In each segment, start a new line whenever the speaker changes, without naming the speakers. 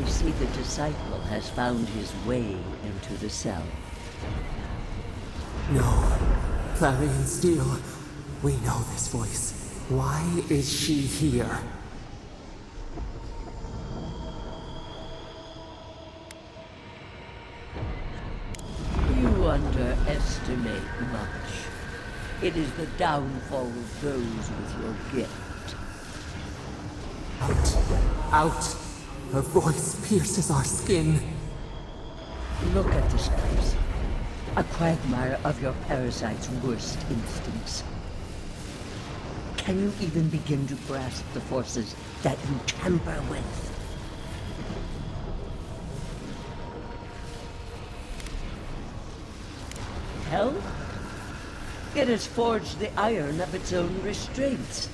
see the disciple has found his way into the cell.
No. Clarion Steel. We know this voice. Why is she here?
You underestimate much. It is the downfall of those with your gift.
Out. Out. Her voice pierces our skin.
Look at this place. A quagmire of your parasite's worst instincts. Can you even begin to grasp the forces that you tamper with? Hell? It has forged the iron of its own restraints.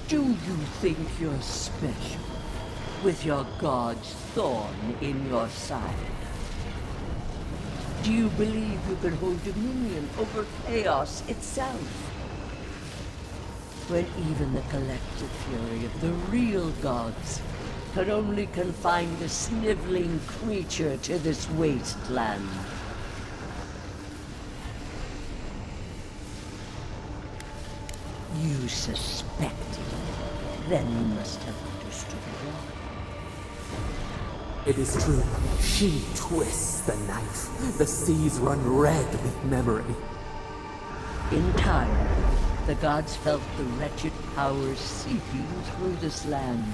Do you think you're special, with your god's thorn in your side? Do you believe you can hold dominion over chaos itself? When even the collective fury of the real gods could only confine the sniveling creature to this wasteland. You suspected, then you must have understood why.
It is true. She twists the knife. The seas run red with memory.
In time, the gods felt the wretched powers seeping through this land.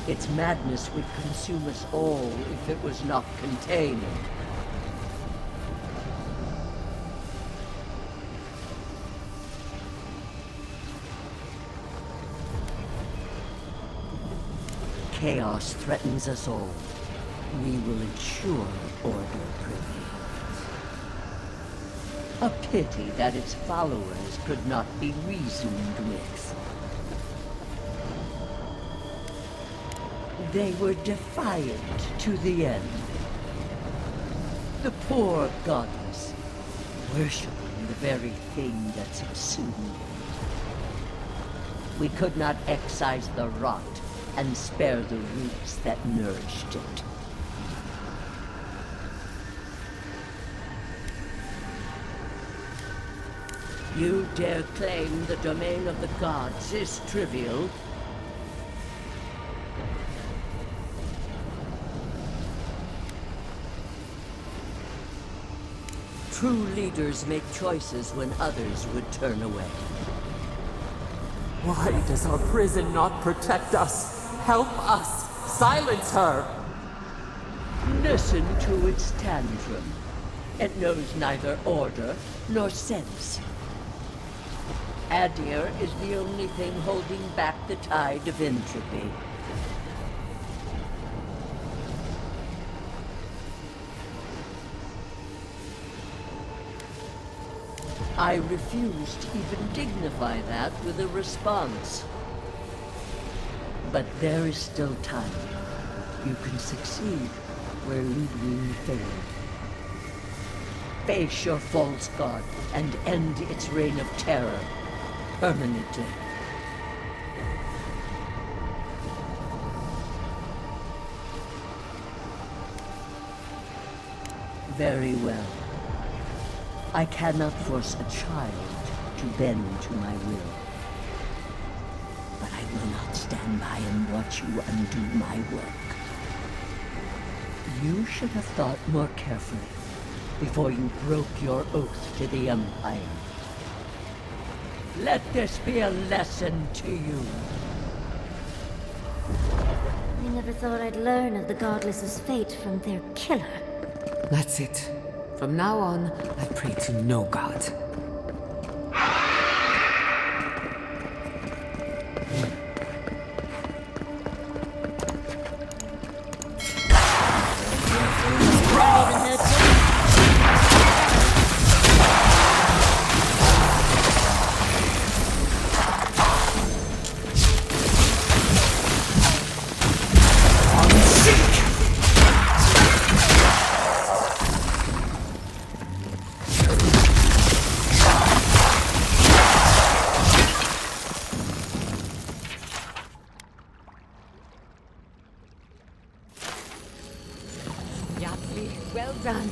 Its madness would consume us all if it was not contained. Chaos threatens us all. We will ensure order prevails. A pity that its followers could not be reasoned with. They were defiant to the end. The poor goddess, worshipping the very thing that subsumed it. We could not excise the rot and spare the roots that nourished it. You dare claim the domain of the gods is trivial? True leaders make choices when others would turn away.
Why does our prison not protect us? Help us! Silence her!
Listen to its tantrum. It knows neither order nor sense. Aedyr is the only thing holding back the tide of entropy. I refuse to even dignify that with a response. But there is still time. You can succeed where Ludwig failed. Face your false god and end its reign of terror permanently. Very well. I cannot force a child to bend to my will. But I will not stand by and watch you undo my work. You should have thought more carefully before you broke your oath to the Empire. Let this be a lesson to you.
I never thought I'd learn of the Godless's fate from their killer.
That's it. From now on, I pray to no god.
lady. Well done.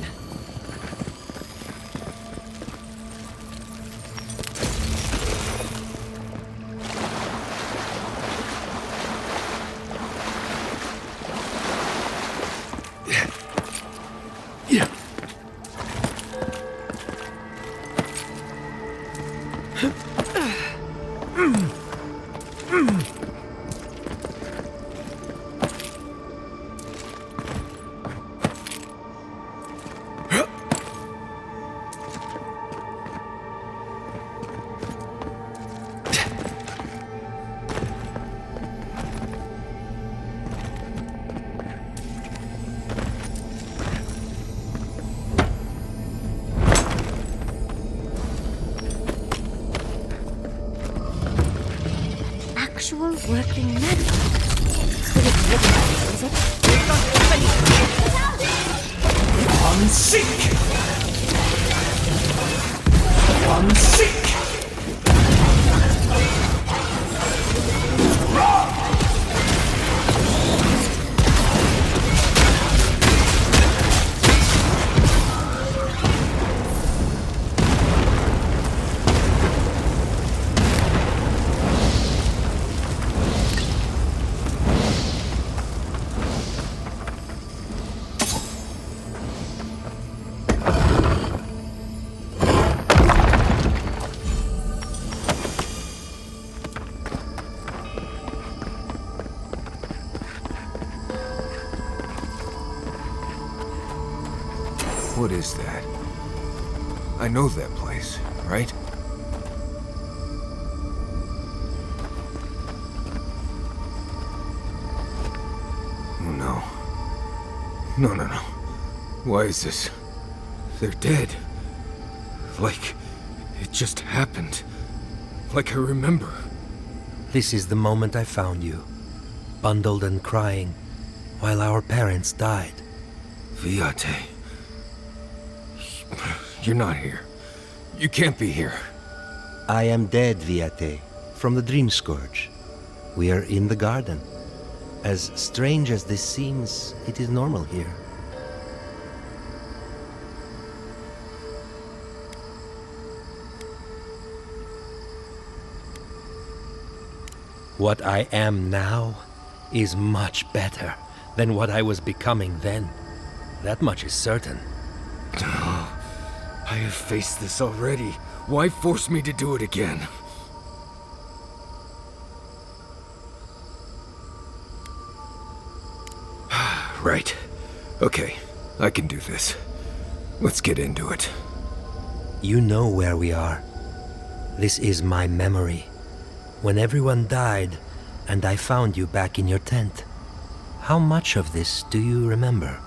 Actual working magic. But it's written, is it?
Unseek! Unseek!
What is that? I know that place, right? Oh no. No. Why is this? They're dead. Like, it just happened. Like I remember.
This is the moment I found you, bundled and crying, while our parents died.
Viate. You're not here. You can't be here.
I am dead, Viate, from the Dream Scourge. We are in the garden. As strange as this seems, it is normal here. What I am now is much better than what I was becoming then. That much is certain.
I have faced this already. Why force me to do it again? Right. Okay, I can do this. Let's get into it.
You know where we are. This is my memory. When everyone died, and I found you back in your tent. How much of this do you remember?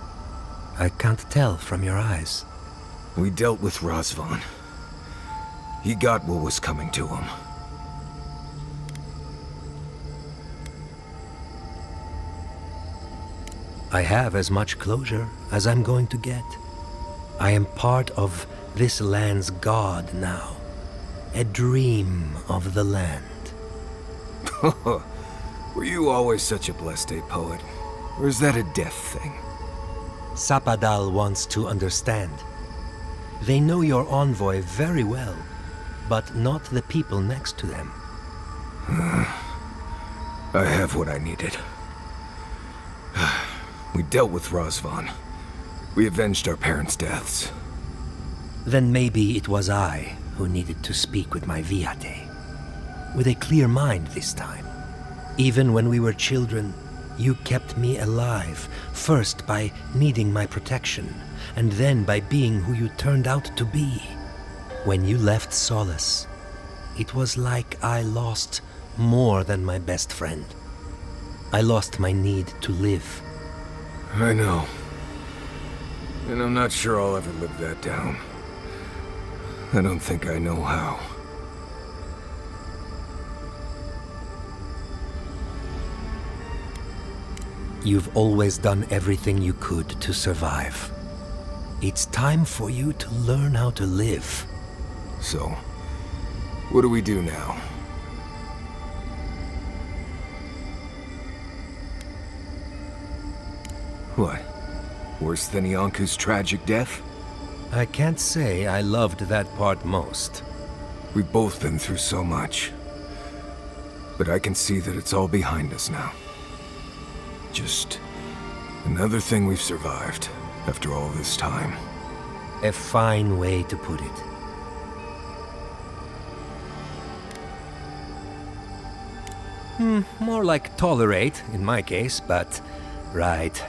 I can't tell from your eyes.
We dealt with Razvan. He got what was coming to him.
I have as much closure as I'm going to get. I am part of this land's god now. A dream of the land.
Were you always such a blessed a poet? Or is that a death thing?
Sapadal wants to understand. They know your envoy very well, but not the people next to them.
I have what I needed. We dealt with Razvan. We avenged our parents' deaths.
Then maybe it was I who needed to speak with my Viate. With a clear mind this time. Even when we were children, you kept me alive, first by needing my protection, and then by being who you turned out to be. When you left Solace, it was like I lost more than my best friend. I lost my need to live.
I know. And I'm not sure I'll ever live that down. I don't think I know how.
You've always done everything you could to survive. It's time for you to learn how to live.
So, what do we do now? What? Worse than Ianku's tragic death?
I can't say I loved that part most.
We've both been through so much. But I can see that it's all behind us now. Just another thing we've survived after all this time.
A fine way to put it. More like tolerate, in my case, but... right.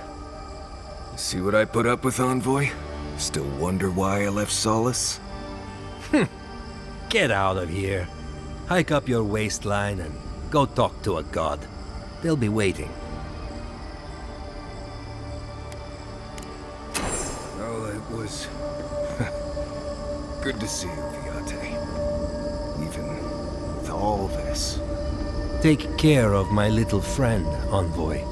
See what I put up with, Envoy? Still wonder why I left Solace?
Get out of here. Hike up your waistline and go talk to a god. They'll be waiting.
Oh, it was... good to see you, Viate. Even with all this.
Take care of my little friend, Envoy.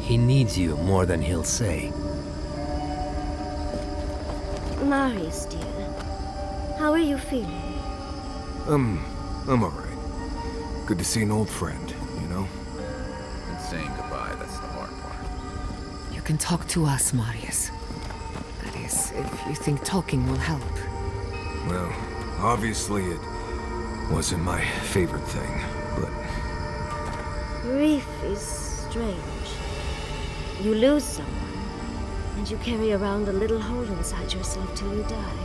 He needs you more than he'll say.
Marius, dear. How are you feeling?
I'm alright. Good to see an old friend, you know?
And saying goodbye, that's the hard part.
You can talk to us, Marius. That is, if you think talking will help.
Well, obviously it wasn't my favorite thing, but...
Grief is strange. You lose someone, and you carry around a little hole inside yourself till you die.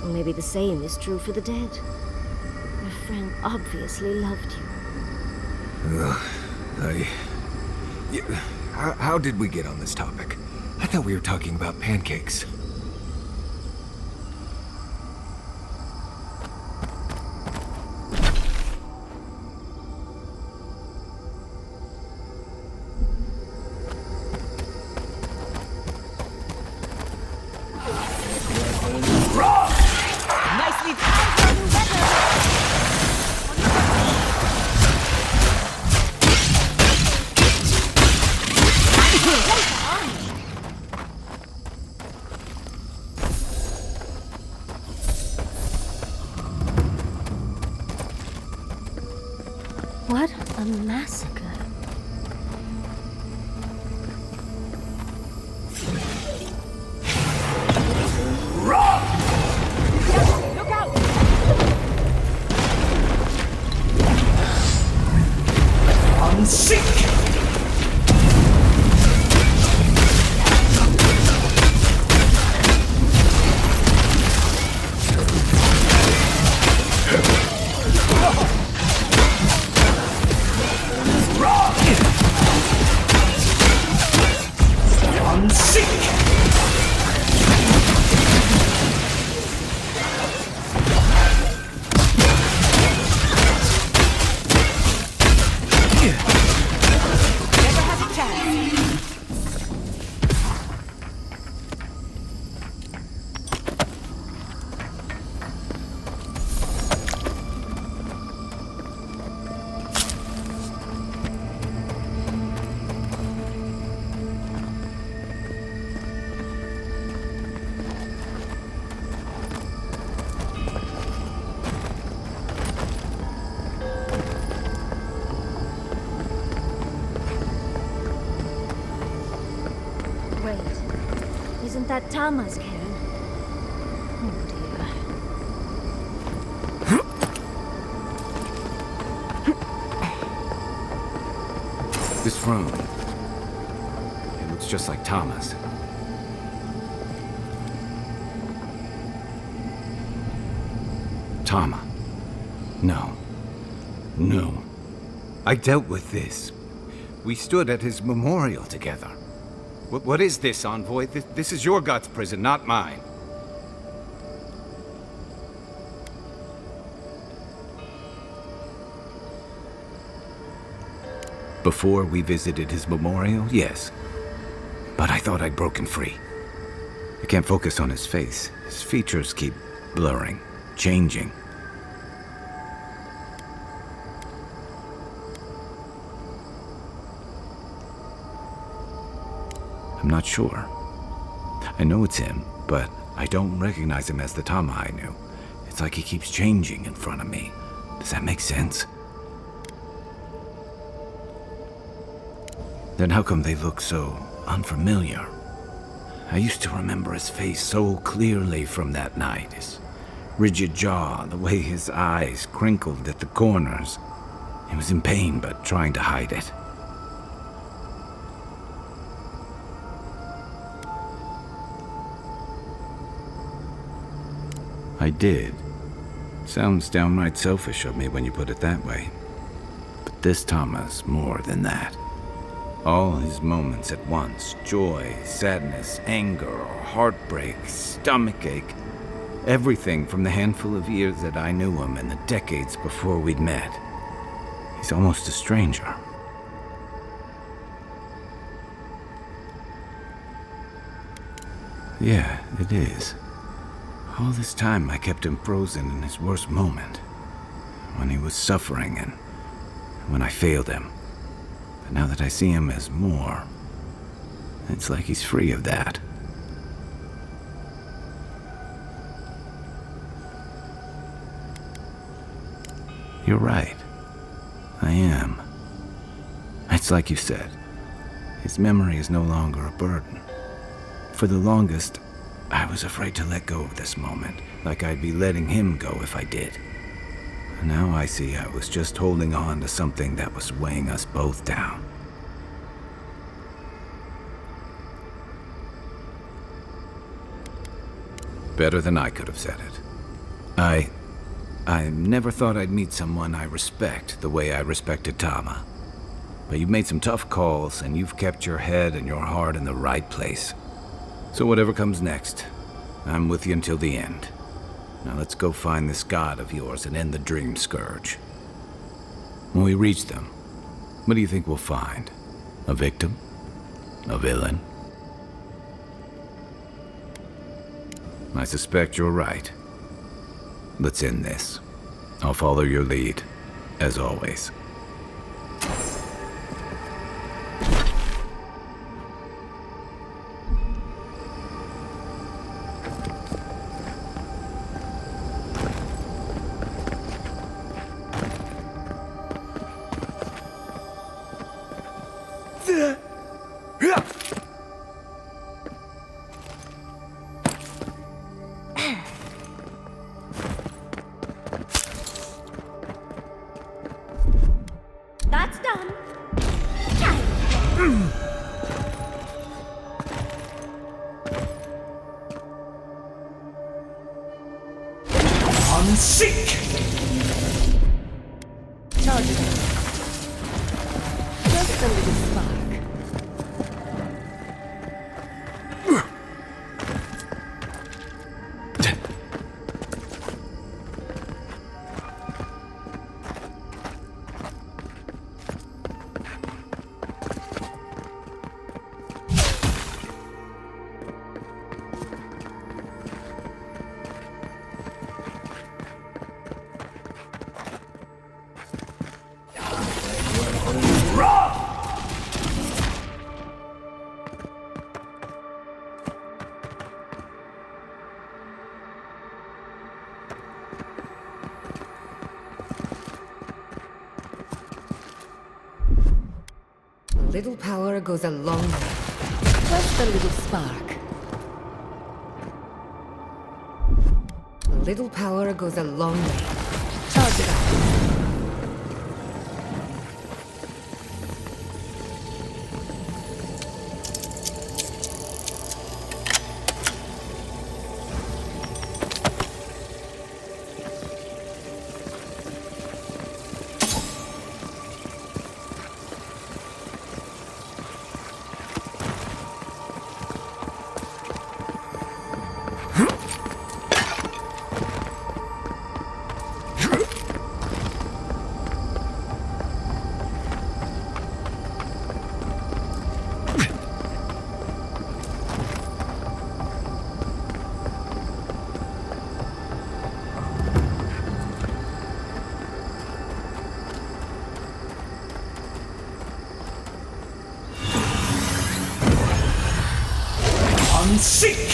Or maybe the same is true for the dead. Your friend obviously loved you.
Yeah, how did we get on this topic? I thought we were talking about pancakes.
Nicely timed for new weather!
What a massacre.
Look out!
Unseek!
Never has a chance.
Wait. Isn't that Tama's cairn? Oh dear.
This room. It looks just like Tama's. Tama. No. No. I dealt with this. We stood at his memorial together. What is this, Envoy? This is your god's prison, not mine. Before we visited his memorial, yes. But I thought I'd broken free. I can't focus on his face. His features keep blurring, changing. I'm not sure. I know it's him, but I don't recognize him as the Tama I knew. It's like he keeps changing in front of me. Does that make sense? Then how come they look so unfamiliar? I used to remember his face so clearly from that night. His rigid jaw, the way his eyes crinkled at the corners. He was in pain, but trying to hide it. I did. Sounds downright selfish of me when you put it that way. But this Thomas, more than that. All his moments at once, joy, sadness, anger, or heartbreak, stomachache, everything from the handful of years that I knew him and the decades before we'd met. He's almost a stranger. Yeah, it is. All this time I kept him frozen in his worst moment. When he was suffering and when I failed him. But now that I see him as more, it's like he's free of that. You're right. I am. It's like you said. His memory is no longer a burden. For the longest, I was afraid to let go of this moment, like I'd be letting him go if I did. And now I see I was just holding on to something that was weighing us both down. Better than I could have said it. I never thought I'd meet someone I respect the way I respected Tama. But you've made some tough calls, and you've kept your head and your heart in the right place. So whatever comes next, I'm with you until the end. Now let's go find this god of yours and end the dream scourge. When we reach them, what do you think we'll find? A victim? A villain? I suspect you're right. Let's end this. I'll follow your lead, as always.
That's done.
Unseek!
Charge it. Just a little spark. A little power goes a long way. Just a little spark. A little power goes a long way. Charge it up.
Unseek!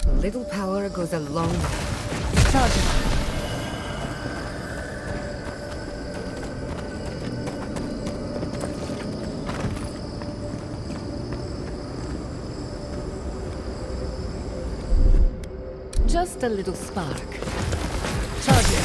A little power goes a long way. Charge it up. Just a little spark. Charge it.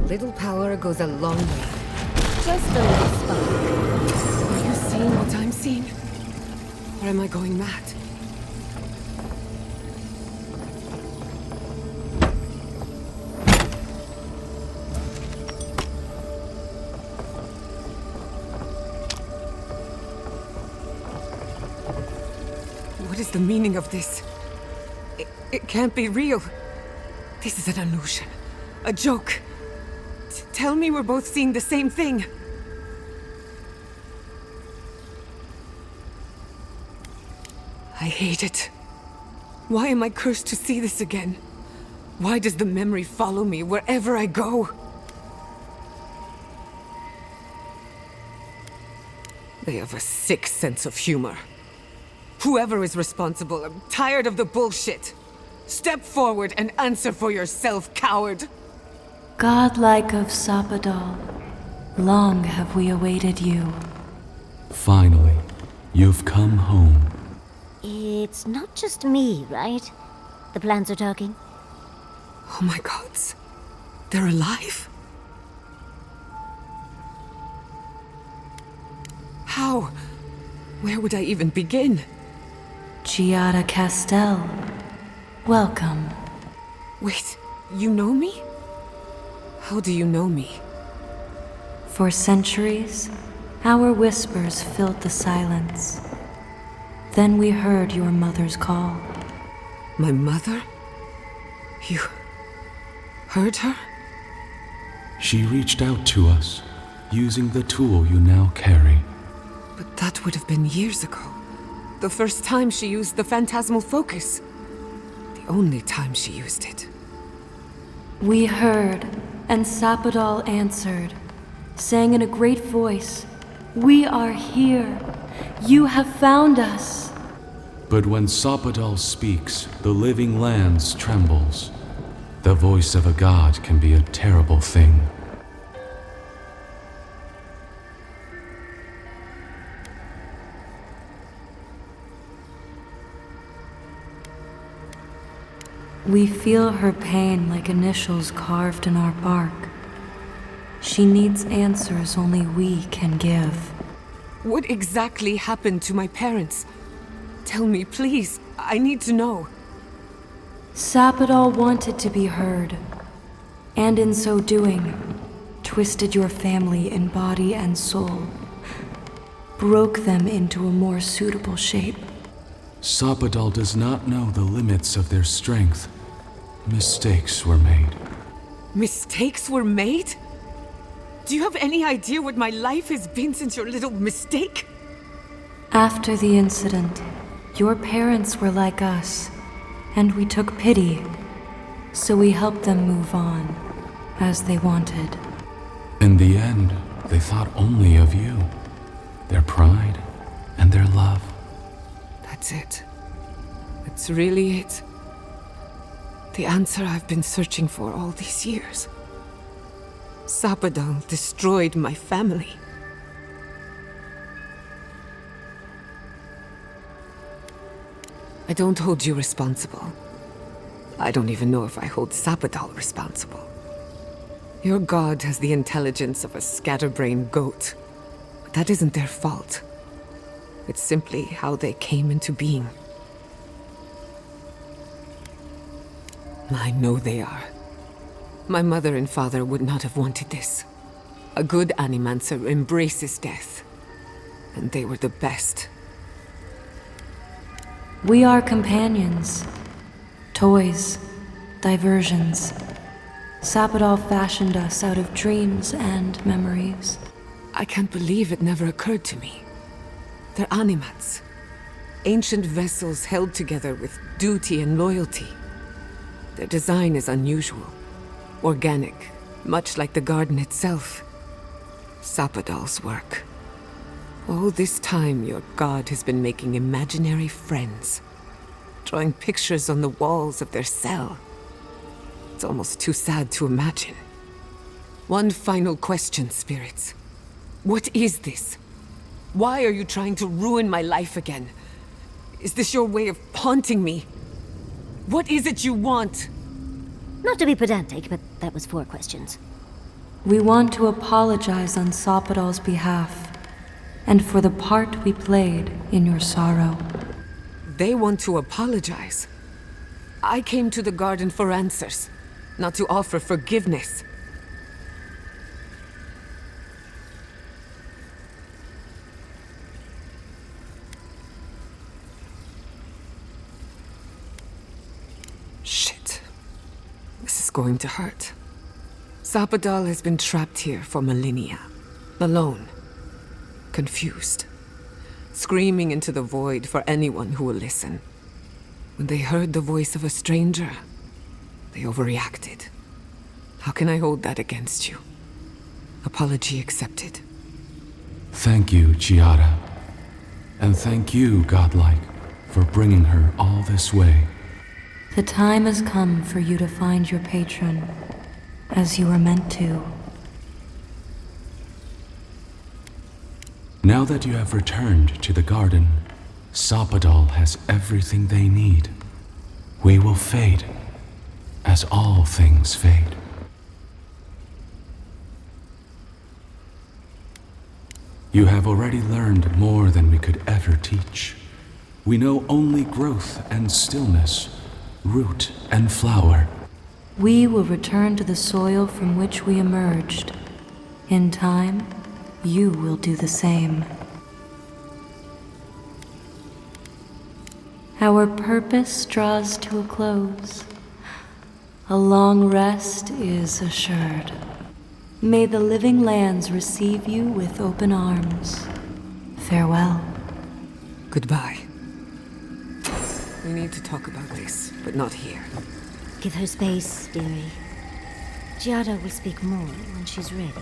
Little power goes a long way. Just a little spark. Are you seeing what I'm seeing? Or am I going mad? What is the meaning of this? It can't be real. This is an illusion. A joke. Tell me we're both seeing the same thing. I hate it. Why am I cursed to see this again? Why does the memory follow me wherever I go? They have a sick sense of humor. Whoever is responsible, I'm tired of the bullshit. Step forward and answer for yourself, coward!
Godlike of Sapadal, long have we awaited you.
Finally, you've come home.
It's not just me, right? The plants are talking.
Oh my gods. They're alive? How? Where would I even begin?
Giada Castel, welcome.
Wait, you know me? How do you know me?
For centuries, our whispers filled the silence. Then we heard your mother's call.
My mother? You heard her?
She reached out to us, using the tool you now carry.
But that would have been years ago. The first time she used the phantasmal focus. The only time she used it.
We heard, and Sapadal answered, saying in a great voice, "We are here. You have found us."
But when Sapadal speaks, the living lands trembles. The voice of a god can be a terrible thing.
We feel her pain like initials carved in our bark. She needs answers only we can give.
What exactly happened to my parents? Tell me, please. I need to know.
Sapadal wanted to be heard, and in so doing, twisted your family in body and soul, broke them into a more suitable shape.
Sapadal does not know the limits of their strength. Mistakes were made.
Mistakes were made? Do you have any idea what my life has been since your little mistake?
After the incident, your parents were like us, and we took pity, so we helped them move on, as they wanted.
In the end, they thought only of you, their pride, and their love.
That's it. That's really it. The answer I've been searching for all these years. Sapadal destroyed my family. I don't hold you responsible. I don't even know if I hold Sapadal responsible. Your god has the intelligence of a scatterbrained goat. But that isn't their fault. It's simply how they came into being. I know they are. My mother and father would not have wanted this. A good Animancer embraces death. And they were the best.
We are companions. Toys. Diversions. Sapadal fashioned us out of dreams and memories.
I can't believe it never occurred to me. They're animats. Ancient vessels held together with duty and loyalty. Their design is unusual. Organic, much like the garden itself. Sapadal's work. All this time, your god has been making imaginary friends. Drawing pictures on the walls of their cell. It's almost too sad to imagine. One final question, spirits. What is this? Why are you trying to ruin my life again? Is this your way of haunting me? What is it you want?
Not to be pedantic, but that was 4 questions.
We want to apologize on Sapadal's behalf, and for the part we played in your sorrow.
They want to apologize. I came to the garden for answers, not to offer forgiveness. Shit. This is going to hurt. Sapadal has been trapped here for millennia. Alone. Confused. Screaming into the void for anyone who will listen. When they heard the voice of a stranger, they overreacted. How can I hold that against you? Apology accepted.
Thank you, Chiara. And thank you, Godlike, for bringing her all this way.
The time has come for you to find your patron, as you were meant to.
Now that you have returned to the garden, Sapadal has everything they need. We will fade, as all things fade. You have already learned more than we could ever teach. We know only growth and stillness, root and flower.
We will return to the soil from which we emerged. In time, you will do the same. Our purpose draws to a close. A long rest is assured. May the living lands receive you with open arms. Farewell.
Goodbye. We need to talk about this, but not here.
Give her space, dearie. Giada will speak more when she's ready.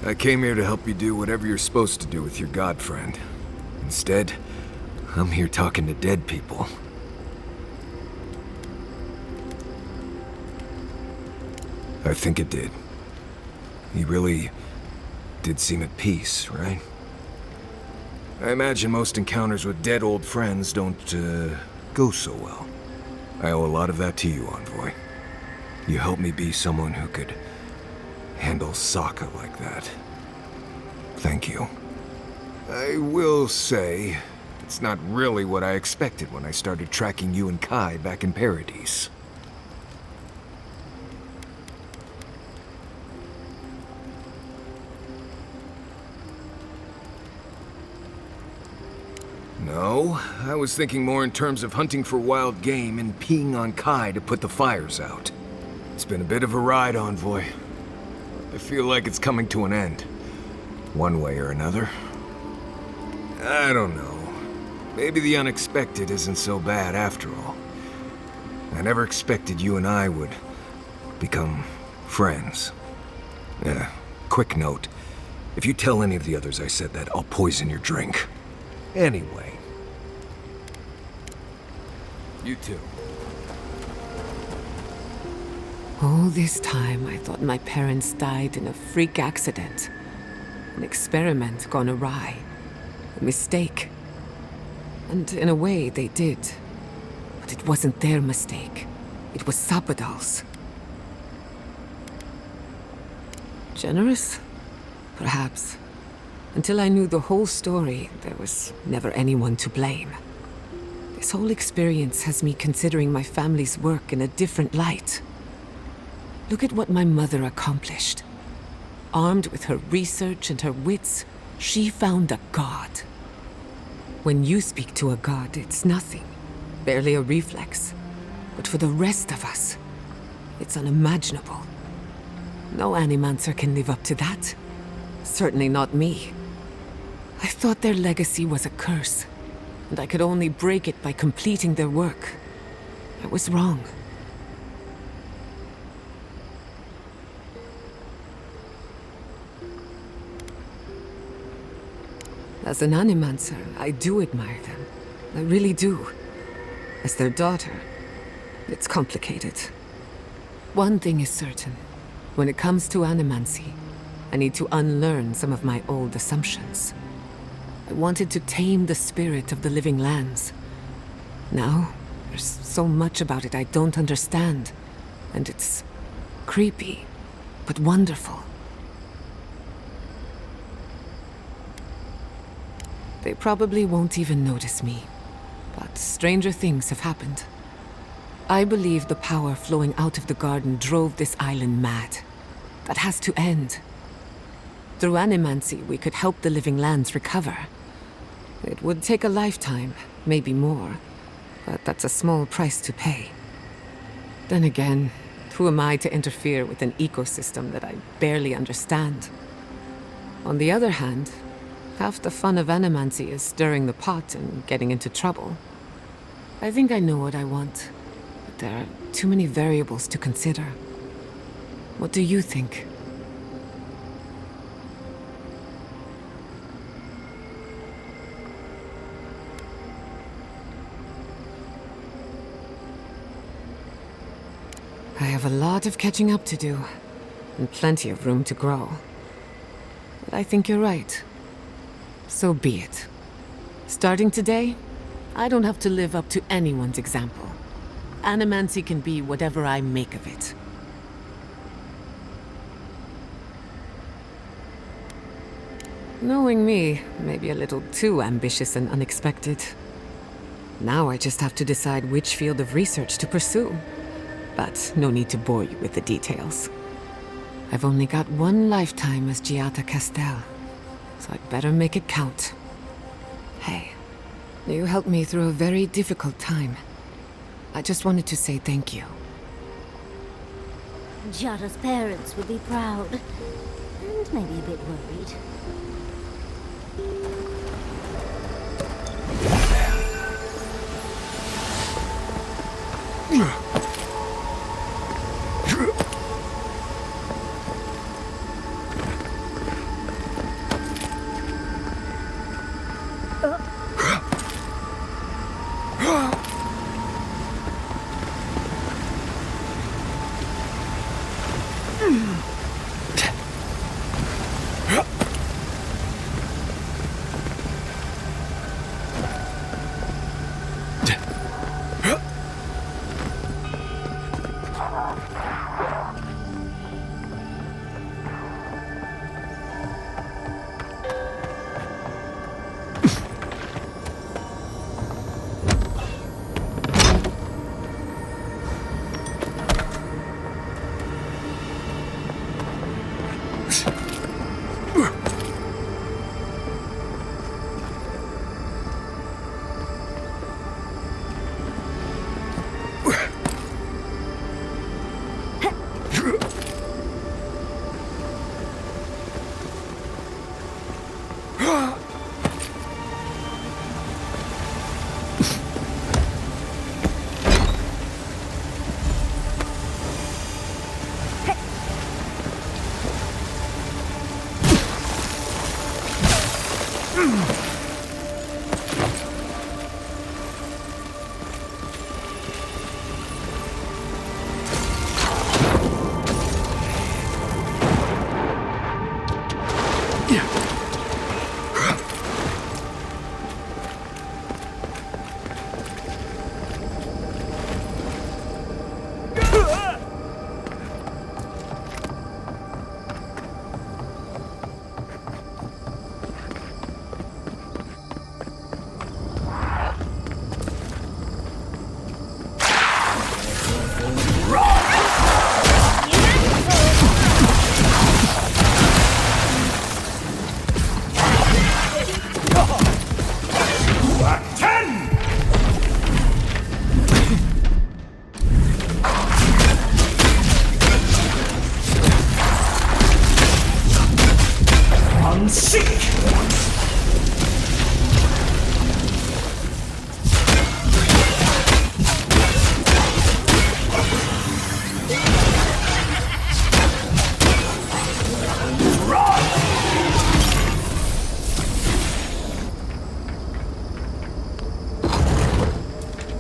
I came here to help you do whatever you're supposed to do with your god friend. Instead, I'm here talking to dead people. I think it did. He really did seem at peace, right? I imagine most encounters with dead old friends don't, go so well. I owe a lot of that to you, Envoy. You helped me be someone who could handle Sokka like that. Thank you. I will say, it's not really what I expected when I started tracking you and Kai back in Paradise. No, I was thinking more in terms of hunting for wild game and peeing on Kai to put the fires out. It's been a bit of a ride, Envoy. I feel like it's coming to an end. One way or another. I don't know. Maybe the unexpected isn't so bad after all. I never expected you and I would become friends. Quick note. If you tell any of the others I said that, I'll poison your drink. Anyway. You too.
All this time, I thought my parents died in a freak accident. An experiment gone awry. A mistake. And in a way, they did. But it wasn't their mistake. It was Sappadal's. Generous? Perhaps. Until I knew the whole story, there was never anyone to blame. This whole experience has me considering my family's work in a different light. Look at what my mother accomplished. Armed with her research and her wits, she found a god. When you speak to a god, it's nothing. Barely a reflex. But for the rest of us, it's unimaginable. No Animancer can live up to that. Certainly not me. I thought their legacy was a curse, and I could only break it by completing their work. I was wrong. As an Animancer, I do admire them. I really do. As their daughter, it's complicated. One thing is certain. When it comes to Animancy, I need to unlearn some of my old assumptions. I wanted to tame the spirit of the living lands. Now, there's so much about it I don't understand. And it's creepy, but wonderful. They probably won't even notice me. But stranger things have happened. I believe the power flowing out of the garden drove this island mad. That has to end. Through Animancy, we could help the living lands recover. It would take a lifetime, maybe more, but that's a small price to pay. Then again, who am I to interfere with an ecosystem that I barely understand? On the other hand, half the fun of Animancy is stirring the pot and getting into trouble. I think I know what I want, but there are too many variables to consider. What do you think? I have a lot of catching up to do, and plenty of room to grow. But I think you're right. So be it. Starting today, I don't have to live up to anyone's example. Animancy can be whatever I make of it. Knowing me, maybe a little too ambitious and unexpected. Now I just have to decide which field of research to pursue. But no need to bore you with the details. I've only got one lifetime as Giata Castel, so I'd better make it count. Hey, you helped me through a very difficult time. I just wanted to say thank you.
Giata's parents would be proud, and maybe a bit worried.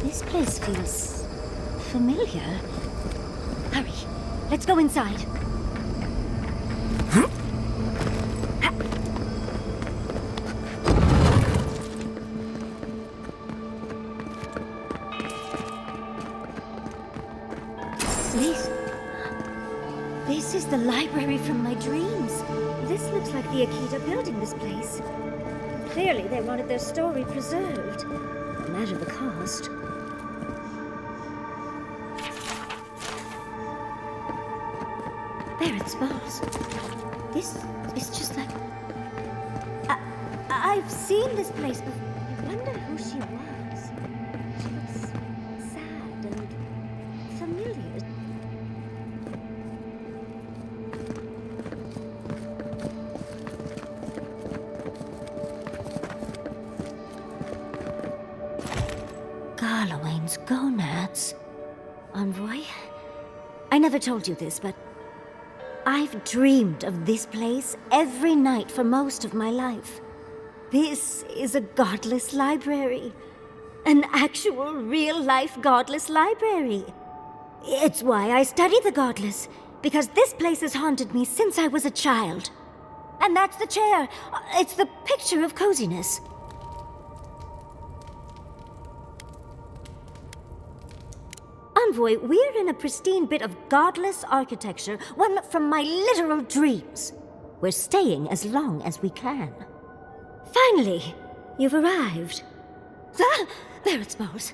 This place feels familiar. Hurry, let's go inside. This is the library from my dreams. This looks like the Aedyr building this place. Clearly they wanted their story preserved. No matter the cost. There it spells. This is just like... I've seen this place before. I wonder who she was. She looks sad and familiar. Garlawain's gonads. Envoy? I never told you this, but I've dreamed of this place every night for most of my life. This is a godless library. An actual, real-life godless library. It's why I study the godless, because this place has haunted me since I was a child. And that's the chair. It's the picture of coziness. Envoy, we're in a pristine bit of godless architecture, one from my literal dreams. We're staying as long as we can. Finally, you've arrived. Ah, there it smells.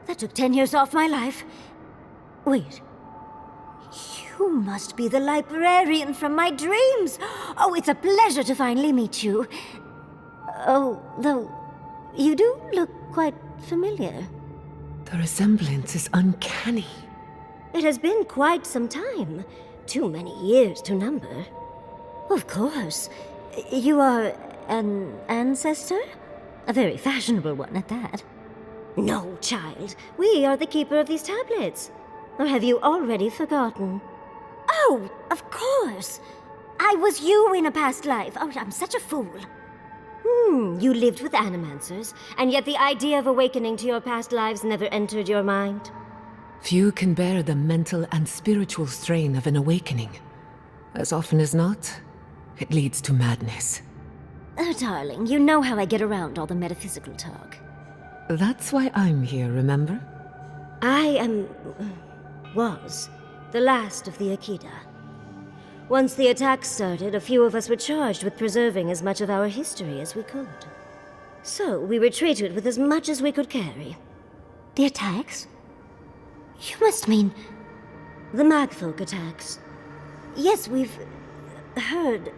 That took 10 years off my life. Wait. You must be the librarian from my dreams. Oh, it's a pleasure to finally meet you. Oh, though, you do look quite familiar.
The resemblance is uncanny.
It has been quite some time. Too many years to number. Of course. You are an ancestor? A very fashionable one at that. No, child. We are the keeper of these tablets. Or have you already forgotten? Oh, of course. I was you in a past life. Oh, I'm such a fool. You lived with animancers, and yet the idea of awakening to your past lives never entered your mind.
Few can bear the mental and spiritual strain of an awakening. As often as not, it leads to madness.
Oh, darling, you know how I get around all the metaphysical talk.
That's why I'm here, remember?
I was the last of the Aedyr. Once the attacks started, a few of us were charged with preserving as much of our history as we could. So we retreated with as much as we could carry. The attacks? You must mean the Magfolk attacks. Yes, we've heard.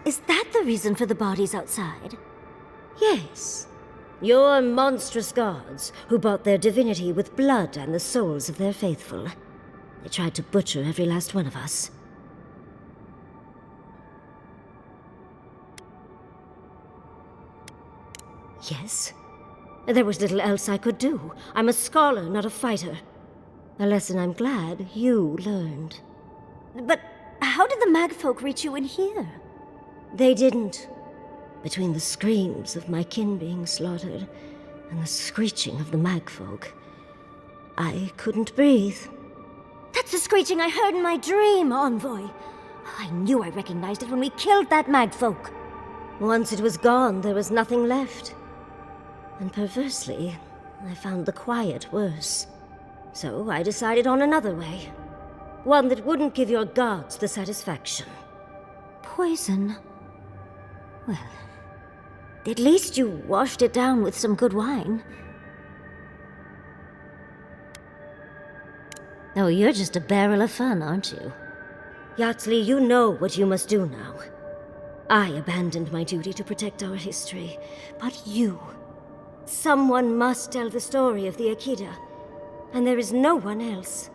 Is that the reason for the bodies outside? Yes. Your monstrous gods, who bought their divinity with blood and the souls of their faithful. They tried to butcher every last one of us. Yes. There was little else I could do. I'm a scholar, not a fighter. A lesson I'm glad you learned. But how did the Magfolk reach you in here? They didn't. Between the screams of my kin being slaughtered and the screeching of the magfolk, I couldn't breathe. That's the screeching I heard in my dream, Envoy. I knew I recognized it when we killed that magfolk. Once it was gone, there was nothing left. And perversely, I found the quiet worse. So I decided on another way. One that wouldn't give your gods the satisfaction. Poison? Well, at least you washed it down with some good wine. Oh, you're just a barrel of fun, aren't you? Yatsley, you know what you must do now. I abandoned my duty to protect our history, but you... Someone must tell the story of the Aedyr, and there is no one else.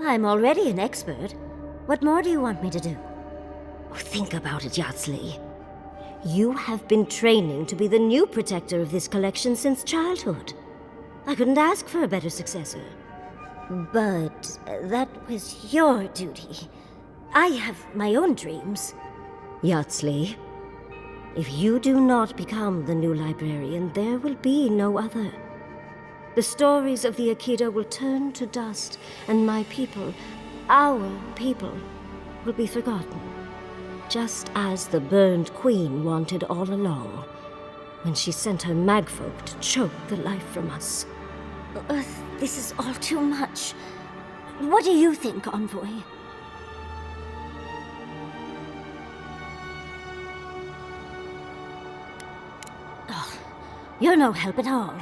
I'm already an expert. What more do you want me to do? Oh, think about it, Yatsley. You have been training to be the new protector of this collection since childhood. I couldn't ask for a better successor. But that was your duty. I have my own dreams. Yatsley, if you do not become the new librarian, there will be no other. The stories of the Aedyr will turn to dust, and my people, our people, will be forgotten. Just as the burned queen wanted all along, when she sent her magfolk to choke the life from us. This is all too much. What do you think, Envoy? Oh, you're no help at all.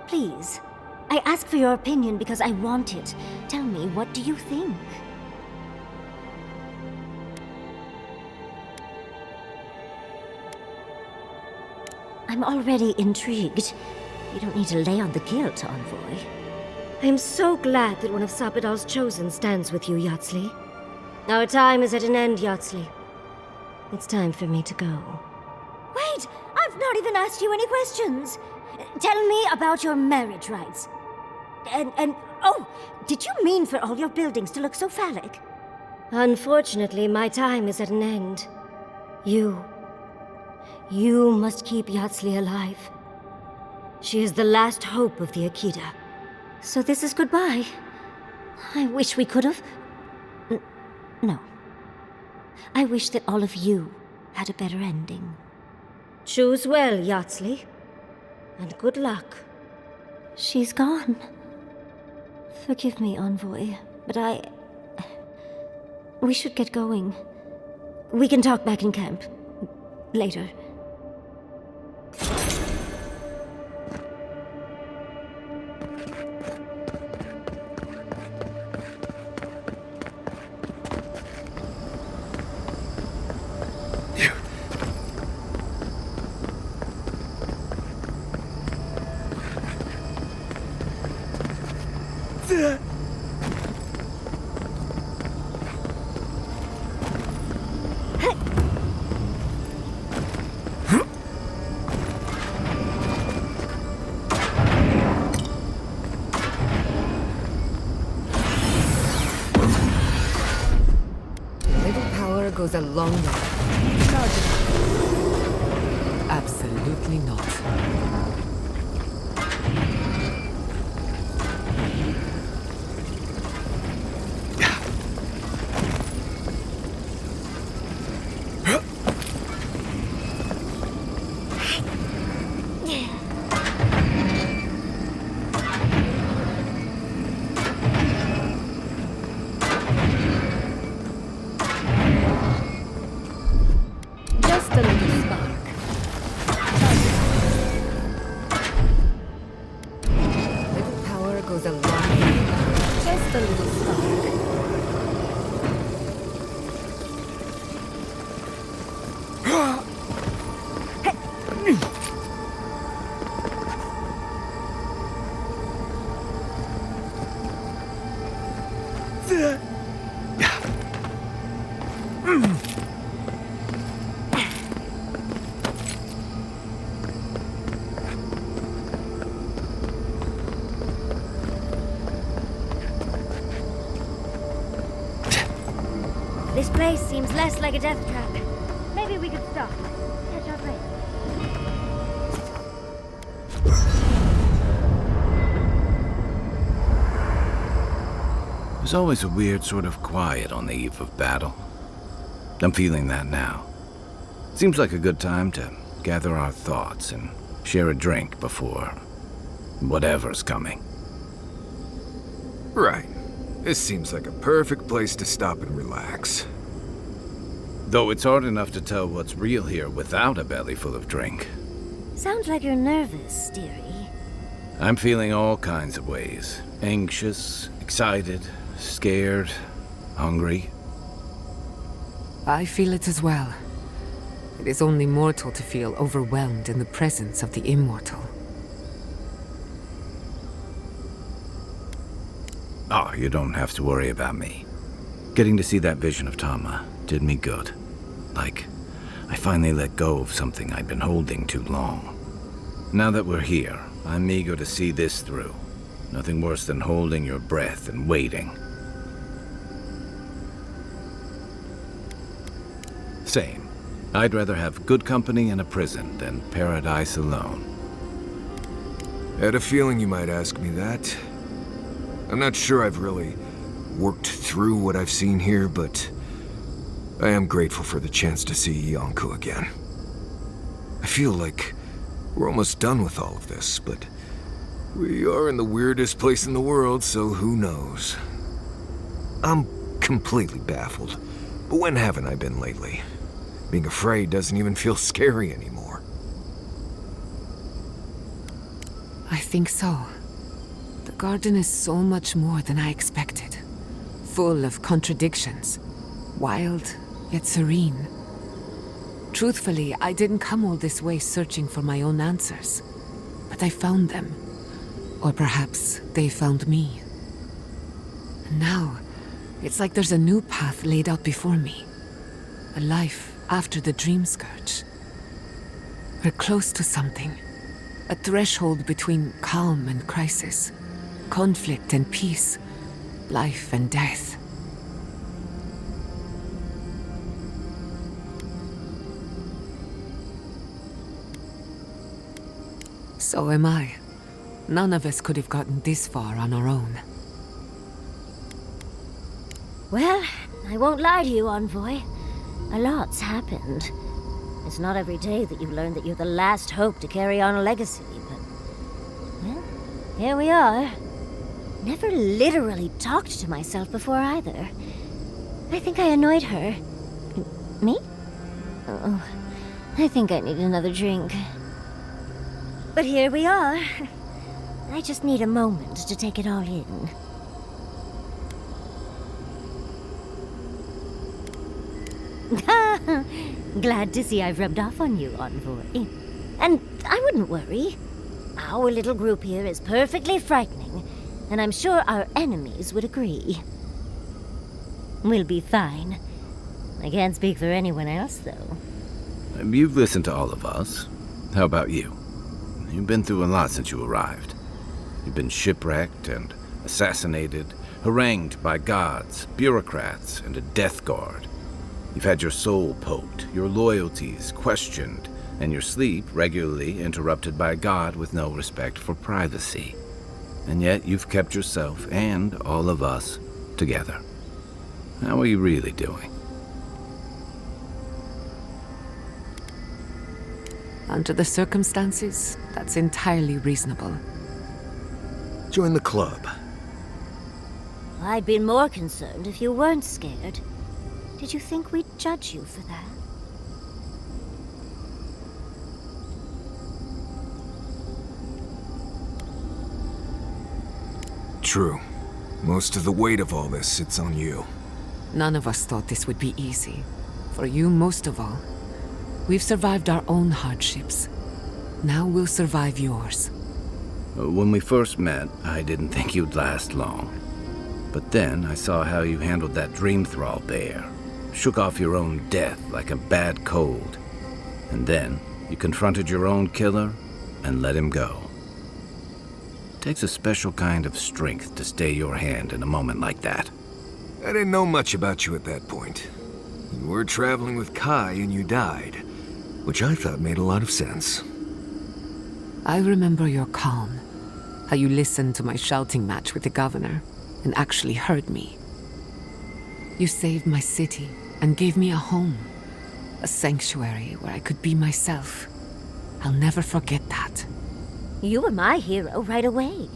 Please, I ask for your opinion because I want it. Tell me, what do you think? I'm already intrigued. You don't need to lay on the guilt, Envoy. I'm so glad that one of Sapidal's chosen stands with you, Yatsley. Our time is at an end, Yatsley. It's time for me to go. Wait! I've not even asked you any questions! Tell me about your marriage rites. Oh, did you mean for all your buildings to look so phallic? Unfortunately, my time is at an end. You must keep Yatsley alive. She is the last hope of the Aedyr. So this is goodbye. I wish we could have... No. I wish that all of you had a better ending. Choose well, Yatsley. And good luck. She's gone. Forgive me, Envoy, but we should get going. We can talk back in camp. Later.
Goes a long way. Absolutely not. This place seems less like a death trap. Maybe we could stop. Catch our breath.
There's always a weird sort of quiet on the eve of battle. I'm feeling that now. Seems like a good time to gather our thoughts and share a drink before whatever's coming.
Right. This seems like a perfect place to stop and relax.
Though it's hard enough to tell what's real here without a belly full of drink.
Sounds like you're nervous, dearie.
I'm feeling all kinds of ways. Anxious, excited, scared, hungry.
I feel it as well. It is only mortal to feel overwhelmed in the presence of the immortal.
Oh, you don't have to worry about me. Getting to see that vision of Tama did me good. Like, I finally let go of something I'd been holding too long. Now that we're here, I'm eager to see this through. Nothing worse than holding your breath and waiting. Same. I'd rather have good company in a prison than paradise alone.
Had a feeling you might ask me that. I'm not sure I've really worked through what I've seen here, but I am grateful for the chance to see Yonku again. I feel like we're almost done with all of this, but we are in the weirdest place in the world, so who knows? I'm completely baffled, but when haven't I been lately? Being afraid doesn't even feel scary anymore.
I think so. The garden is so much more than I expected. Full of contradictions. Wild, yet serene. Truthfully, I didn't come all this way searching for my own answers. But I found them. Or perhaps they found me. And now, it's like there's a new path laid out before me. A life after the Dream Scourge. We're close to something. A threshold between calm and crisis. Conflict and peace. Life and death. So am I. None of us could have gotten this far on our own.
Well, I won't lie to you, Envoy. A lot's happened. It's not every day that you learn that you're the last hope to carry on a legacy, but... well, here we are. Never literally talked to myself before either. I think I annoyed her. Me? Oh, I think I need another drink. But here we are. I just need a moment to take it all in. Glad to see I've rubbed off on you, Envoy. And I wouldn't worry. Our little group here is perfectly frightening, and I'm sure our enemies would agree. We'll be fine. I can't speak for anyone else, though.
You've listened to all of us. How about you? You've been through a lot since you arrived. You've been shipwrecked and assassinated, harangued by gods, bureaucrats, and a death guard. You've had your soul poked, your loyalties questioned, and your sleep regularly interrupted by a god with no respect for privacy. And yet you've kept yourself and all of us together. How are you really doing?
Under the circumstances, that's entirely reasonable.
Join the club.
I'd been more concerned if you weren't scared. Did you think we'd judge you for that?
True. Most of the weight of all this sits on you.
None of us thought this would be easy. For you, most of all. We've survived our own hardships. Now we'll survive yours.
When we first met, I didn't think you'd last long. But then I saw how you handled that dream thrall bear. Shook off your own death like a bad cold. And then you confronted your own killer and let him go. It takes a special kind of strength to stay your hand in a moment like that.
I didn't know much about you at that point. You were traveling with Kai and you died, which I thought made a lot of sense.
I remember your calm. How you listened to my shouting match with the governor and actually heard me. You saved my city and gave me a home. A sanctuary where I could be myself. I'll never forget that.
You were my hero right away.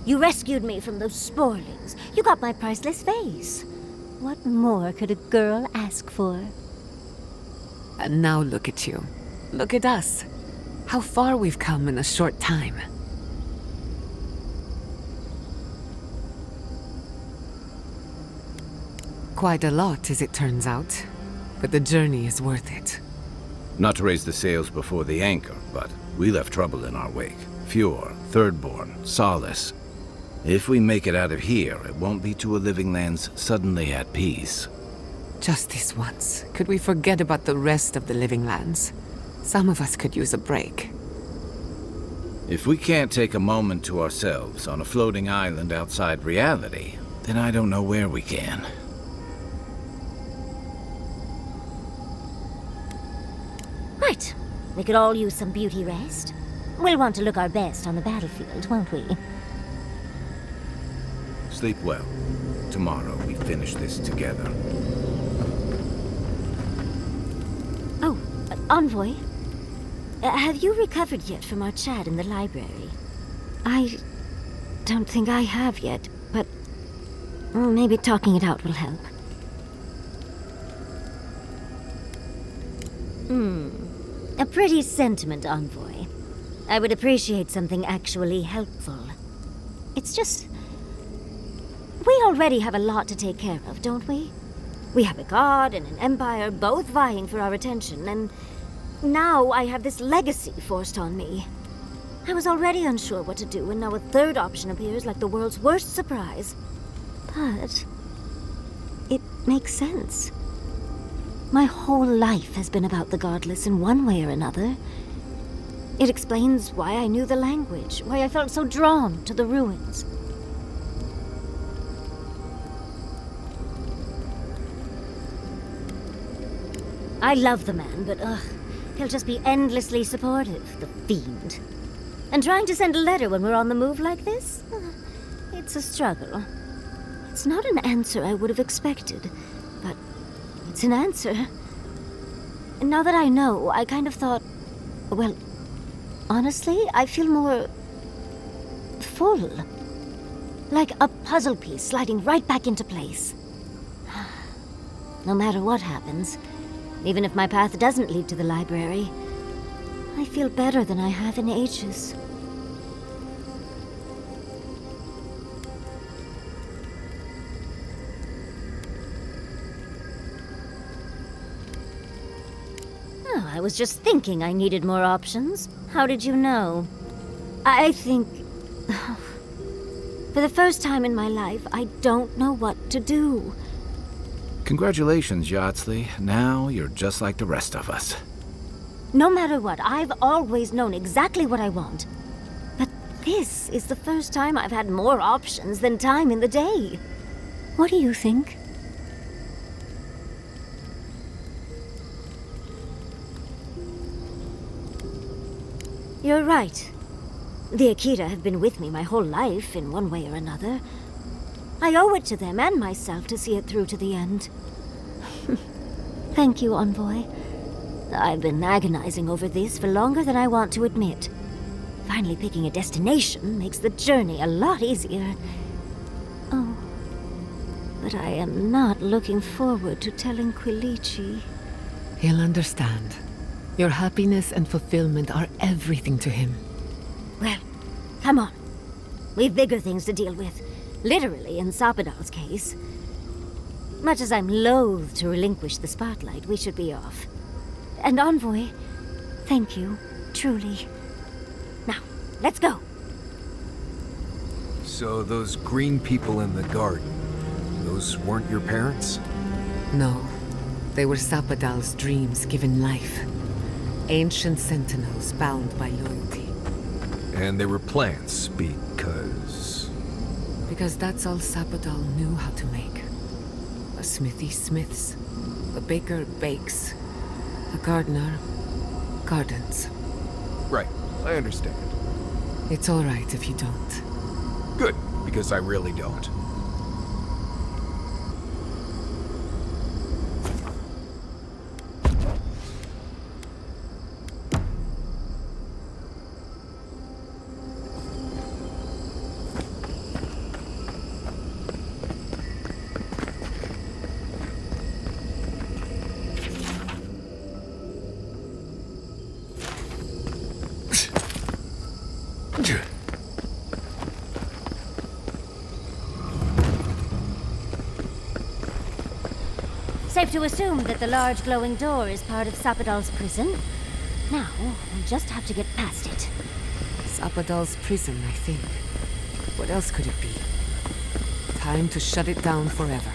You rescued me from those sporlings. You got my priceless vase. What more could a girl ask for?
And now look at you. Look at us. How far we've come in a short time. Quite a lot, as it turns out. But the journey is worth it.
Not to raise the sails before the anchor, but we left trouble in our wake. Fjord, Thirdborn, Solace. If we make it out of here, it won't be to a living lands suddenly at peace.
Just this once. Could we forget about the rest of the living lands? Some of us could use a break.
If we can't take a moment to ourselves on a floating island outside reality, then I don't know where we can.
Right. We could all use some beauty rest. We'll want to look our best on the battlefield, won't we?
Sleep well. Tomorrow we finish this together.
Oh, Envoy. Have you recovered yet from our chat in the library? I don't think I have yet, but maybe talking it out will help. A pretty sentiment, Envoy. I would appreciate something actually helpful. It's just... we already have a lot to take care of, don't we? We have a god and an empire both vying for our attention, and now I have this legacy forced on me. I was already unsure what to do, and now a third option appears like the world's worst surprise. But it makes sense. My whole life has been about the godless in one way or another. It explains why I knew the language, why I felt so drawn to the ruins. I love the man, but he'll just be endlessly supportive, the fiend. And trying to send a letter when we're on the move like this? It's a struggle. It's not an answer I would have expected, but it's an answer. And now that I know, I kind of thought, well, honestly, I feel more full. Like a puzzle piece sliding right back into place. No matter what happens, even if my path doesn't lead to the library, I feel better than I have in ages. Oh, I was just thinking I needed more options. How did you know? I think... for the first time in my life, I don't know what to do.
Congratulations, Yardsley. Now you're just like the rest of us.
No matter what, I've always known exactly what I want. But this is the first time I've had more options than time in the day. What do you think? You're right. The Akira have been with me my whole life, in one way or another. I owe it to them and myself to see it through to the end. Thank you, Envoy. I've been agonizing over this for longer than I want to admit. Finally picking a destination makes the journey a lot easier. Oh, but I am not looking forward to telling Quilici.
He'll understand. Your happiness and fulfillment are everything to him.
Well, come on. We've bigger things to deal with. Literally, in Sapadal's case. Much as I'm loath to relinquish the spotlight, we should be off. And Envoy, thank you, truly. Now, let's go.
So those green people in the garden, those weren't your parents?
No, they were Sapadal's dreams given life. Ancient sentinels bound by loyalty.
And they were plants because...
Because that's all Sapadal knew how to make. A smithy smiths, a baker bakes, a gardener gardens.
Right, I understand.
It's all right if you don't.
Good, because I really don't.
to assume that the large glowing door is part of Sapadal's prison. Now, we just have to get past it.
Sapadal's prison, I think. What else could it be? Time to shut it down forever.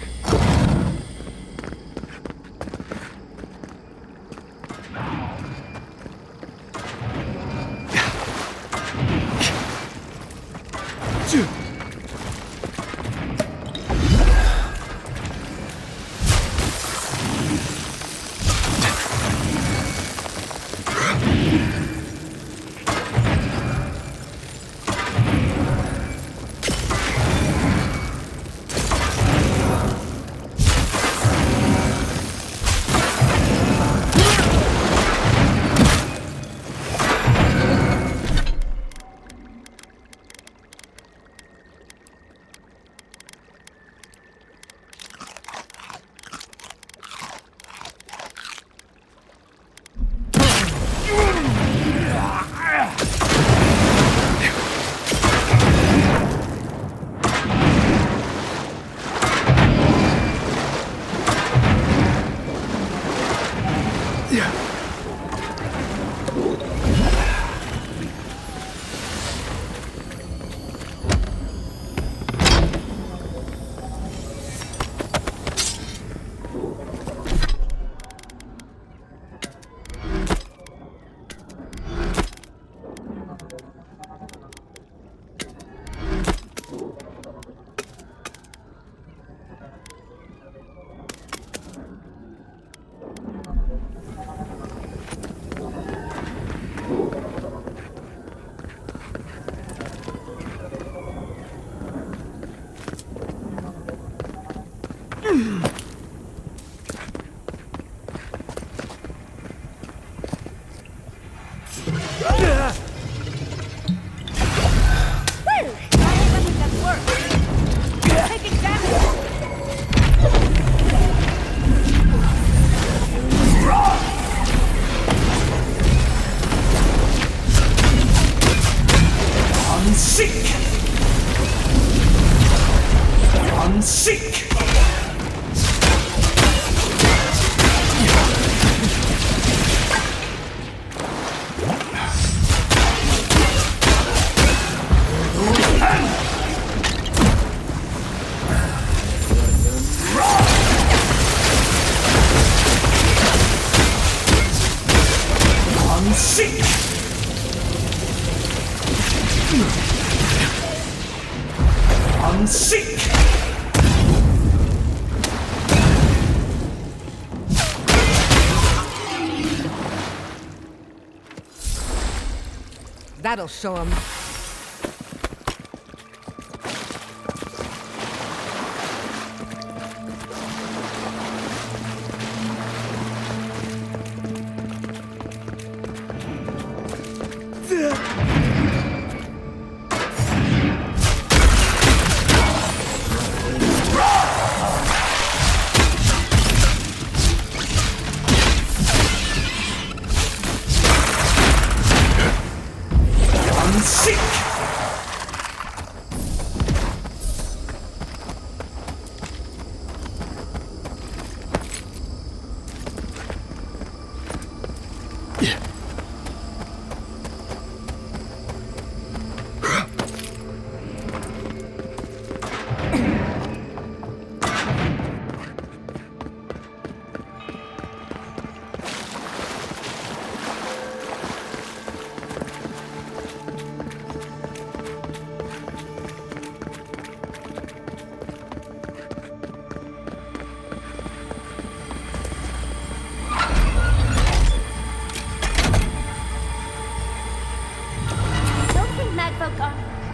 That'll show him.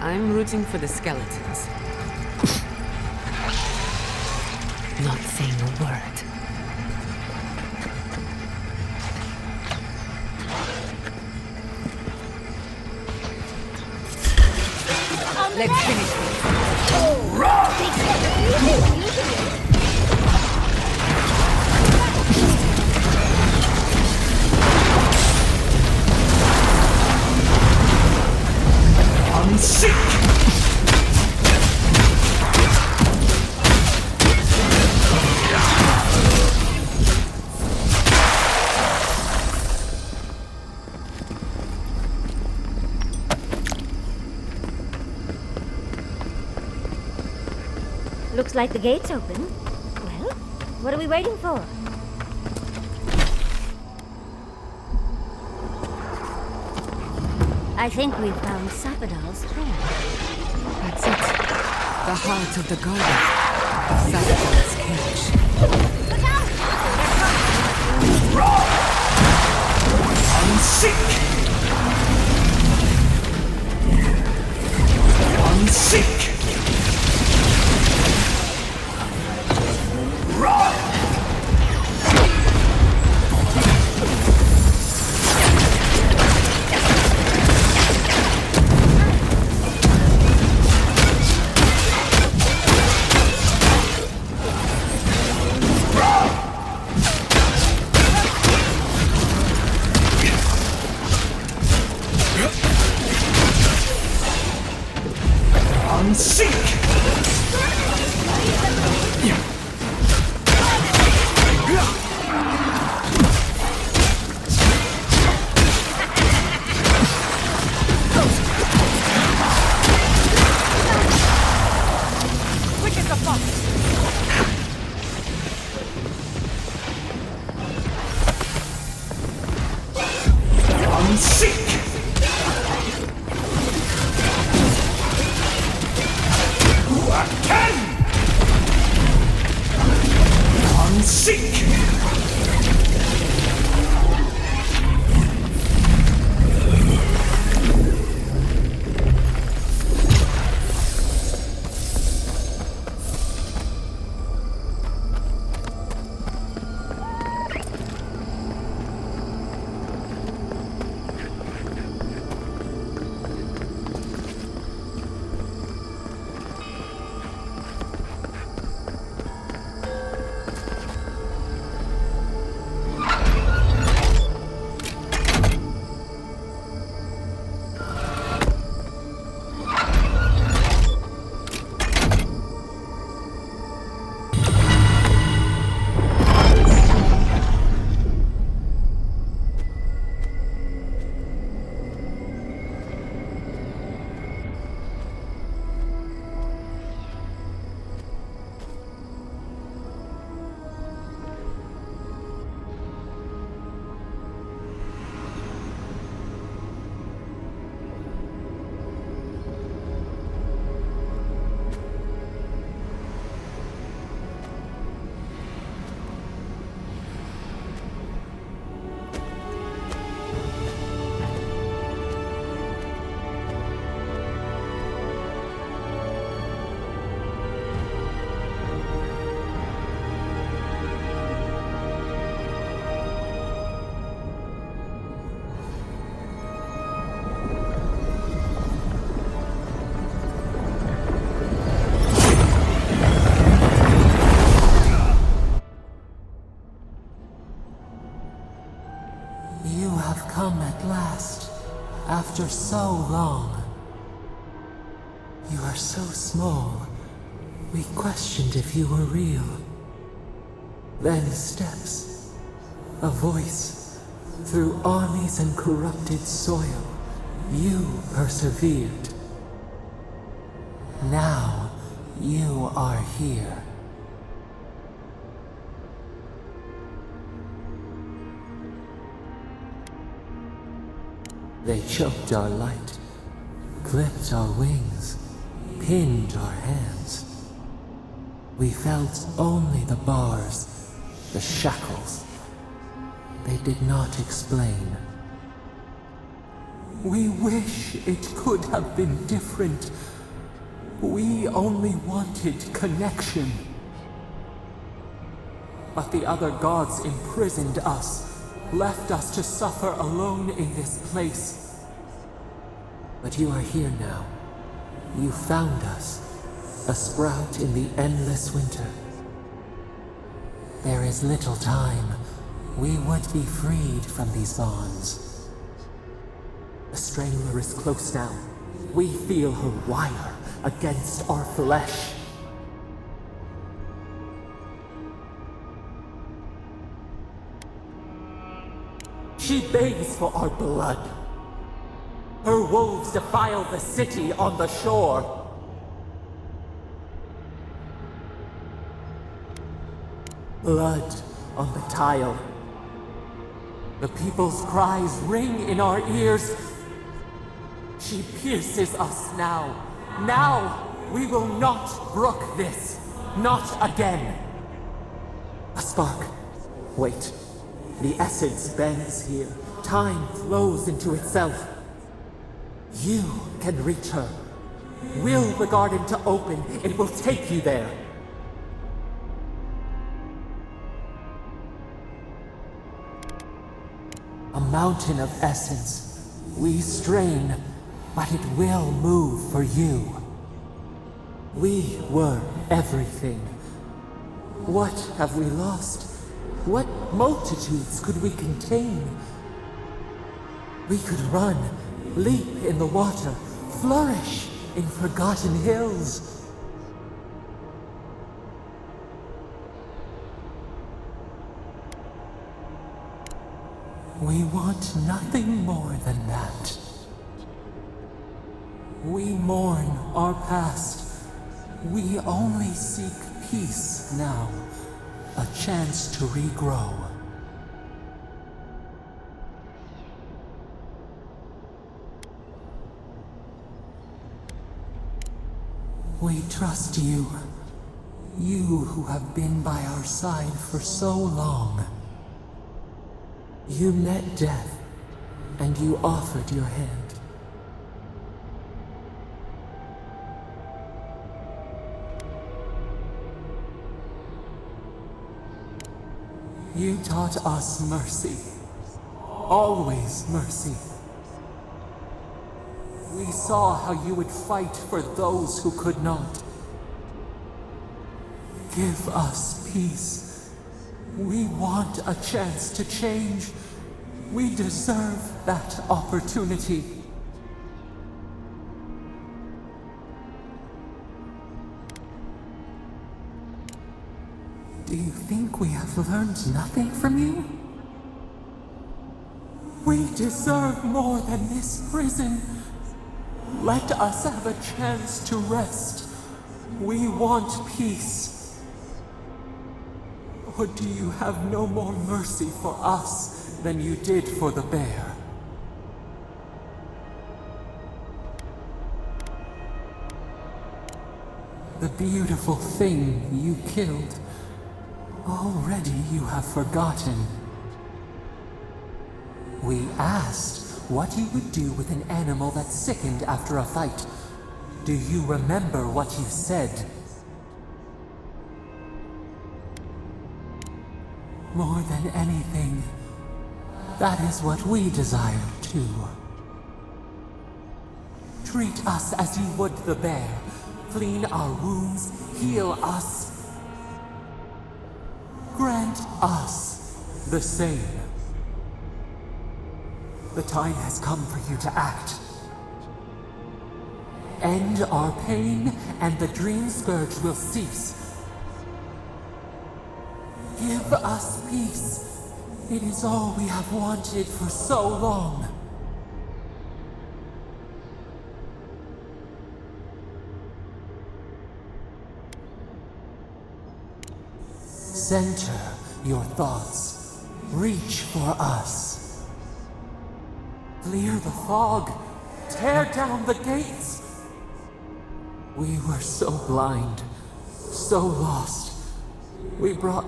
I'm rooting for the skeletons. Not saying a word. Let's finish
I'm sick!
Looks like the gate's open. Well, what are we waiting for? I think we've found Sapadal's home.
That's it. The heart of the garden. Sapadal's cage.
Look out!
Unseek! Unseek! After so long. You are so small. We questioned if you were real. Then steps. A voice. Through armies and corrupted soil, you persevered. Now, you are here. They choked our light, clipped our wings, pinned our hands. We felt only the bars, the shackles. They did not explain. We wish it could have been different. We only wanted connection. But the other gods imprisoned us. Left us to suffer alone in this place. But you are here now. You found us, a sprout in the endless winter. There is little time. We would be freed from these bonds. The strangler is close now. We feel her wire against our flesh. She begs for our blood. Her wolves defile the city on the shore. Blood on the tile. The people's cries ring in our ears. She pierces us now. Now! We will not brook this. Not again. A spark. Wait. The essence bends here. Time flows into itself. You can reach her. Will the garden to open. It will take you there. A mountain of essence. We strain, but it will move for you. We were everything. What have we lost? What multitudes could we contain? We could run, leap in the water, flourish in forgotten hills. We want nothing more than that. We mourn our past. We only seek peace now, a chance to regrow. We trust you, you who have been by our side for so long. You met death, and you offered your hand. You taught us mercy. Always mercy. We saw how you would fight for those who could not. Give us peace. We want a chance to change. We deserve that opportunity. Do you think we have learned nothing from you? We deserve more than this prison. Let us have a chance to rest. We want peace. Or do you have no more mercy for us than you did for the bear? The beautiful thing you killed. Already you have forgotten. We asked what he would do with an animal that sickened after a fight. Do you remember what you said? More than anything, that is what we desire too. Treat us as you would the bear. Clean our wounds, heal us. Grant us the same. The time has come for you to act. End our pain, and the dream scourge will cease. Give us peace. It is all we have wanted for so long. Center your thoughts. Reach for us. Clear the fog. Tear down the gates. We were so blind, so lost. We brought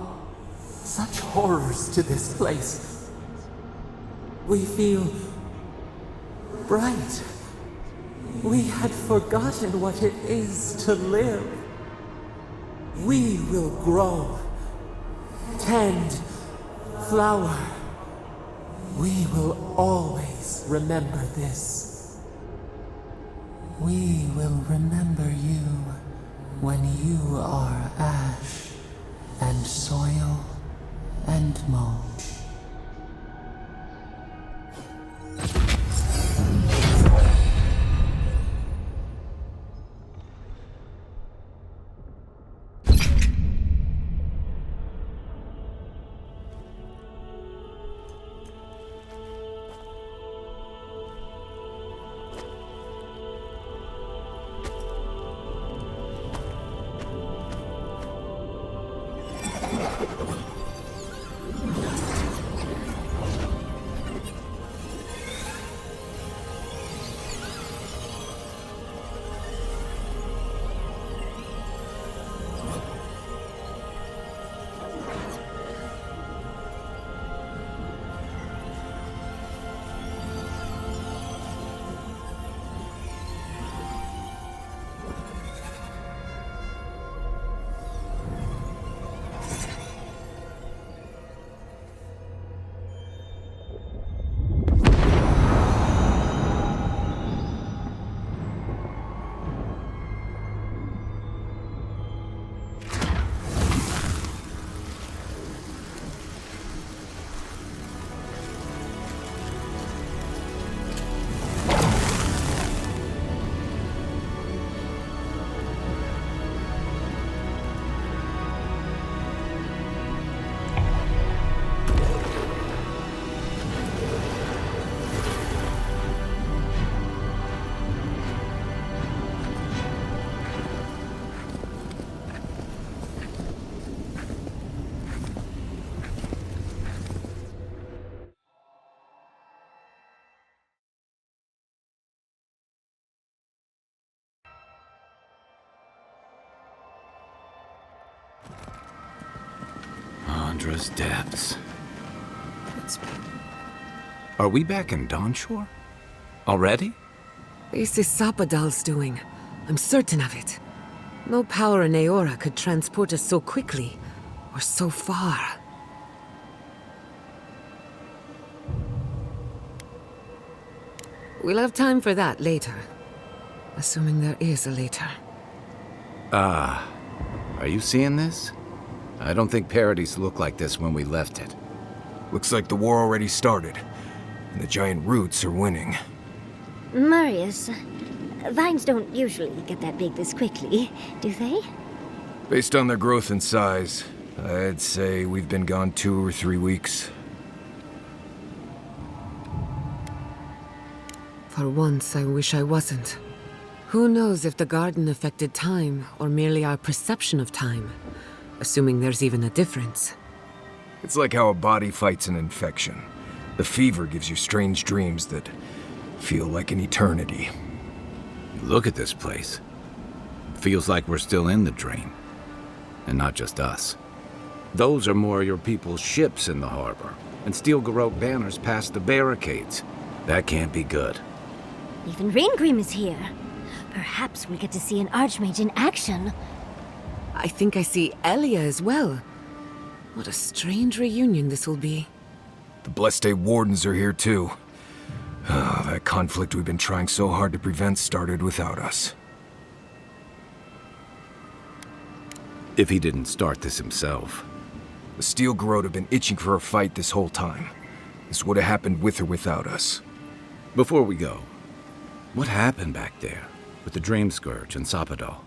such horrors to this place. We feel bright. We had forgotten what it is to live. We will grow. Tend, flower. We will always remember this. We will remember you when you are ash and soil and mulch.
Chandra's depths. Are we back in Dawnshore? Already?
This is Sapadal's doing. I'm certain of it. No power in Eora could transport us so quickly, or so far. We'll have time for that later. Assuming there is a later.
Are you seeing this? I don't think Paradise looked like this when we left it.
Looks like the war already started, and the giant roots are winning.
Marius, vines don't usually get that big this quickly, do they?
Based on their growth and size, I'd say we've been gone 2 or 3 weeks.
For once, I wish I wasn't. Who knows if the garden affected time, or merely our perception of time? Assuming there's even a difference.
It's like how a body fights an infection. The fever gives you strange dreams that feel like an eternity.
Look at this place. Feels like we're still in the dream. And not just us. Those are more your people's ships in the harbor, and steel Garrote banners past the barricades. That can't be good.
Even Raingrim is here. Perhaps we'll get to see an Archmage in action.
I think I see Elia as well. What a strange reunion this will be.
The Bleste Wardens are here too. That conflict we've been trying so hard to prevent started without us.
If he didn't start this himself.
The Steel Garrote have been itching for a fight this whole time. This would have happened with or without us.
Before we go, what happened back there with the Dream Scourge and Sapadal?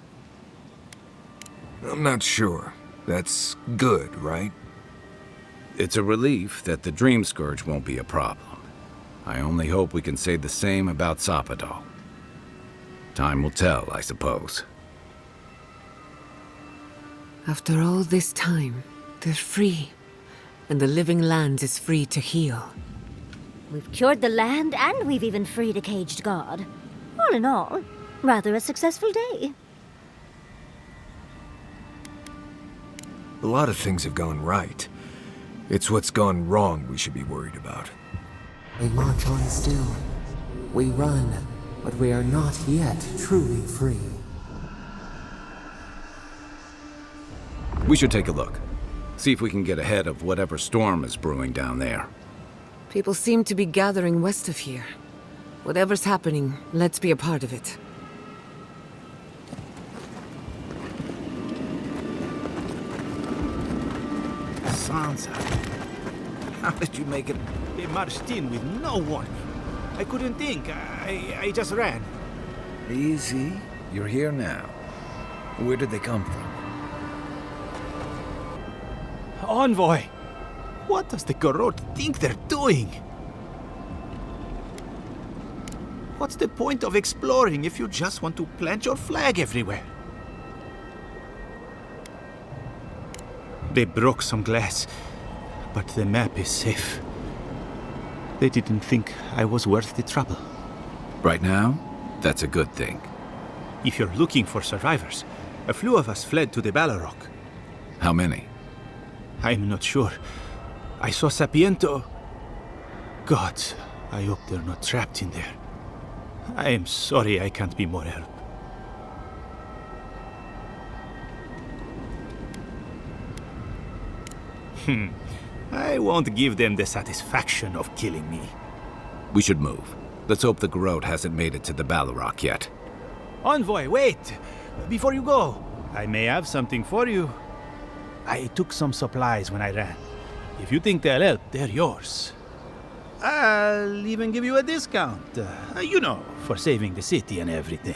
I'm not sure. That's good, right?
It's a relief that the Dream Scourge won't be a problem. I only hope we can say the same about Sapadal. Time will tell, I suppose.
After all this time, they're free. And the living land is free to heal.
We've cured the land, and we've even freed a caged god. All in all, rather a successful day.
A lot of things have gone right. It's what's gone wrong we should be worried about.
We march on still. We run, but we are not yet truly free.
We should take a look. See if we can get ahead of whatever storm is brewing down there.
People seem to be gathering west of here. Whatever's happening, let's be a part of it.
Sansa, how did you make it? They marched in with no warning. I couldn't think. I just ran.
Easy. You're here now. Where did they come from?
Envoy! What does the Garrote think they're doing? What's the point of exploring if you just want to plant your flag everywhere? They broke some glass, but the map is safe. They didn't think I was worth the trouble.
Right now, that's a good thing.
If you're looking for survivors, a few of us fled to the Balrog.
How many?
I'm not sure. I saw Sapiento. Gods, I hope they're not trapped in there. I am sorry I can't be more help. I won't give them the satisfaction of killing me.
We should move. Let's hope the Garrote hasn't made it to the Balrog yet.
Envoy, wait! Before you go, I may have something for you. I took some supplies when I ran. If you think they'll help, they're yours. I'll even give you a discount. You know, for saving the city and everything.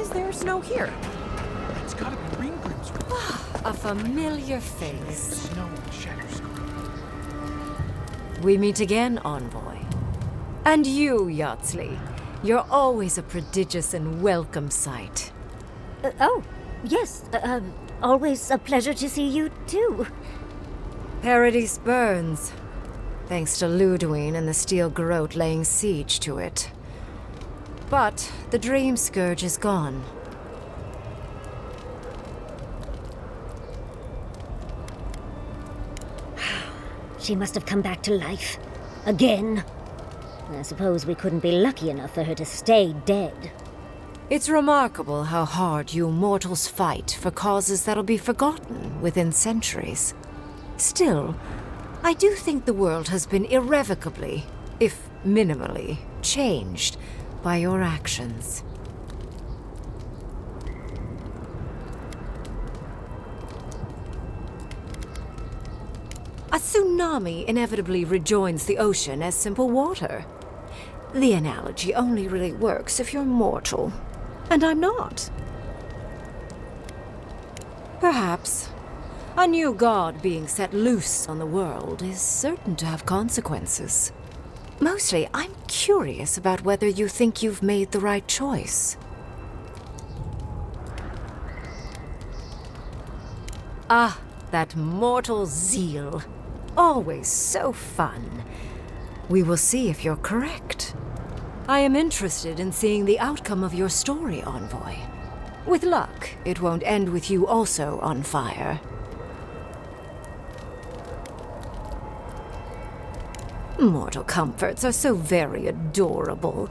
is there snow here?
It's gotta be Ringgrim's room.
A familiar face.
Snow and shadows.
We meet again, Envoy. And you, Yardsley. You're always a prodigious and welcome sight.
Oh, yes. Always a pleasure to see you, too.
Paradise burns, thanks to Ludwine and the Steel Garrote laying siege to it. But the Dream Scourge is gone.
She must have come back to life. Again. I suppose we couldn't be lucky enough for her to stay dead.
It's remarkable how hard you mortals fight for causes that'll be forgotten within centuries. Still, I do think the world has been irrevocably, if minimally, changed by your actions. A tsunami inevitably rejoins the ocean as simple water. The analogy only really works if you're mortal. And I'm not. Perhaps a new god being set loose on the world is certain to have consequences. Mostly, I'm curious about whether you think you've made the right choice. Ah, that mortal zeal. Always so fun. We will see if you're correct. I am interested in seeing the outcome of your story, Envoy. With luck, it won't end with you also on fire. Mortal comforts are so very adorable.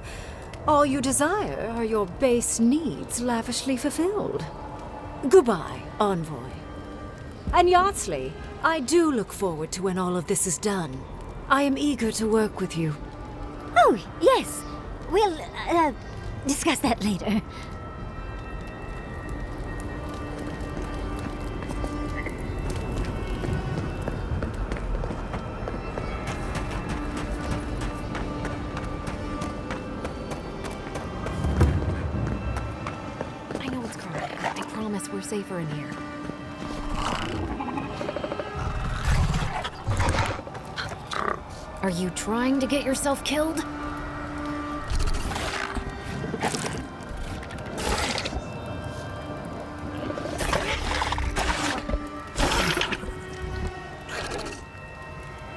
All you desire are your base needs lavishly fulfilled. Goodbye, Envoy. And Yardsley, I do look forward to when all of this is done. I am eager to work with you.
Oh, yes. We'll, discuss that later.
I know it's correct. I promise we're safer in here. Are you trying to get yourself killed?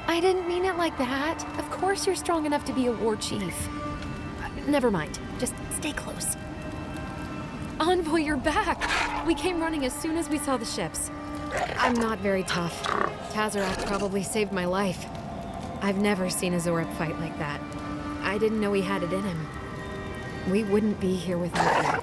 I didn't mean it like that. Of course you're strong enough to be a war chief. Never mind. Just stay close. Envoy, you're back! We came running as soon as we saw the ships. I'm not very tough. Tazarak probably saved my life. I've never seen a Zorep fight like that. I didn't know he had it in him. We wouldn't be here without you.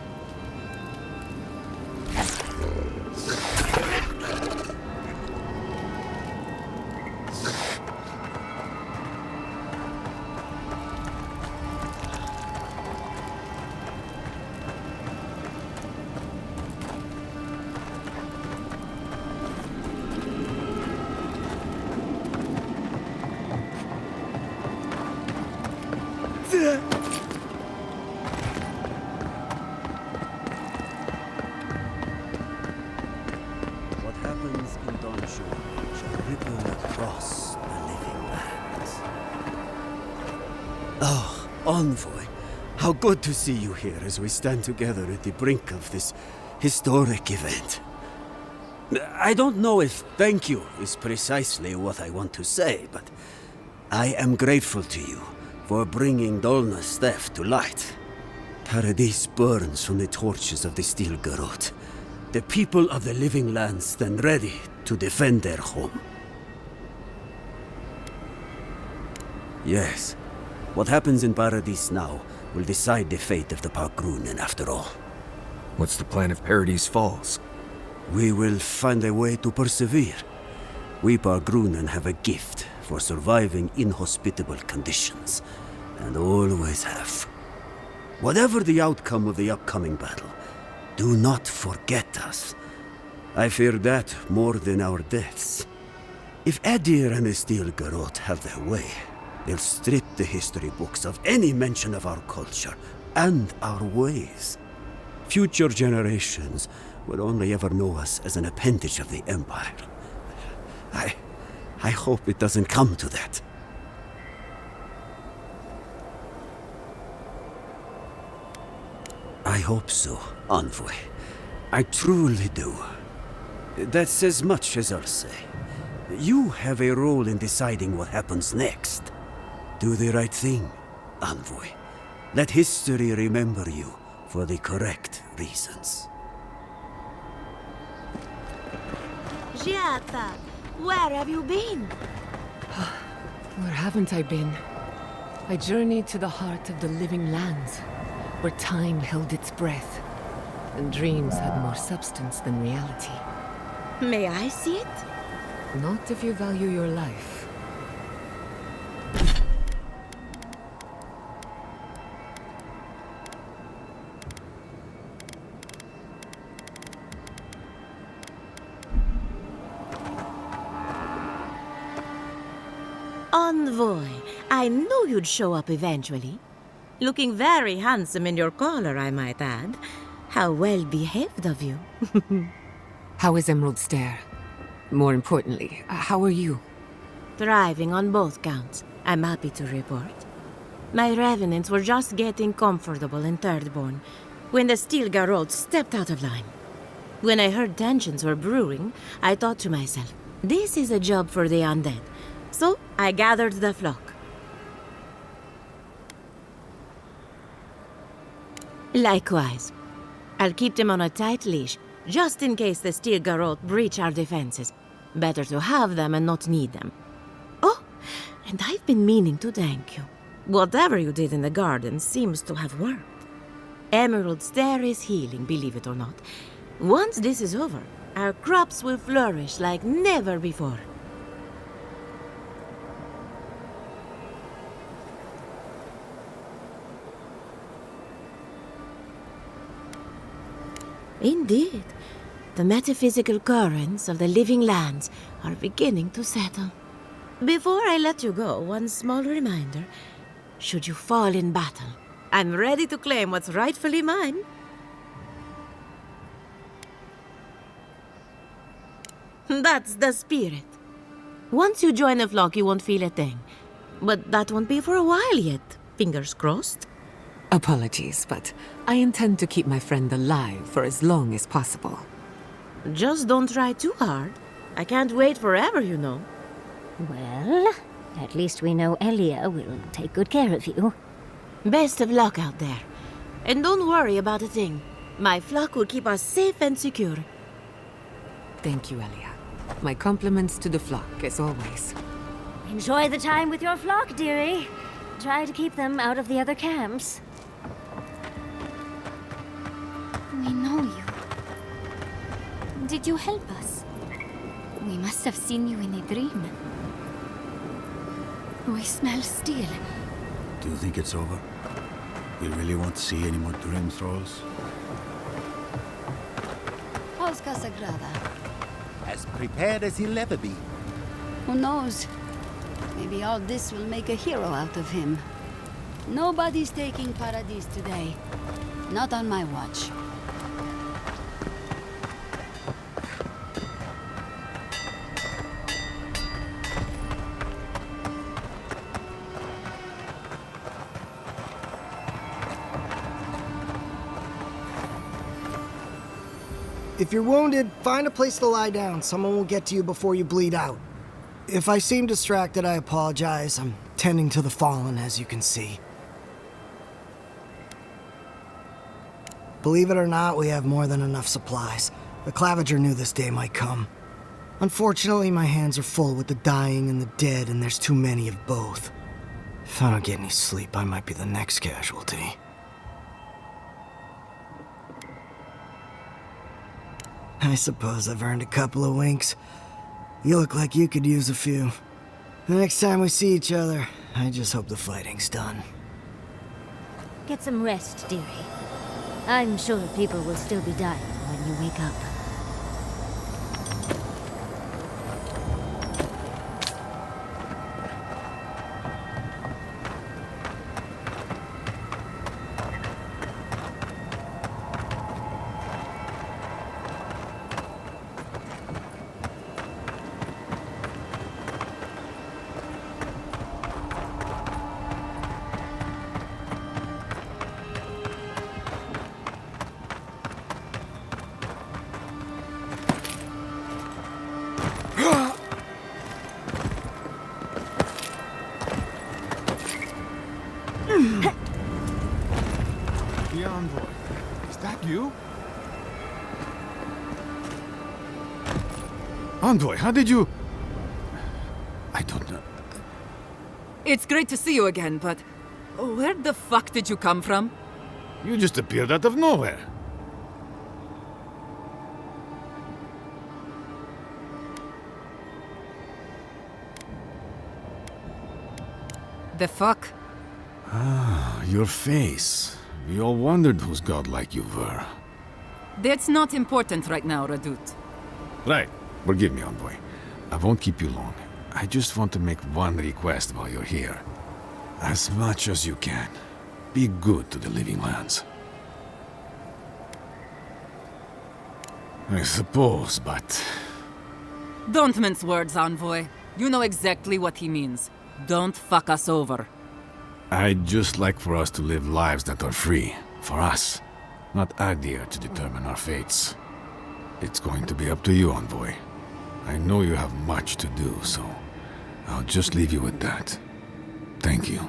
What happens in Donshore shall ripple across the living lands. Oh, Envoy, how good to see you here as we stand together at the brink of this historic event. I don't know if thank you is precisely what I want to say, but I am grateful to you for bringing Dolna's theft to light. Paradise burns from the torches of the Steel Garrote. The people of the living lands stand ready to defend their home. Yes, what happens in Paradise now will decide the fate of the Parkrunen after all.
What's the plan if Paradise falls?
We will find a way to persevere. We Parkrunen have a gift for surviving inhospitable conditions, and always have. Whatever the outcome of the upcoming battle, do not forget us. I fear that more than our deaths. If Aedyr and the Steel Garrote have their way, they'll strip the history books of any mention of our culture and our ways. Future generations will only ever know us as an appendage of the Empire. I hope it doesn't come to that. I hope so, Envoy. I truly do. That's as much as I'll say. You have a role in deciding what happens next. Do the right thing, Envoy. Let history remember you for the correct reasons.
Giata, where have you been?
Where haven't I been? I journeyed to the heart of the living lands, where time held its breath, and dreams had more substance than reality.
May I see it?
Not if you value your life.
Envoy, I knew you'd show up eventually. Looking very handsome in your collar, I might add. How well behaved of you.
How is Emerald Stair? More importantly, how are you?
Thriving on both counts, I'm happy to report. My revenants were just getting comfortable in Thirdborn when the Steel Garrote stepped out of line. When I heard tensions were brewing, I thought to myself, this is a job for the undead. So I gathered the flock. Likewise, I'll keep them on a tight leash, just in case the Steel Garrote breach our defenses. Better to have them and not need them. Oh, and I've been meaning to thank you. Whatever you did in the garden seems to have worked. Emerald Stair is healing, believe it or not. Once this is over, our crops will flourish like never before. Indeed, the metaphysical currents of the living lands are beginning to settle. Before I let you go, one small reminder. Should you fall in battle, I'm ready to claim what's rightfully mine. That's the spirit. Once you join the flock, you won't feel a thing. But that won't be for a while yet. Fingers crossed.
Apologies, but I intend to keep my friend alive for as long as possible.
Just don't try too hard. I can't wait forever, you know.
Well, at least we know Elia will take good care of you.
Best of luck out there. And don't worry about a thing. My flock will keep us safe and secure.
Thank you, Elia. My compliments to the flock, as always.
Enjoy the time with your flock, dearie. Try to keep them out of the other camps.
We know you. Did you help us? We must have seen you in a dream. We smell steel.
Do you think it's over? You really won't see any more dream thralls?
How's Casagrada?
As prepared as he'll ever be.
Who knows? Maybe all this will make a hero out of him. Nobody's taking Paradis today. Not on my watch.
If you're wounded, find a place to lie down. Someone will get to you before you bleed out. If I seem distracted, I apologize. I'm tending to the fallen, as you can see. Believe it or not, we have more than enough supplies. The Clavager knew this day might come. Unfortunately, my hands are full with the dying and the dead, and there's too many of both. If I don't get any sleep, I might be the next casualty. I suppose I've earned a couple of winks. You look like you could use a few. The next time we see each other, I just hope the fighting's done.
Get some rest, dearie. I'm sure people will still be dying when you wake up.
You? Envoy, how did you... I don't know.
It's great to see you again, but... where the fuck did you come from?
You just appeared out of nowhere.
The fuck?
Ah, your face. We all wondered whose godlike you were.
That's not important right now, Radut.
Right. Forgive me, Envoy. I won't keep you long. I just want to make one request while you're here. As much as you can, be good to the living lands. I suppose, but...
Don't mince words, Envoy. You know exactly what he means. Don't fuck us over.
I'd just like for us to live lives that are free. For us. Not Aedyr to determine our fates. It's going to be up to you, Envoy. I know you have much to do, so... I'll just leave you with that. Thank you.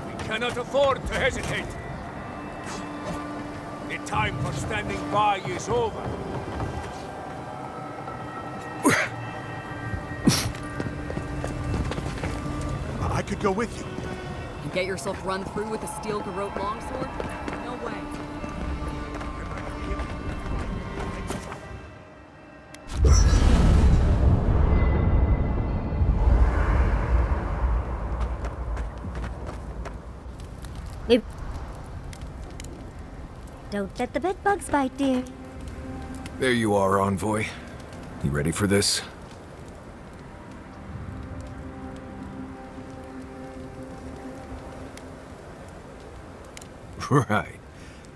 We cannot afford to hesitate. The time for standing by is over.
I could go with you.
You get yourself run through with a steel garrote longsword? No way.
Don't let the bedbugs bite, dear.
There you are, Envoy. You ready for this? Right.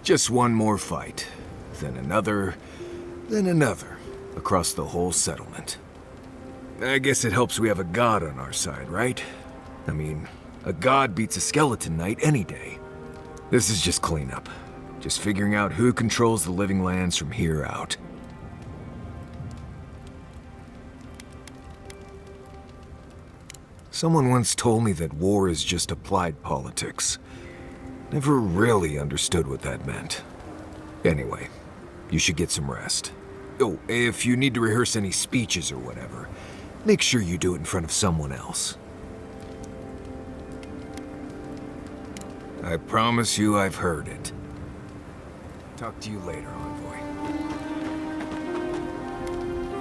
Just one more fight. Then another. Then another. Across the whole settlement. I guess it helps we have a god on our side, right? I mean, a god beats a skeleton knight any day. This is just cleanup. Just figuring out who controls the living lands from here out. Someone once told me that war is just applied politics. Never really understood what that meant. Anyway, you should get some rest. Oh, if you need to rehearse any speeches or whatever, make sure you do it in front of someone else. I promise you I've heard it. Talk to you later, Envoy.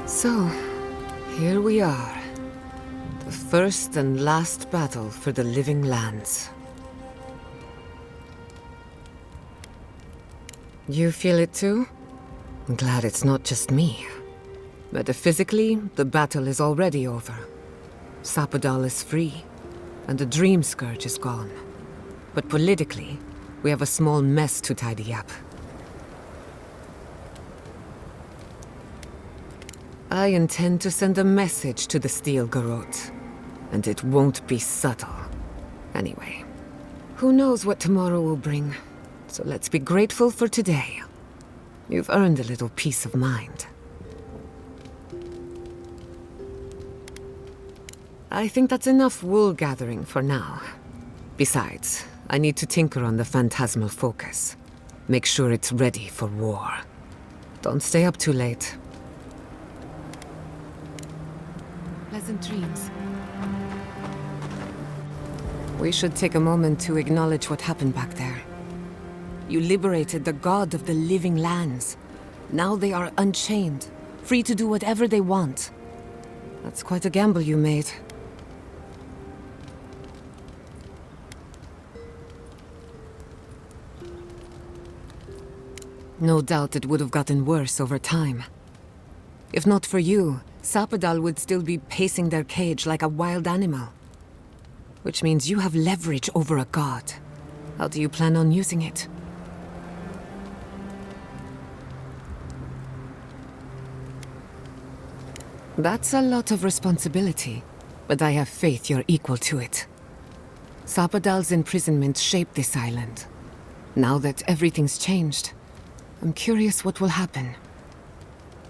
So, here we are. The first and last battle for the living lands. You feel it too? I'm glad it's not just me. Metaphysically, the battle is already over. Sapodal is free, and the Dream Scourge is gone. But politically, we have a small mess to tidy up. I intend to send a message to the Steel Garrote, and it won't be subtle. Anyway, who knows what tomorrow will bring, so let's be grateful for today. You've earned a little peace of mind. I think that's enough wool gathering for now. Besides, I need to tinker on the phantasmal focus. Make sure it's ready for war. Don't stay up too late. Pleasant dreams. We should take a moment to acknowledge what happened back there. You liberated the god of the living lands. Now they are unchained, free to do whatever they want. That's quite a gamble you made. No doubt it would have gotten worse over time. If not for you, Sapodal would still be pacing their cage like a wild animal. Which means you have leverage over a god. How do you plan on using it? That's a lot of responsibility, but I have faith you're equal to it. Sapodal's imprisonment shaped this island. Now that everything's changed, I'm curious what will happen.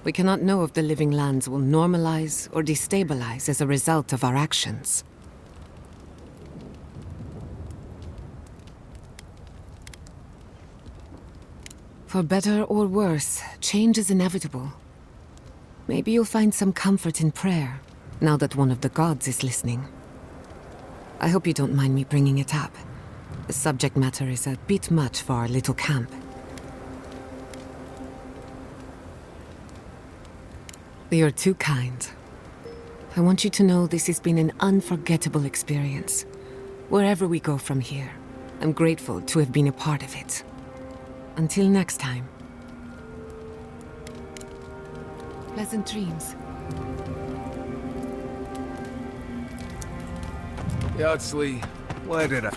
We cannot know if the living lands will normalize or destabilize as a result of our actions. For better or worse, change is inevitable. Maybe you'll find some comfort in prayer, now that one of the gods is listening. I hope you don't mind me bringing it up. The subject matter is a bit much for our little camp. You're too kind. I want you to know this has been an unforgettable experience. Wherever we go from here, I'm grateful to have been a part of it. Until next time. Pleasant dreams.
Yardsley, why did I...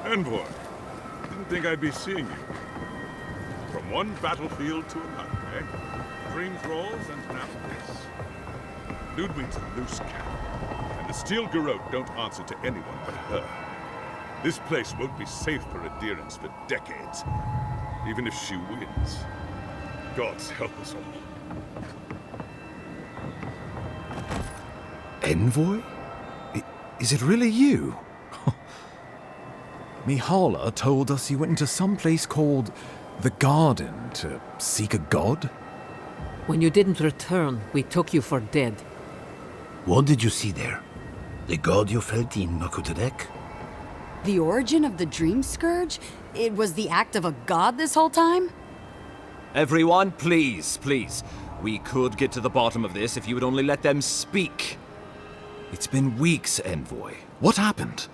Envoy, didn't think I'd be seeing you. From one battlefield to another, eh? Dreams rolls and now this. Ludwig's a loose cannon, and the Steel Garrote don't answer to anyone but her. This place won't be safe for adherents for decades, even if she wins. Gods help us all.
Envoy? Is it really you? Mihala told us you went into some place called the Garden to seek a god?
When you didn't return, we took you for dead.
What did you see there? The god you felt in Nakutadek?
The origin of the Dream Scourge? It was the act of a god this whole time?
Everyone, please, please. We could get to the bottom of this if you would only let them speak.
It's been weeks, Envoy. What happened?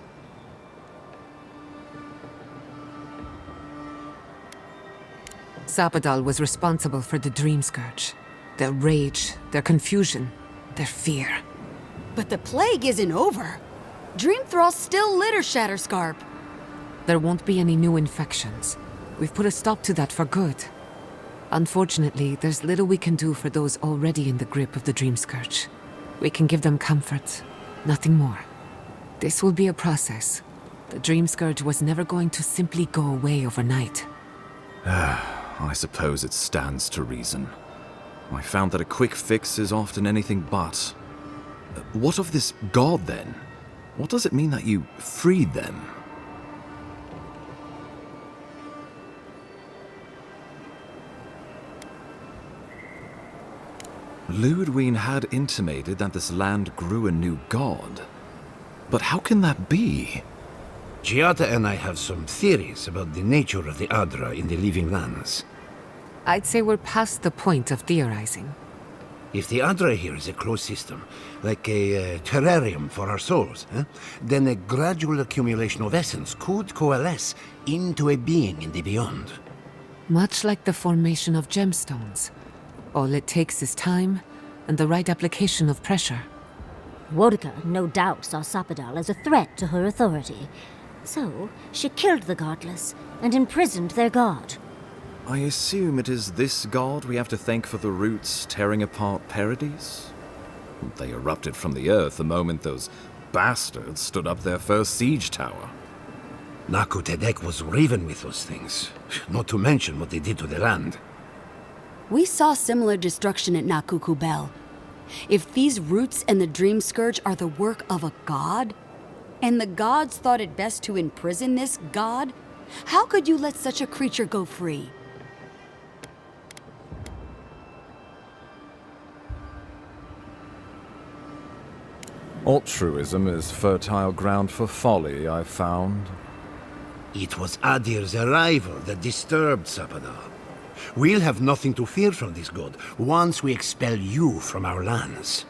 Zapadal was responsible for the Dream Scourge. Their rage, their confusion, their fear.
But the plague isn't over. Dream Thralls still litter Shatterscarp.
There won't be any new infections. We've put a stop to that for good. Unfortunately, there's little we can do for those already in the grip of the Dream Scourge. We can give them comfort, nothing more. This will be a process. The Dream Scourge was never going to simply go away overnight.
I suppose it stands to reason. I found that a quick fix is often anything but. What of this god, then? What does it mean that you freed them? Ludwig had intimated that this land grew a new god. But how can that be?
Giata and I have some theories about the nature of the Adra in the Living Lands.
I'd say we're past the point of theorizing.
If the Adra here is a closed system, like a terrarium for our souls, then a gradual accumulation of essence could coalesce into a being in the beyond.
Much like the formation of gemstones. All it takes is time and the right application of pressure.
Wodka no doubt saw Zapadal as a threat to her authority. So, she killed the godless and imprisoned their god.
I assume it is this god we have to thank for the roots tearing apart Paradise? They erupted from the earth the moment those bastards stood up their first siege tower.
Nakutadek was raven with those things, not to mention what they did to the land.
We saw similar destruction at Nakuku Bell. If these roots and the Dream Scourge are the work of a god, and the gods thought it best to imprison this god, how could you let such a creature go free?
Altruism is fertile ground for folly, I've found.
It was Aedyr's arrival that disturbed Zapadal. We'll have nothing to fear from this god once we expel you from our lands.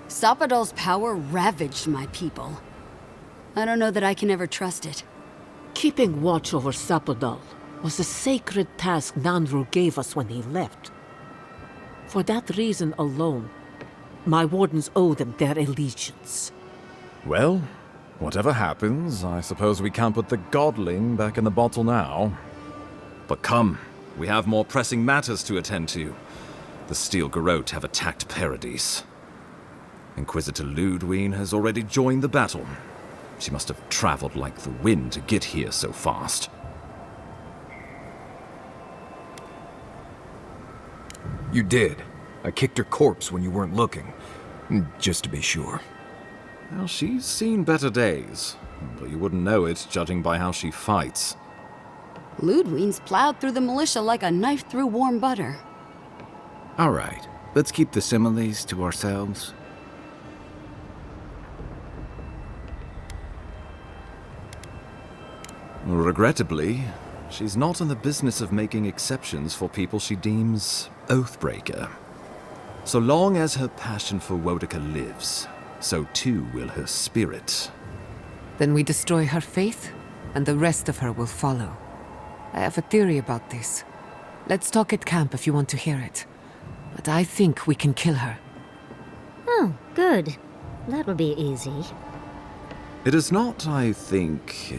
Zapadal's power ravaged my people. I don't know that I can ever trust it.
Keeping watch over Zapadal was a sacred task Nandru gave us when he left. For that reason alone, my wardens owe them their allegiance.
Well, whatever happens, I suppose we can't put the godling back in the bottle now. But come, we have more pressing matters to attend to. The Steel Garrote have attacked Paradise. Inquisitor Ludwig has already joined the battle. She must have traveled like the wind to get here so fast.
You did. I kicked her corpse when you weren't looking. Just to be sure.
Well, she's seen better days, but you wouldn't know it judging by how she fights.
Ludwine's plowed through the militia like a knife through warm butter.
All right, let's keep the similes to ourselves.
Regrettably, she's not in the business of making exceptions for people she deems oathbreaker. So long as her passion for Wodica lives, so too will her spirit.
Then we destroy her faith, and the rest of her will follow. I have a theory about this. Let's talk at camp if you want to hear it. But I think we can kill her.
Oh, good. That will be easy.
It is not, I think,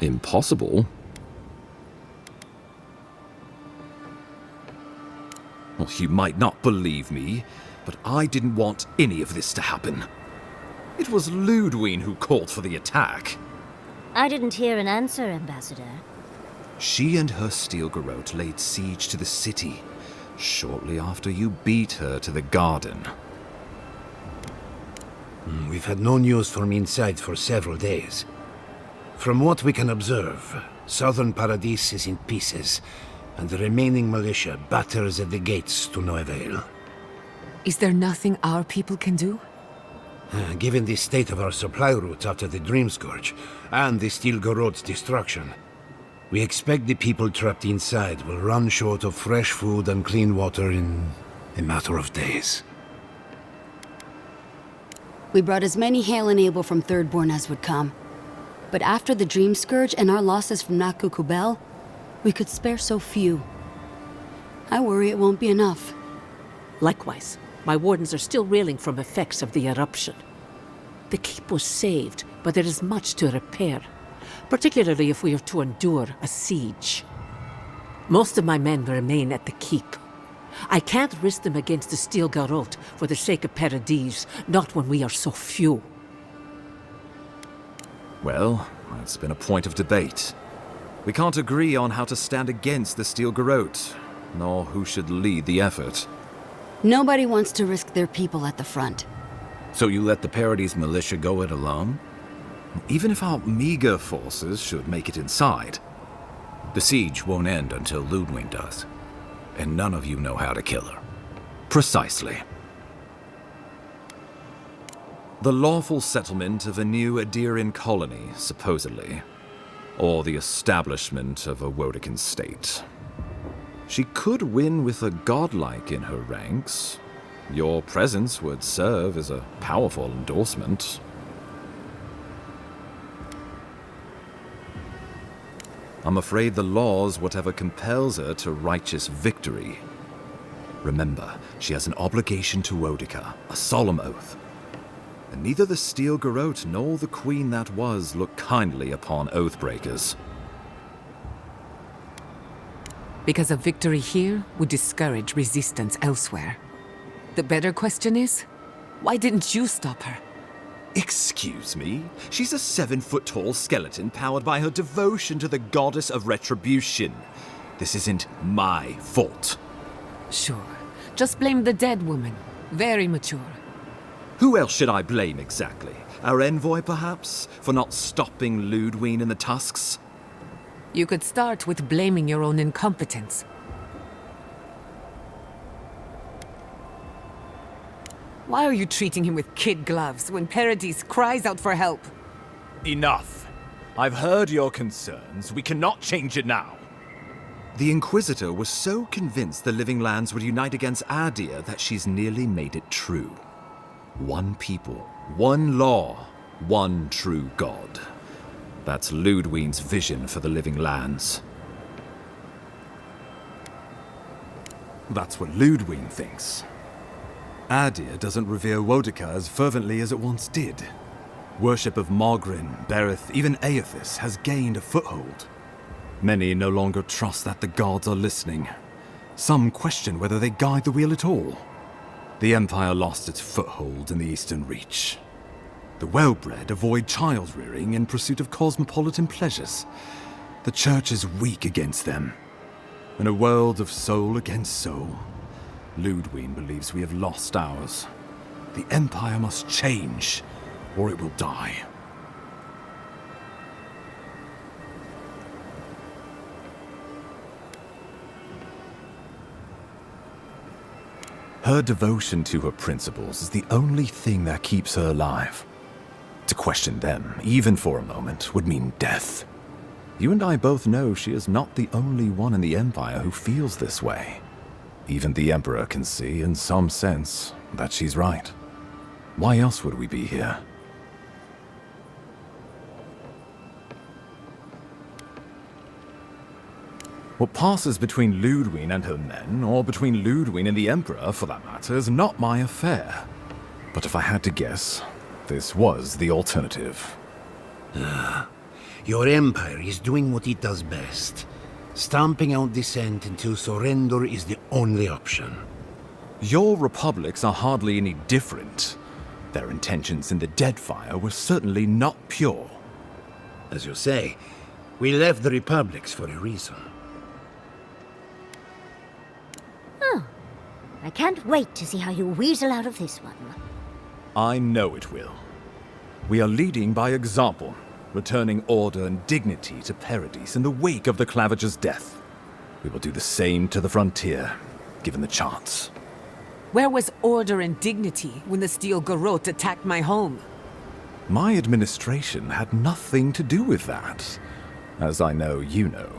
impossible. Well, you might not believe me, but I didn't want any of this to happen. It was Ludwine who called for the attack.
I didn't hear an answer, Ambassador.
She and her steel garrote laid siege to the city shortly after you beat her to the garden.
We've had no news from inside for several days. From what we can observe, southern Paradis is in pieces, and the remaining militia batters at the gates to no avail.
Is there nothing our people can do?
Given the state of our supply routes after the Dream Scourge, and the Steel Garrote's destruction, we expect the people trapped inside will run short of fresh food and clean water in a matter of days.
We brought as many Hail and Able from Thirdborn as would come. But after the Dream Scourge and our losses from Nakukubel, we could spare so few. I worry it won't be enough.
Likewise, my wardens are still reeling from effects of the eruption. The keep was saved, but there is much to repair, particularly if we are to endure a siege. Most of my men remain at the keep. I can't risk them against the Steel Garrote for the sake of Paradis, not when we are so few.
Well, that's been a point of debate. We can't agree on how to stand against the Steel Garrote, nor who should lead the effort.
Nobody wants to risk their people at the front.
So you let the Paradis militia go it alone?
Even if our meager forces should make it inside.
The siege won't end until Ludwine does. And none of you know how to kill her.
Precisely. The lawful settlement of a new Aedyrian colony, supposedly. Or the establishment of a Wodican state. She could win with a godlike in her ranks. Your presence would serve as a powerful endorsement. I'm afraid the law's whatever compels her to righteous victory. Remember, she has an obligation to Wodica, a solemn oath. And neither the Steel Garrote nor the Queen that was look kindly upon oathbreakers.
Because a victory here would discourage resistance elsewhere. The better question is, why didn't you stop her?
Excuse me? She's a 7-foot-tall skeleton powered by her devotion to the goddess of retribution. This isn't my fault.
Sure. Just blame the dead woman. Very mature.
Who else should I blame exactly? Our envoy, perhaps? For not stopping Ludwine and the Tusks?
You could start with blaming your own incompetence. Why are you treating him with kid gloves when Paradis cries out for help?
Enough. I've heard your concerns. We cannot change it now.
The Inquisitor was so convinced the Living Lands would unite against Aedyr that she's nearly made it true. One people, one law, one true God. That's Ludwine's vision for the Living Lands. That's what Ludwine thinks. Aedyr doesn't revere Wodica as fervently as it once did. Worship of Mogrin, Berith, even Aethys has gained a foothold. Many no longer trust that the gods are listening. Some question whether they guide the wheel at all. The Empire lost its foothold in the Eastern Reach. The well-bred avoid child-rearing in pursuit of cosmopolitan pleasures. The Church is weak against them. In a world of soul against soul, Ludwig believes we have lost ours. The Empire must change, or it will die. Her devotion to her principles is the only thing that keeps her alive. To question them, even for a moment, would mean death. You and I both know she is not the only one in the Empire who feels this way. Even the Emperor can see, in some sense, that she's right. Why else would we be here? What passes between Ludwig and her men, or between Ludwig and the Emperor, for that matter, is not my affair. But if I had to guess, this was the alternative.
Your empire is doing what it does best. Stamping out dissent until surrender is the only option.
Your republics are hardly any different. Their intentions in the Deadfire were certainly not pure.
As you say, we left the republics for a reason.
Oh, I can't wait to see how you weasel out of this one.
I know it will. We are leading by example, returning order and dignity to Paradis in the wake of the Clavager's death. We will do the same to the frontier, given the chance.
Where was order and dignity when the Steel Garrote attacked my home?
My administration had nothing to do with that, as I know you know.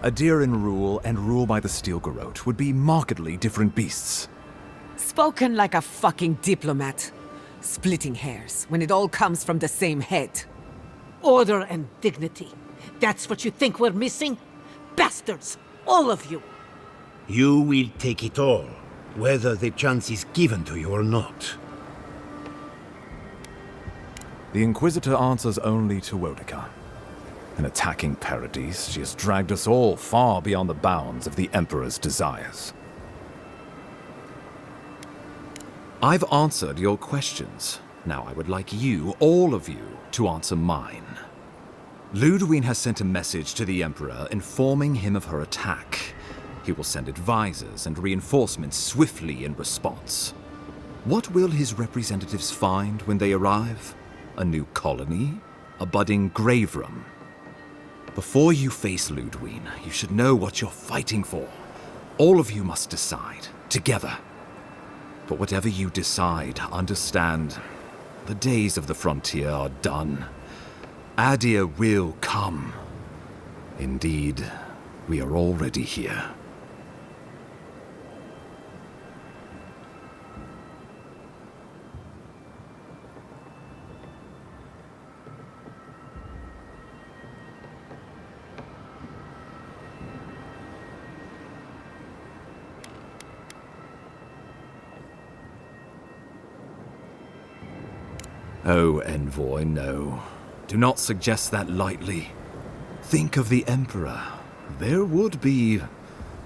Aedyr in rule and rule by the Steel Garrote would be markedly different beasts.
Spoken like a fucking diplomat. Splitting hairs when it all comes from the same head.
Order and dignity. That's what you think we're missing? Bastards! All of you!
You will take it all, whether the chance is given to you or not.
The Inquisitor answers only to Wodica. In attacking Paradis, she has dragged us all far beyond the bounds of the Emperor's desires. I've answered your questions. Now I would like you, all of you, to answer mine. Ludwig has sent a message to the Emperor informing him of her attack. He will send advisors and reinforcements swiftly in response. What will his representatives find when they arrive? A new colony? A budding grave room? Before you face Ludwig, you should know what you're fighting for. All of you must decide, together. But whatever you decide, understand, the days of the frontier are done. Aedyr will come. Indeed, we are already here. Oh, Envoy, no. Do not suggest that lightly. Think of the Emperor. There would be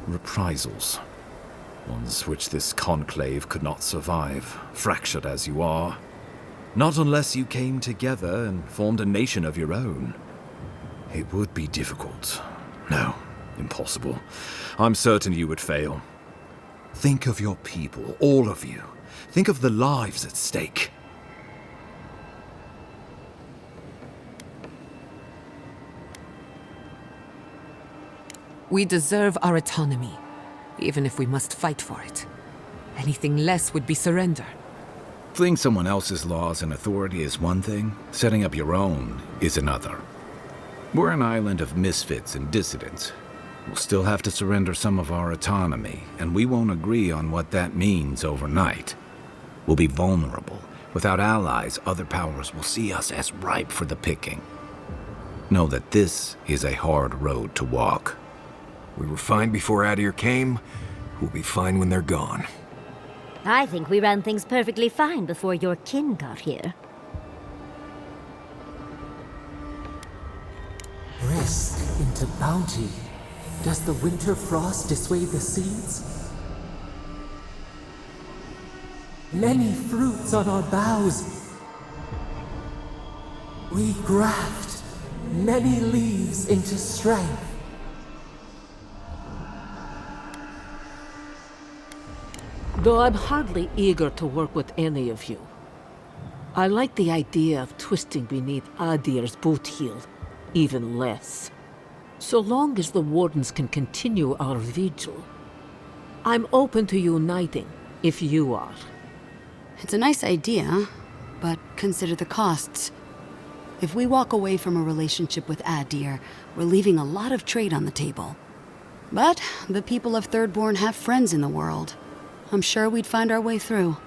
reprisals. Ones which this conclave could not survive, fractured as you are. Not unless you came together and formed a nation of your own. It would be difficult. No, impossible. I'm certain you would fail. Think of your people, all of you. Think of the lives at stake.
We deserve our autonomy, even if we must fight for it. Anything less would be surrender.
Fleeing someone else's laws and authority is one thing, setting up your own is another. We're an island of misfits and dissidents. We'll still have to surrender some of our autonomy, and we won't agree on what that means overnight. We'll be vulnerable. Without allies, other powers will see us as ripe for the picking. Know that this is a hard road to walk.
We were fine before Aedyr came. We'll be fine when they're gone.
I think we ran things perfectly fine before your kin got here.
Rest into bounty. Does the winter frost dissuade the seeds? Many fruits on our boughs. We graft many leaves into strength.
Though I'm hardly eager to work with any of you. I like the idea of twisting beneath Aedyr's boot heel even less. So long as the Wardens can continue our vigil, I'm open to uniting, if you are.
It's a nice idea, but consider the costs. If we walk away from a relationship with Aedyr, we're leaving a lot of trade on the table. But the people of Thirdborn have friends in the world. I'm sure we'd find our way through.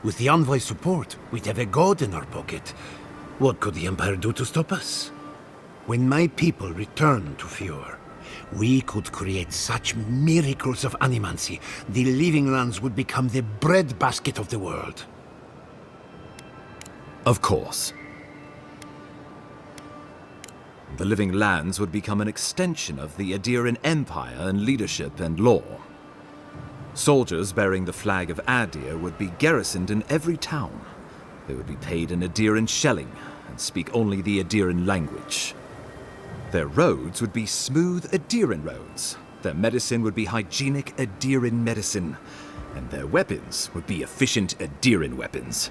With the Envoy's support, we'd have a god in our pocket. What could the Empire do to stop us? When my people return to Fjord, we could create such miracles of animancy, the Living Lands would become the breadbasket of the world.
Of course. The Living Lands would become an extension of the Aedyr Empire in leadership and law. Soldiers bearing the flag of Aedyr would be garrisoned in every town. They would be paid in Aedyran shelling and speak only the Aedyran language. Their roads would be smooth Aedyran roads. Their medicine would be hygienic Aedyran medicine. And their weapons would be efficient Aedyran weapons.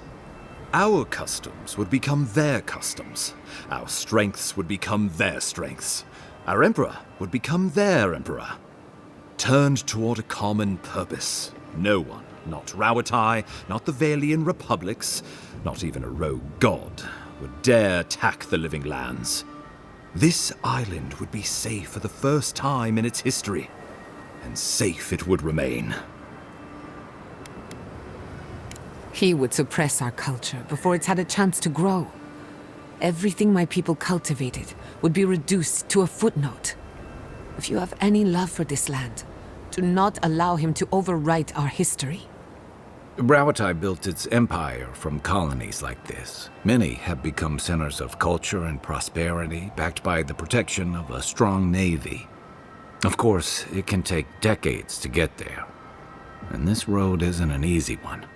Our customs would become their customs. Our strengths would become their strengths. Our emperor would become their emperor. Turned toward a common purpose. No one, not Rauatai, not the Vailian republics, not even a rogue god, would dare attack the Living Lands. This island would be safe for the first time in its history, and safe it would remain.
He would suppress our culture before it's had a chance to grow. Everything my people cultivated would be reduced to a footnote. If you have any love for this land, do not allow him to overwrite our history.
Rauatai built its empire from colonies like this. Many have become centers of culture and prosperity, backed by the protection of a strong navy. Of course, it can take decades to get there. And this road isn't an easy one.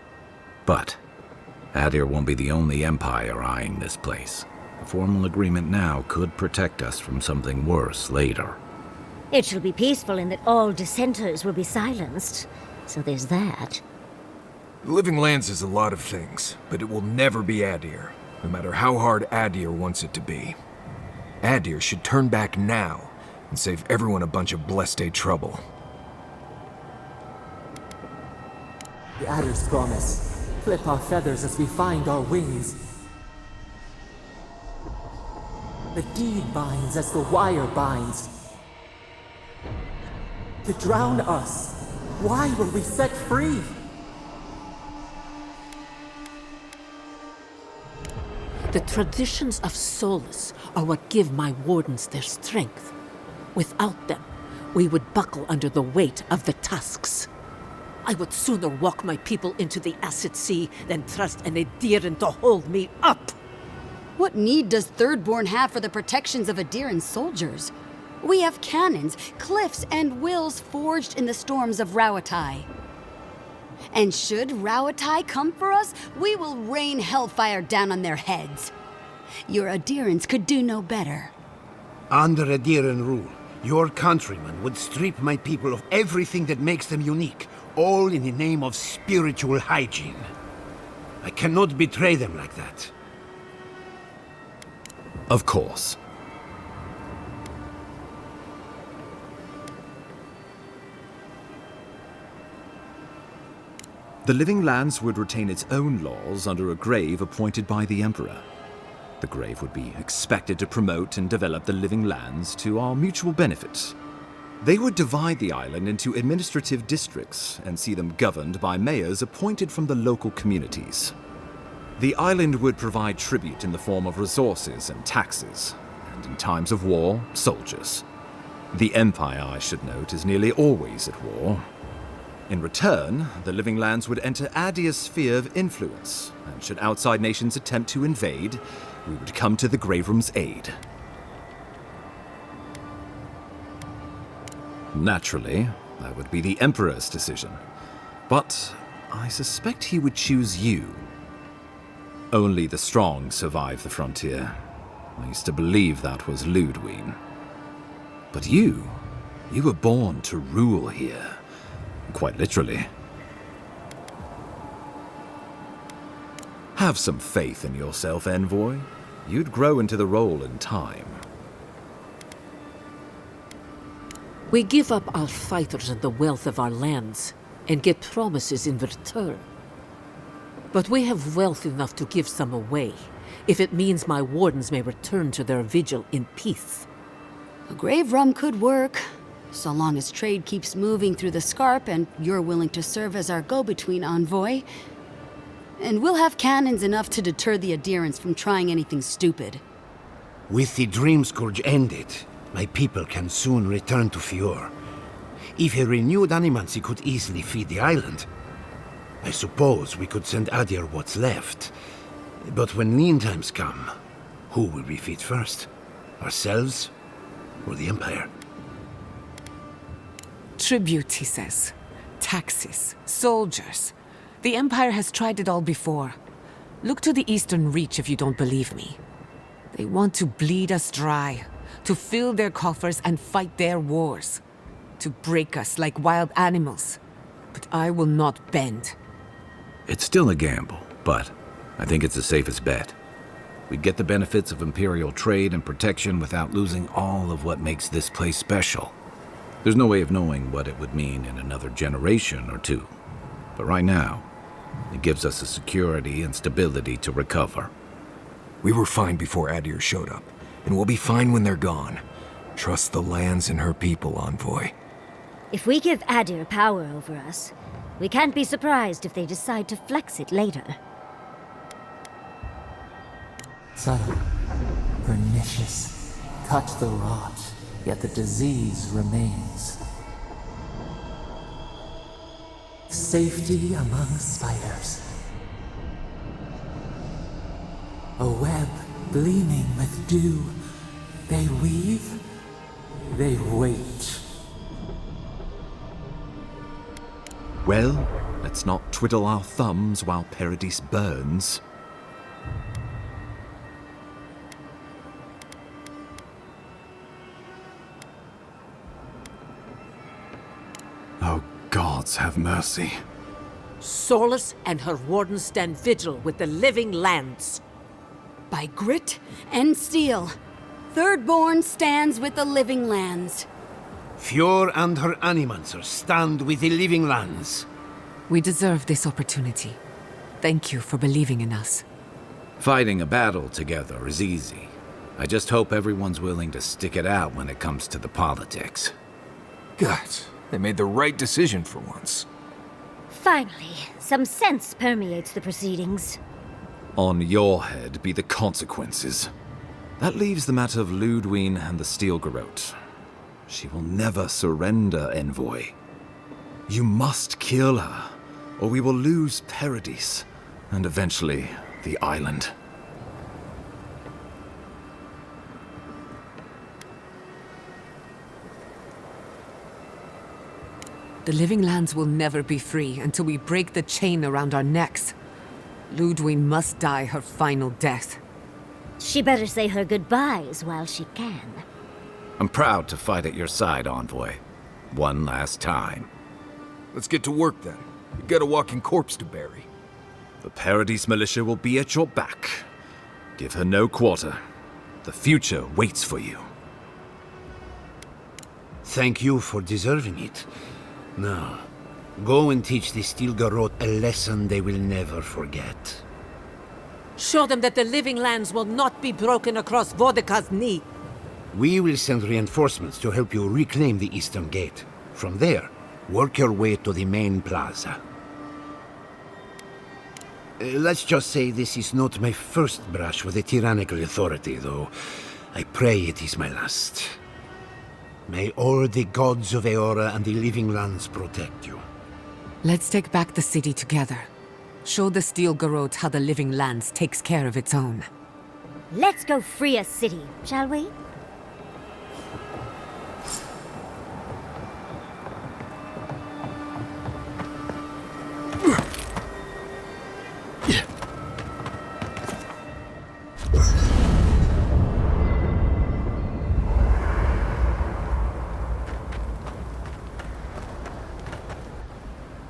But Aedyr won't be the only empire eyeing this place. A formal agreement now could protect us from something worse later.
It shall be peaceful in that all dissenters will be silenced. So there's that.
The Living Lands is a lot of things, but it will never be Aedyr, no matter how hard Aedyr wants it to be. Aedyr should turn back now and save everyone a bunch of blessed trouble.
The Addyr's promise. Flip our feathers as we find our wings. The deed binds as the wire binds. To drown us. Why were we set free?
The traditions of solace are what give my wardens their strength. Without them, we would buckle under the weight of the tusks. I would sooner walk my people into the acid sea than trust an Aedyran to hold me up.
What need does Thirdborn have for the protections of Aedyran soldiers? We have cannons, cliffs, and wills forged in the storms of Rauatai. And should Rauatai come for us, we will rain hellfire down on their heads. Your Aedyrans could do no better.
Under Aedyran rule, your countrymen would strip my people of everything that makes them unique, all in the name of spiritual hygiene. I cannot betray them like that.
Of course. The Living Lands would retain its own laws under a grave appointed by the Emperor. The grave would be expected to promote and develop the Living Lands to our mutual benefit. They would divide the island into administrative districts and see them governed by mayors appointed from the local communities. The island would provide tribute in the form of resources and taxes, and in times of war, soldiers. The Empire, I should note, is nearly always at war. In return, the Living Lands would enter Aedyr's sphere of influence, and should outside nations attempt to invade, we would come to the Grave Room's aid. Naturally, that would be the Emperor's decision. But I suspect he would choose you. Only the strong survive the frontier. I used to believe that was Ludwig. But you were born to rule here. Quite literally. Have some faith in yourself, envoy. You'd grow into the role in time.
We give up our fighters and the wealth of our lands, and get promises in return. But we have wealth enough to give some away, if it means my wardens may return to their vigil in peace.
A grave rum could work, so long as trade keeps moving through the Scarp and you're willing to serve as our go-between envoy. And we'll have cannons enough to deter the adherents from trying anything stupid.
With the Dream Scourge ended, my people can soon return to Fior. If a renewed animancy could easily feed the island, I suppose we could send Aedyr what's left. But when lean times come, who will we feed first? Ourselves or the Empire?
Tribute, he says. Taxes. Soldiers. The Empire has tried it all before. Look to the Eastern Reach if you don't believe me. They want to bleed us dry, to fill their coffers and fight their wars, to break us like wild animals. But I will not bend.
It's still a gamble, but I think it's the safest bet. We'd get the benefits of Imperial trade and protection without losing all of what makes this place special. There's no way of knowing what it would mean in another generation or two. But right now, it gives us the security and stability to recover.
We were fine before Aedyr showed up, and we'll be fine when they're gone. Trust the lands and her people, Envoy.
If we give Aedyr power over us, we can't be surprised if they decide to flex it later.
Subtle, pernicious, touch the rot, yet the disease remains. Safety among spiders. A web gleaming with dew. They weave, they wait.
Well, let's not twiddle our thumbs while Paradis burns. Oh, gods have mercy.
Solus and her wardens stand vigil with the living lands.
By grit and steel, Thirdborn stands with the living lands.
Fior and her animancers stand with the living lands.
We deserve this opportunity. Thank you for believing in us.
Fighting a battle together is easy. I just hope everyone's willing to stick it out when it comes to the politics.
God, they made the right decision for once.
Finally, some sense permeates the proceedings.
On your head be the consequences. That leaves the matter of Ludwine and the Steel Garrote. She will never surrender, Envoy. You must kill her, or we will lose Paradis, and eventually the island.
The living lands will never be free until we break the chain around our necks. Ludwine must die her final death.
She better say her goodbyes while she can.
I'm proud to fight at your side, Envoy. One last time.
Let's get to work then. We've got a walking corpse to bury.
The Paradis militia will be at your back. Give her no quarter. The future waits for you.
Thank you for deserving it. Now, go and teach the Steel Garrote a lesson they will never forget.
Show them that the living lands will not be broken across Vodka's knee.
We will send reinforcements to help you reclaim the Eastern Gate. From there, work your way to the main plaza. Let's just say this is not my first brush with a tyrannical authority, though. I pray it is my last. May all the gods of Eora and the living lands protect you.
Let's take back the city together. Show the Steel Garrote how the living lands takes care of its own.
Let's go free a city, shall we?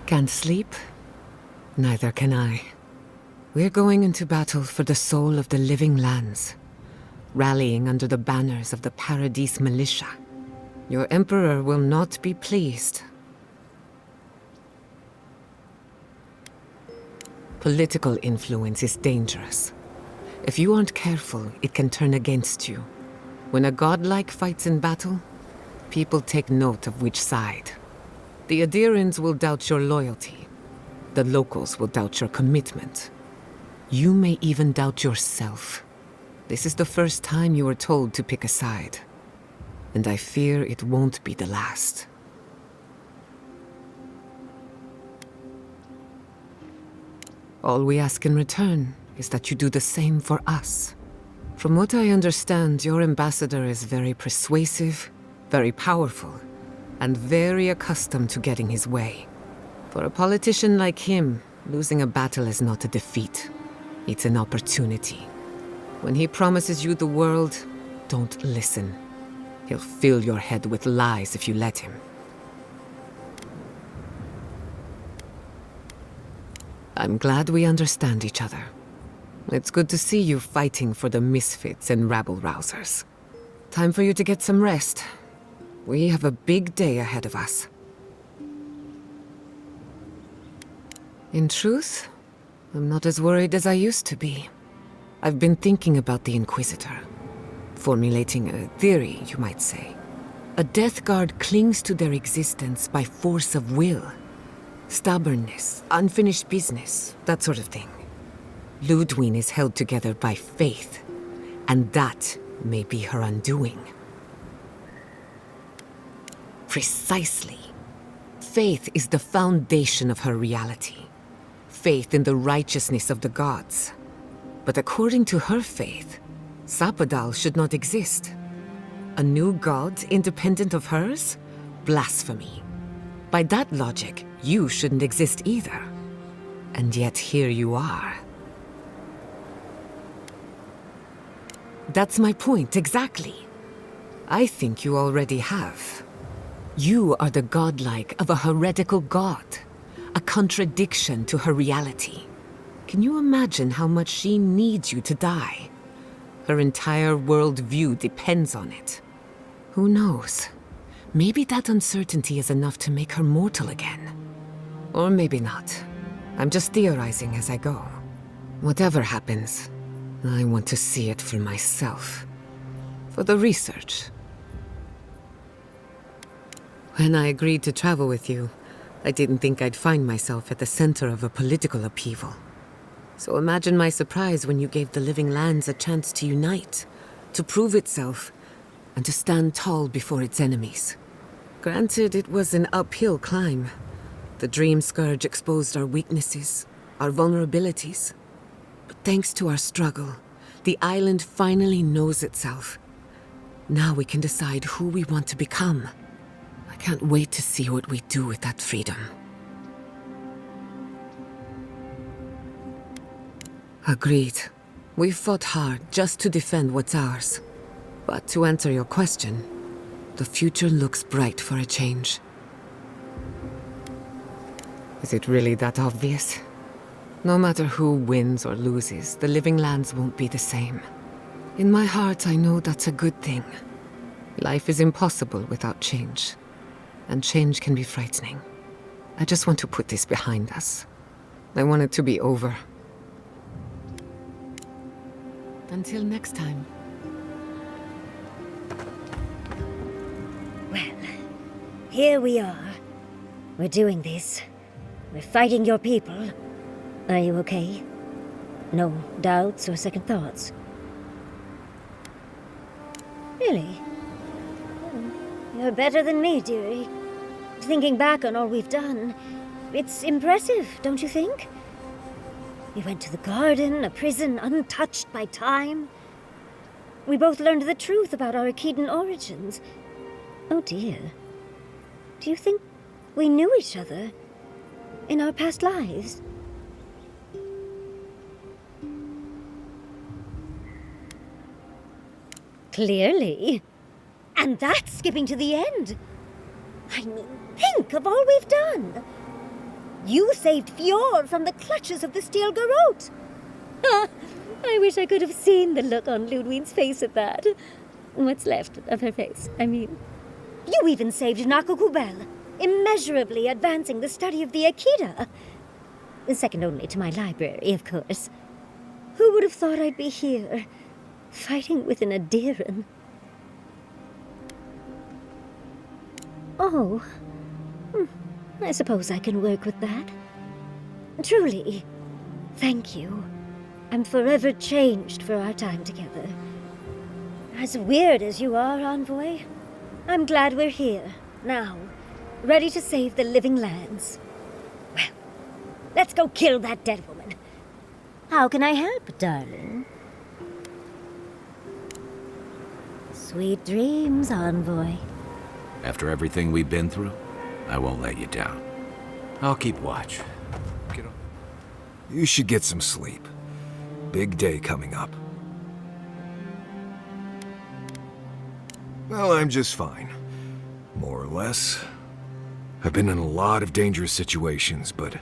Can't sleep? Neither can I. We're going into battle for the soul of the living lands, rallying under the banners of the Paradise militia. Your Emperor will not be pleased. Political influence is dangerous. If you aren't careful, it can turn against you. When a godlike fights in battle, people take note of which side. The Aedyrans will doubt your loyalty. The locals will doubt your commitment. You may even doubt yourself. This is the first time you were told to pick a side. And I fear it won't be the last. All we ask in return is that you do the same for us. From what I understand, your ambassador is very persuasive, very powerful, and very accustomed to getting his way. For a politician like him, losing a battle is not a defeat. It's an opportunity. When he promises you the world, don't listen. He'll fill your head with lies if you let him. I'm glad we understand each other. It's good to see you fighting for the misfits and rabble-rousers. Time for you to get some rest. We have a big day ahead of us. In truth, I'm not as worried as I used to be. I've been thinking about the Inquisitor. Formulating a theory, you might say. A Death Guard clings to their existence by force of will. Stubbornness, unfinished business, that sort of thing. Ludwig is held together by faith, and that may be her undoing. Precisely. Faith is the foundation of her reality. Faith in the righteousness of the gods. But according to her faith, Sappadal should not exist. A new god independent of hers? Blasphemy. By that logic, you shouldn't exist either. And yet here you are. That's my point, exactly. I think you already have. You are the godlike of a heretical god, a contradiction to her reality. Can you imagine how much she needs you to die? Her entire worldview depends on it. Who knows? Maybe that uncertainty is enough to make her mortal again. Or maybe not. I'm just theorizing as I go. Whatever happens, I want to see it for myself. For the research. When I agreed to travel with you, I didn't think I'd find myself at the center of a political upheaval. So imagine my surprise when you gave the living lands a chance to unite, to prove itself, and to stand tall before its enemies. Granted, it was an uphill climb. The Dream Scourge exposed our weaknesses, our vulnerabilities. But thanks to our struggle, the island finally knows itself. Now we can decide who we want to become. I can't wait to see what we do with that freedom. Agreed. We've fought hard just to defend what's ours. But to answer your question, the future looks bright for a change. Is it really that obvious? No matter who wins or loses, the living lands won't be the same. In my heart, I know that's a good thing. Life is impossible without change. And change can be frightening. I just want to put this behind us. I want it to be over. Until next time.
Well, here we are. We're doing this. We're fighting your people. Are you okay? No doubts or second thoughts? Really? You're better than me, dearie. Thinking back on all we've done, it's impressive, don't you think? We went to the garden, a prison untouched by time. We both learned the truth about our Aedyran origins. Oh dear. Do you think we knew each other in our past lives? Clearly. And that's skipping to the end. I mean, think of all we've done. You saved Fjord from the clutches of the Steel Garrote. I wish I could have seen the look on Ludwig's face at that. What's left of her face, I mean. You even saved Nakukubel, immeasurably advancing the study of the Akita. Second only to my library, of course. Who would have thought I'd be here, fighting with an Aedyran? Oh. I suppose I can work with that. Truly. Thank you. I'm forever changed for our time together. As weird as you are, Envoy, I'm glad we're here, now, ready to save the living lands. Well, let's go kill that dead woman.
How can I help, darling? Sweet dreams, Envoy.
After everything we've been through, I won't let you down. I'll keep watch. Get on.
You should get some sleep. Big day coming up. Well, I'm just fine. More or less. I've been in a lot of dangerous situations, but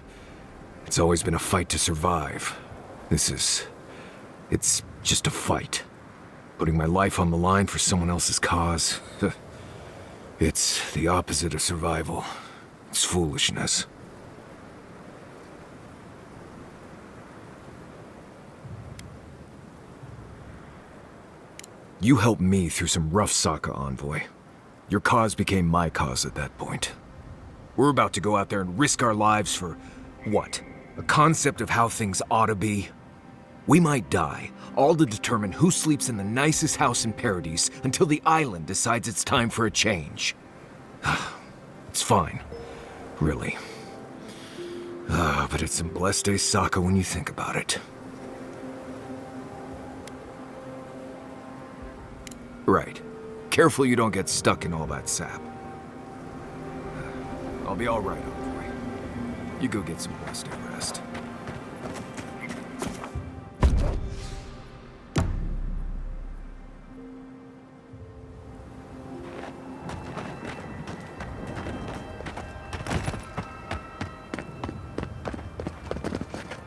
it's always been a fight to survive. It's just a fight. Putting my life on the line for someone else's cause. It's the opposite of survival. It's foolishness. You helped me through some rough Sokka, Envoy. Your cause became my cause at that point. We're about to go out there and risk our lives for, what? A concept of how things ought to be? We might die, all to determine who sleeps in the nicest house in Paradise until the island decides it's time for a change. It's fine. Really. But it's some blessed day Sokka when you think about it. Right. Careful you don't get stuck in all that sap. I'll be all right, Envoy. You go get some blessed day rest.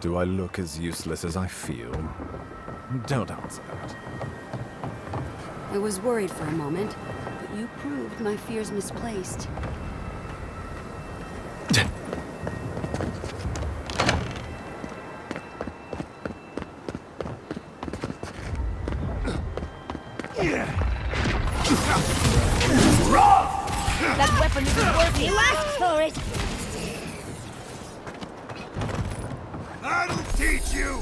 Do I look as useless as I feel? Don't answer that.
I was worried for a moment, but you proved my fears misplaced.
That weapon isn't working! You asked for it!
That'll teach you!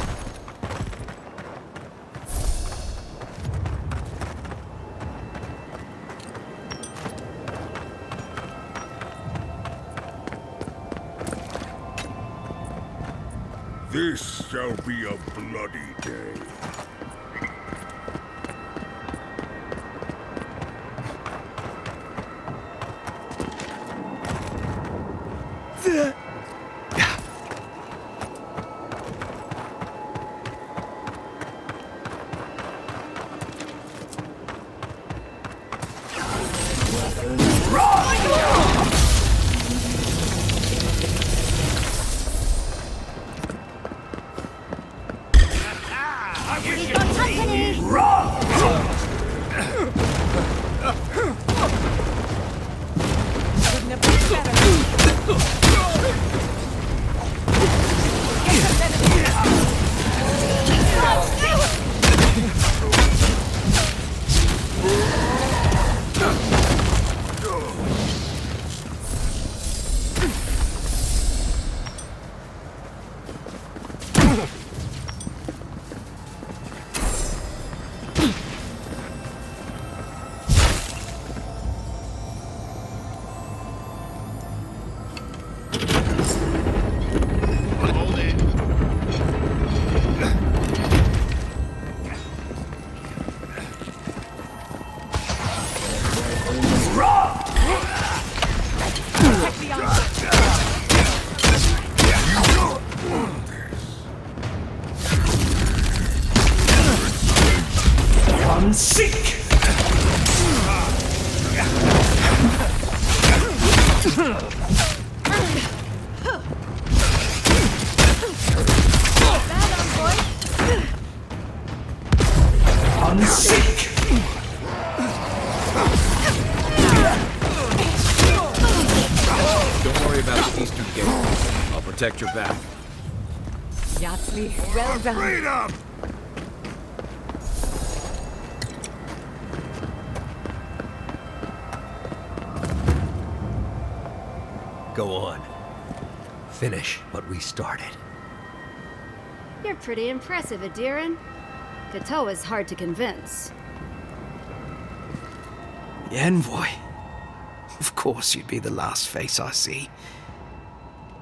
This shall be a bloody day.
protect your back.
Yatsli, well done.
Freedom!
Go on. Finish what we started.
You're pretty impressive, Aedyr. Gato is hard to convince.
The envoy. Of course you'd be the last face I see.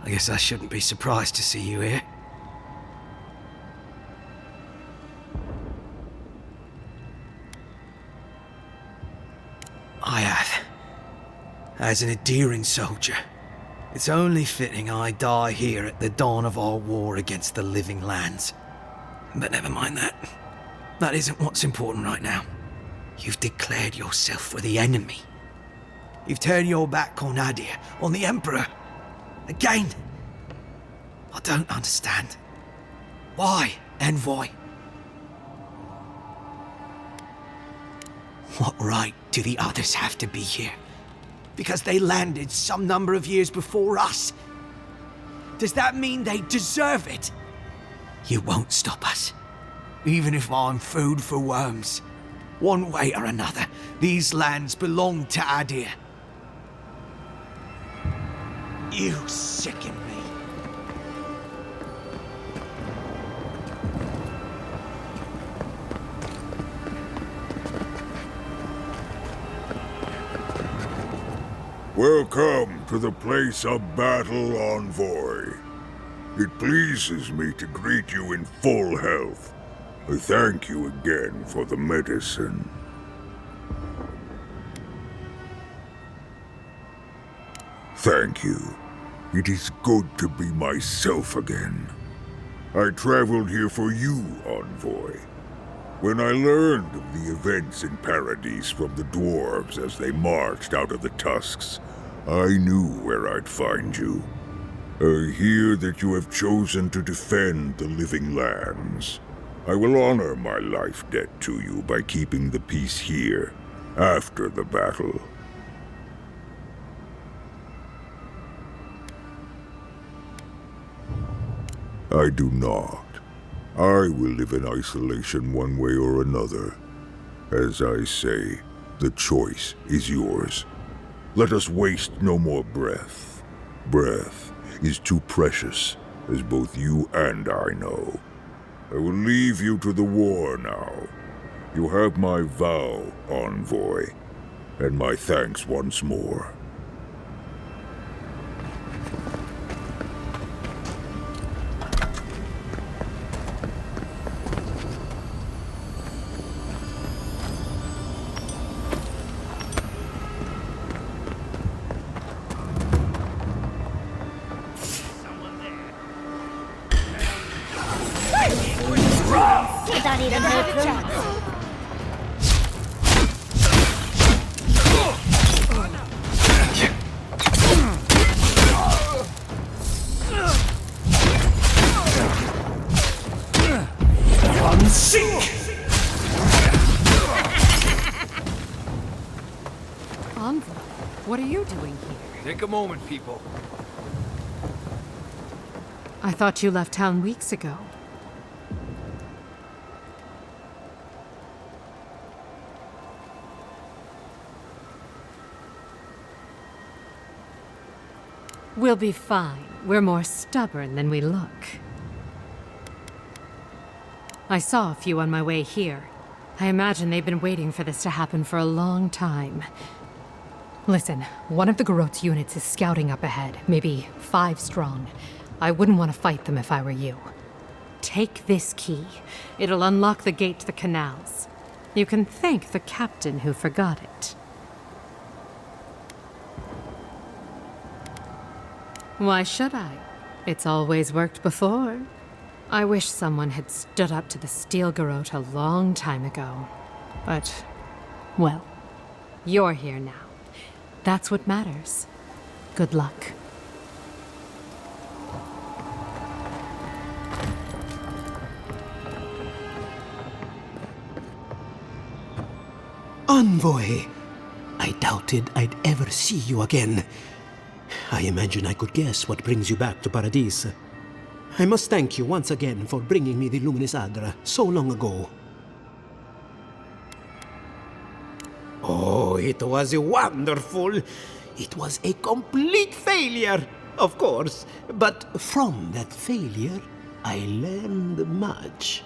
I guess I shouldn't be surprised to see you here. I have. As an Aedyr soldier, it's only fitting I die here at the dawn of our war against the living lands. But never mind that. That isn't what's important right now. You've declared yourself for the enemy. You've turned your back on Aedyr, on the Emperor. Again. I don't understand. Why, envoy? What right do the others have to be here? Because they landed some number of years before us? Does that mean they deserve it? You won't stop us. Even if I'm food for worms. One way or another, these lands belong to Aedyr. You sicken me.
Welcome to the place of battle, Envoy. It pleases me to greet you in full health. I thank you again for the medicine. Thank you. It is good to be myself again. I traveled here for you, Envoy. When I learned of the events in Paradise from the dwarves as they marched out of the tusks, I knew where I'd find you. I hear that you have chosen to defend the living lands. I will honor my life debt to you by keeping the peace here, after the battle. I do not. I will live in isolation one way or another. As I say, the choice is yours. Let us waste no more breath. Breath is too precious, as both you and I know. I will leave you to the war now. You have my vow, Envoy, and my thanks once more.
That even hurt them.
Envoy, what are you doing here?
Take a moment, people.
I thought you left town weeks ago. We'll be fine. We're more stubborn than we look. I saw a few on my way here. I imagine they've been waiting for this to happen for a long time. Listen, one of the Garrote's units is scouting up ahead, maybe 5 strong. I wouldn't want to fight them if I were you. Take this key. It'll unlock the gate to the canals. You can thank the captain who forgot it. Why should I? It's always worked before. I wish someone had stood up to the Steel Garrote a long time ago. But, well, you're here now. That's what matters. Good luck.
Envoy! I doubted I'd ever see you again.
I imagine I could guess what brings you back to Paradise. I must thank you once again for bringing me the luminous Aedyr so long ago. Oh, it was wonderful! It was a complete failure, of course. But from that failure, I learned much.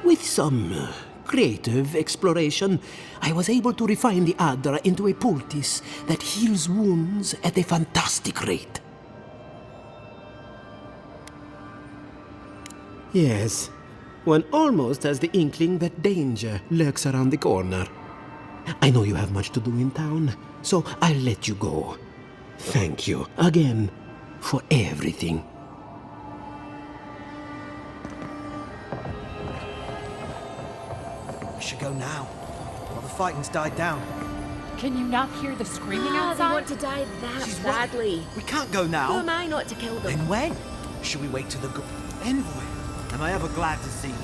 With some creative exploration, I was able to refine the Aedyr into a poultice that heals wounds at a fantastic rate. Yes, one almost has the inkling that danger lurks around the corner. I know you have much to do in town, so I'll let you go. Thank you again for everything.
We should go now, while the fighting's died down.
Can you not hear the screaming outside?
They want to die that badly.
We can't go now.
Who am I not to kill them?
Then when? Should we wait till the envoy? Am I ever glad to see you?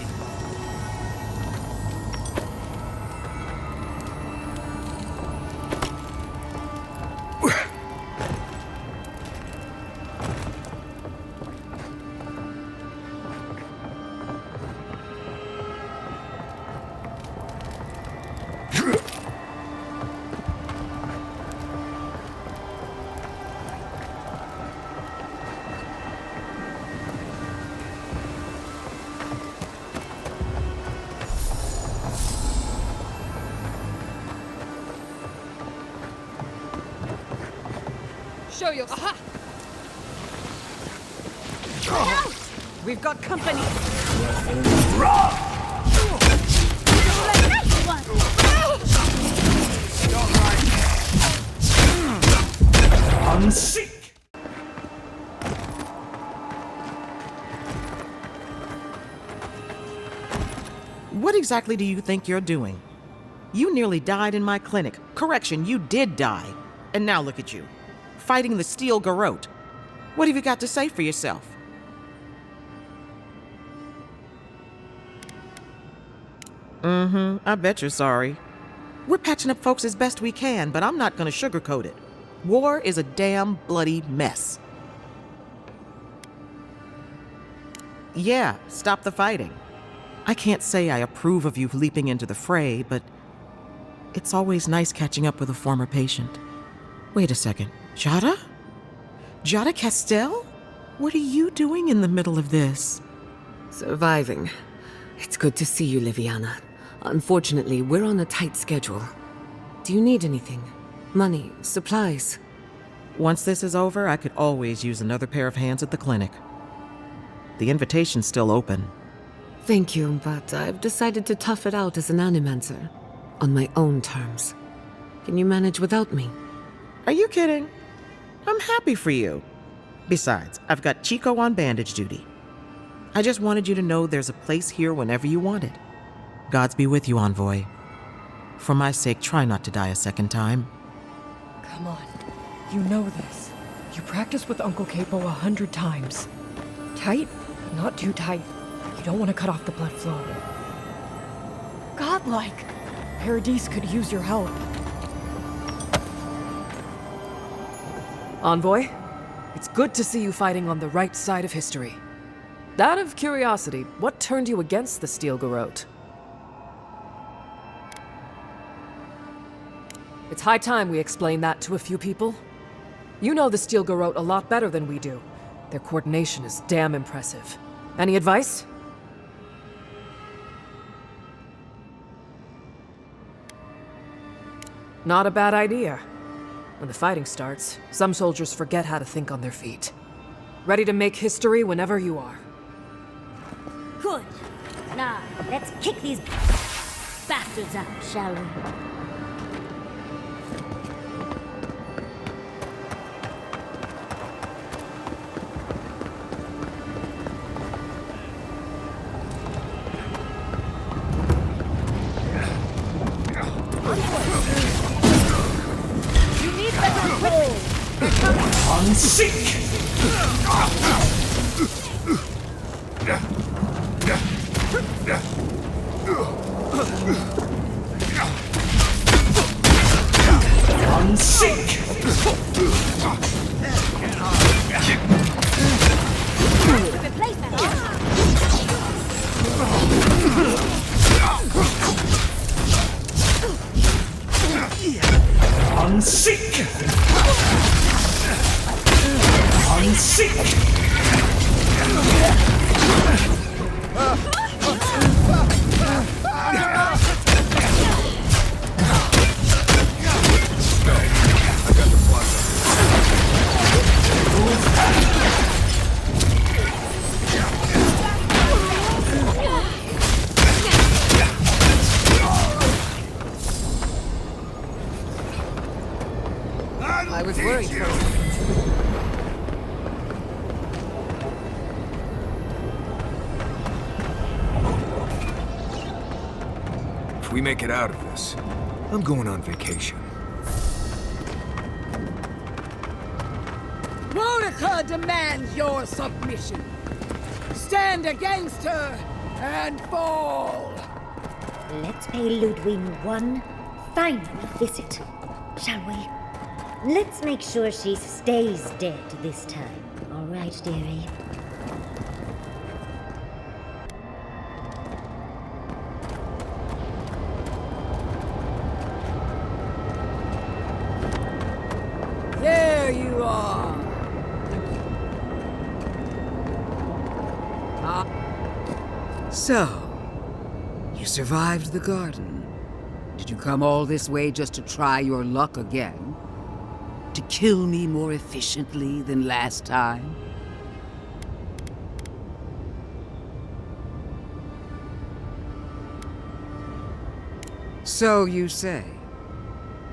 Show yourself. Aha! We've got company.
I'm sick.
What exactly do you think you're doing? You nearly died in my clinic. Correction, you did die. And now look at you, fighting the steel garrote. What have you got to say for yourself? I bet you're sorry. We're patching up folks as best we can, but I'm not gonna sugarcoat it. War is a damn bloody mess. Yeah, stop the fighting. I can't say I approve of you leaping into the fray, but it's always nice catching up with a former patient. Wait a second. Giada? Giada Castell? What are you doing in the middle of this?
Surviving. It's good to see you, Liviana. Unfortunately, we're on a tight schedule. Do you need anything? Money, supplies?
Once this is over, I could always use another pair of hands at the clinic. The invitation's still open.
Thank you, but I've decided to tough it out as an animancer. On my own terms. Can you manage without me?
Are you kidding? I'm happy for you. Besides, I've got Chico on bandage duty. I just wanted you to know there's a place here whenever you want it. Gods be with you, Envoy. For my sake, try not to die a second time.
Come on. You know this. You practiced with Uncle Capo 100 times. Tight, but not too tight. You don't want to cut off the blood flow. Godlike! Paradise could use your help.
Envoy, it's good to see you fighting on the right side of history. Out of curiosity, what turned you against the Steel Garrote? It's high time we explain that to a few people. You know the Steel Garrote a lot better than we do. Their coordination is damn impressive. Any advice? Not a bad idea. When the fighting starts, some soldiers forget how to think on their feet. Ready to make history whenever you are.
Good. Now, let's kick these bastards out, shall we?
You need better control! They're coming!
I'm sick! I'm sick!
Unseek! Unseek!
I was worried for you.
If we make it out of this, I'm going on vacation.
Monica demands your submission. Stand against her and fall.
Let's pay Ludwig one final visit, shall we? Let's make sure she stays dead this time. All right, dearie?
There you are. So, you survived the garden. Did you come all this way just to try your luck again? To kill me more efficiently than last time? So you say.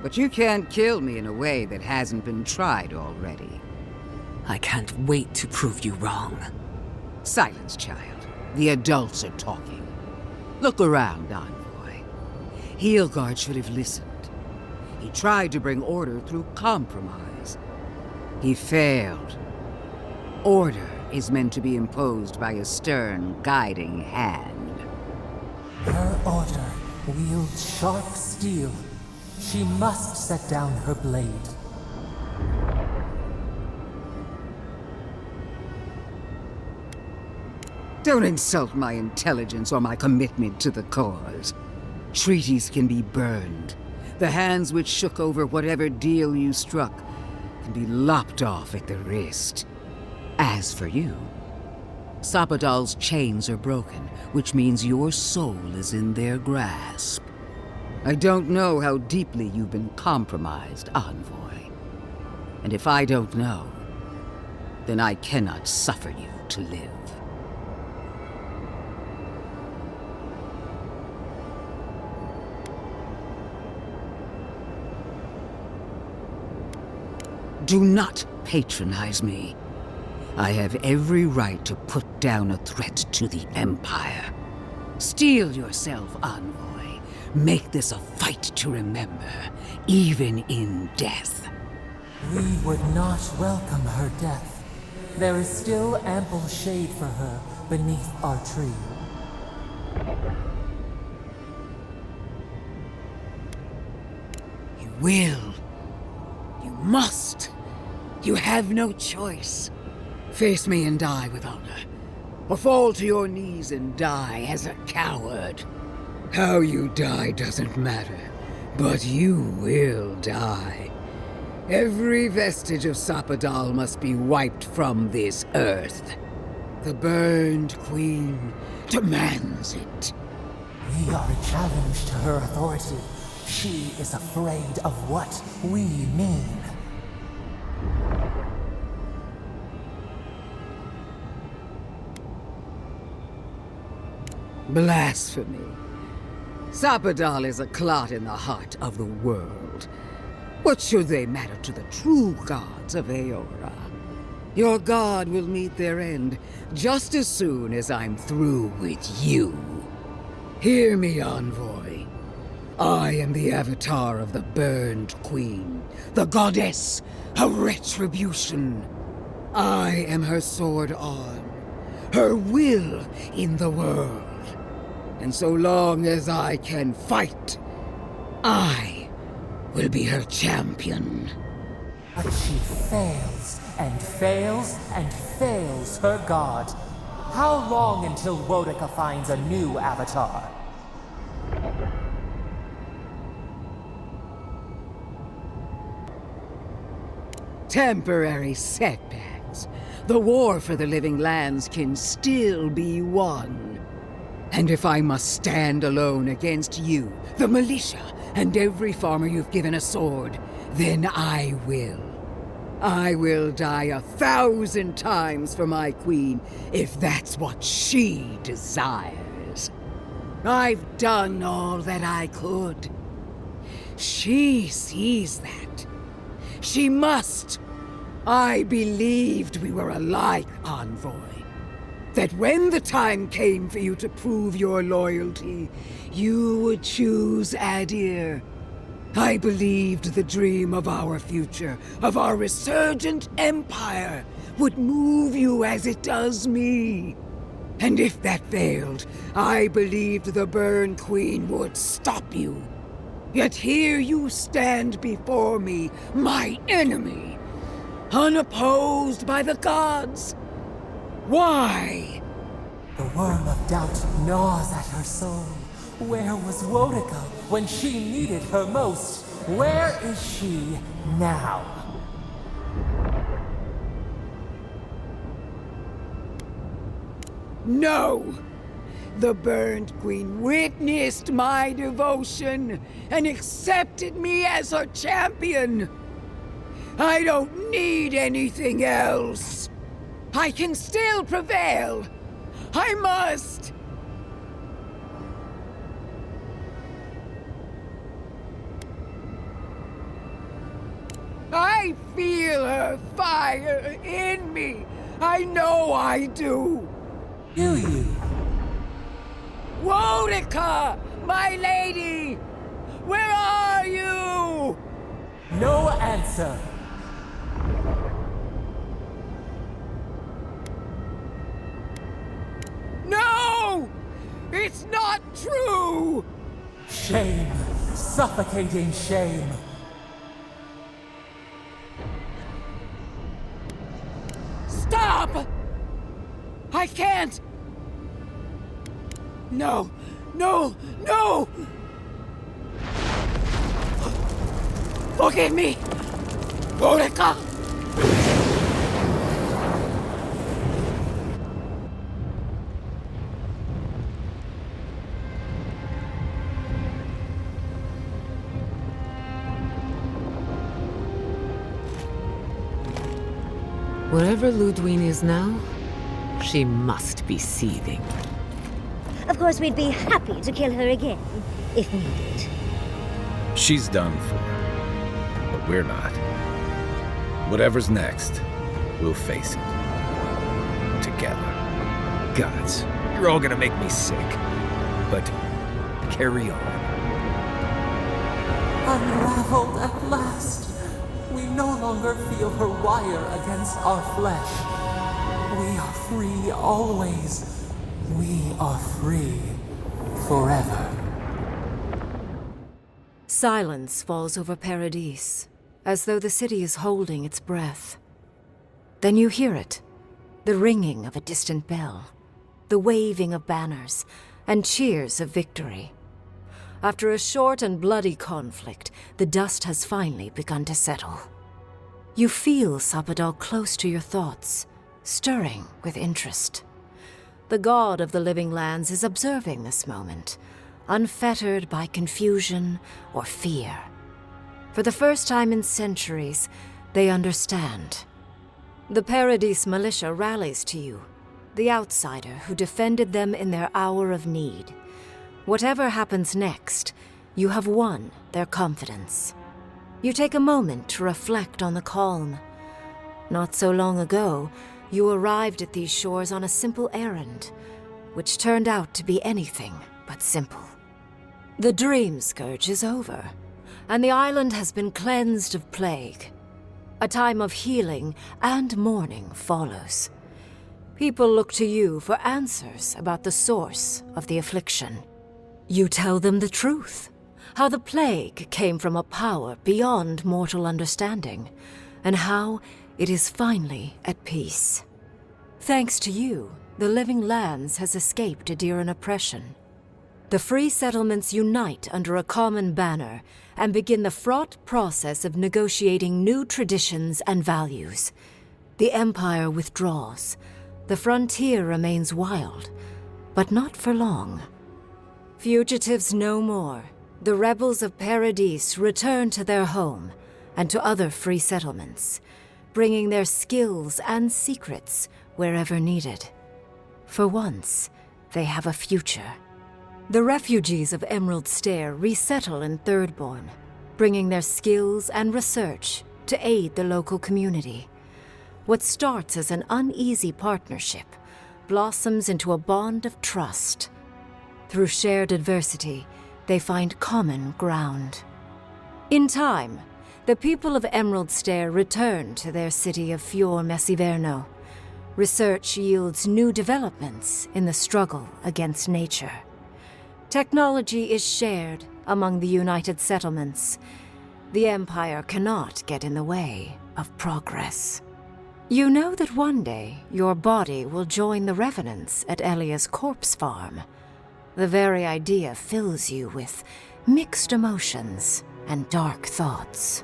But you can't kill me in a way that hasn't been tried already. I can't wait to prove you wrong. Silence, child. The adults are talking. Look around, Envoy. Heelguard should have listened. He tried to bring order through compromise. He failed. Order is meant to be imposed by a stern, guiding hand.
Her order wields sharp steel. She must set down her blade.
Don't insult my intelligence or my commitment to the cause. Treaties can be burned. The hands which shook over whatever deal you struck can be lopped off at the wrist. As for you, Sapadal's chains are broken, which means your soul is in their grasp. I don't know how deeply you've been compromised, Envoy. And if I don't know, then I cannot suffer you to live. Do not patronize me. I have every right to put down a threat to the Empire. Steel yourself, Envoy. Make this a fight to remember, even in death.
We would not welcome her death. There is still ample shade for her beneath our tree.
You will. You must. You have no choice. Face me and die with honor, or fall to your knees and die as a coward. How you die doesn't matter, but you will die. Every vestige of Sapadal must be wiped from this earth. The burned queen demands it.
We are a challenge to her authority. She is afraid of what we mean.
Blasphemy. Sapadal is a clot in the heart of the world. What should they matter to the true gods of Eora? Your god will meet their end just as soon as I'm through with you. Hear me, Envoy. I am the avatar of the Burned Queen, the goddess of retribution. I am her sword arm, her will in the world. And so long as I can fight, I will be her champion.
But she fails and fails her god. How long until Wodica finds a new avatar?
Temporary setbacks. The war for the living lands can still be won. And if I must stand alone against you, the militia, and every farmer you've given a sword, then I will. I will die 1,000 times for my queen, if that's what she desires. I've done all that I could. She sees that. She must. I believed we were alike, Envoy. That when the time came for you to prove your loyalty, you would choose Aedyr. I believed the dream of our future, of our resurgent empire, would move you as it does me. And if that failed, I believed the Burn Queen would stop you. Yet here you stand before me, my enemy, unopposed by the gods. Why?
The worm of doubt gnaws at her soul. Where was Wodica when she needed her most? Where is she now?
No! The Burned Queen witnessed my devotion and accepted me as her champion. I don't need anything else. I can still prevail. I must. I feel her fire in me. I know I do.
Do you?
Wodica, my lady! Where are you?
No answer.
No! It's not true!
Shame. Suffocating shame.
Stop! I can't! No! No! No! Forgive me! Wodica!
Wherever Ludwine is now, she must be seething.
Of course, we'd be happy to kill her again, if needed.
She's done for. But we're not. Whatever's next, we'll face it. Together. Gods, you're all gonna make me sick. But carry on.
Unraveled at last. We no longer feel her wire against our flesh. We are free always. We are free forever.
Silence falls over Paradis, as though the city is holding its breath. Then you hear it, the ringing of a distant bell, the waving of banners, and cheers of victory. After a short and bloody conflict, the dust has finally begun to settle. You feel Sappadal close to your thoughts, stirring with interest. The god of the living lands is observing this moment, unfettered by confusion or fear. For the first time in centuries, they understand. The Paradis militia rallies to you, the outsider who defended them in their hour of need. Whatever happens next, you have won their confidence. You take a moment to reflect on the calm. Not so long ago, you arrived at these shores on a simple errand, which turned out to be anything but simple. The Dream Scourge is over, and the island has been cleansed of plague. A time of healing and mourning follows. People look to you for answers about the source of the affliction. You tell them the truth, how the plague came from a power beyond mortal understanding, and how,
It is finally at peace. Thanks to you, the Living Lands has escaped Aedyran oppression. The free settlements unite under a common banner and begin the fraught process of negotiating new traditions and values. The Empire withdraws. The frontier remains wild, but not for long. Fugitives no more. The rebels of Paradis return to their home and to other free settlements, bringing their skills and secrets wherever needed. For once, they have a future. The refugees of Emerald Stair resettle in Thirdborn, bringing their skills and research to aid the local community. What starts as an uneasy partnership blossoms into a bond of trust. Through shared adversity, they find common ground. In time, the people of Emerald Stair return to their city of Fior Messiverno. Research yields new developments in the struggle against nature. Technology is shared among the united settlements. The Empire cannot get in the way of progress. You know that one day your body will join the revenants at Elia's corpse farm. The very idea fills you with mixed emotions and dark thoughts.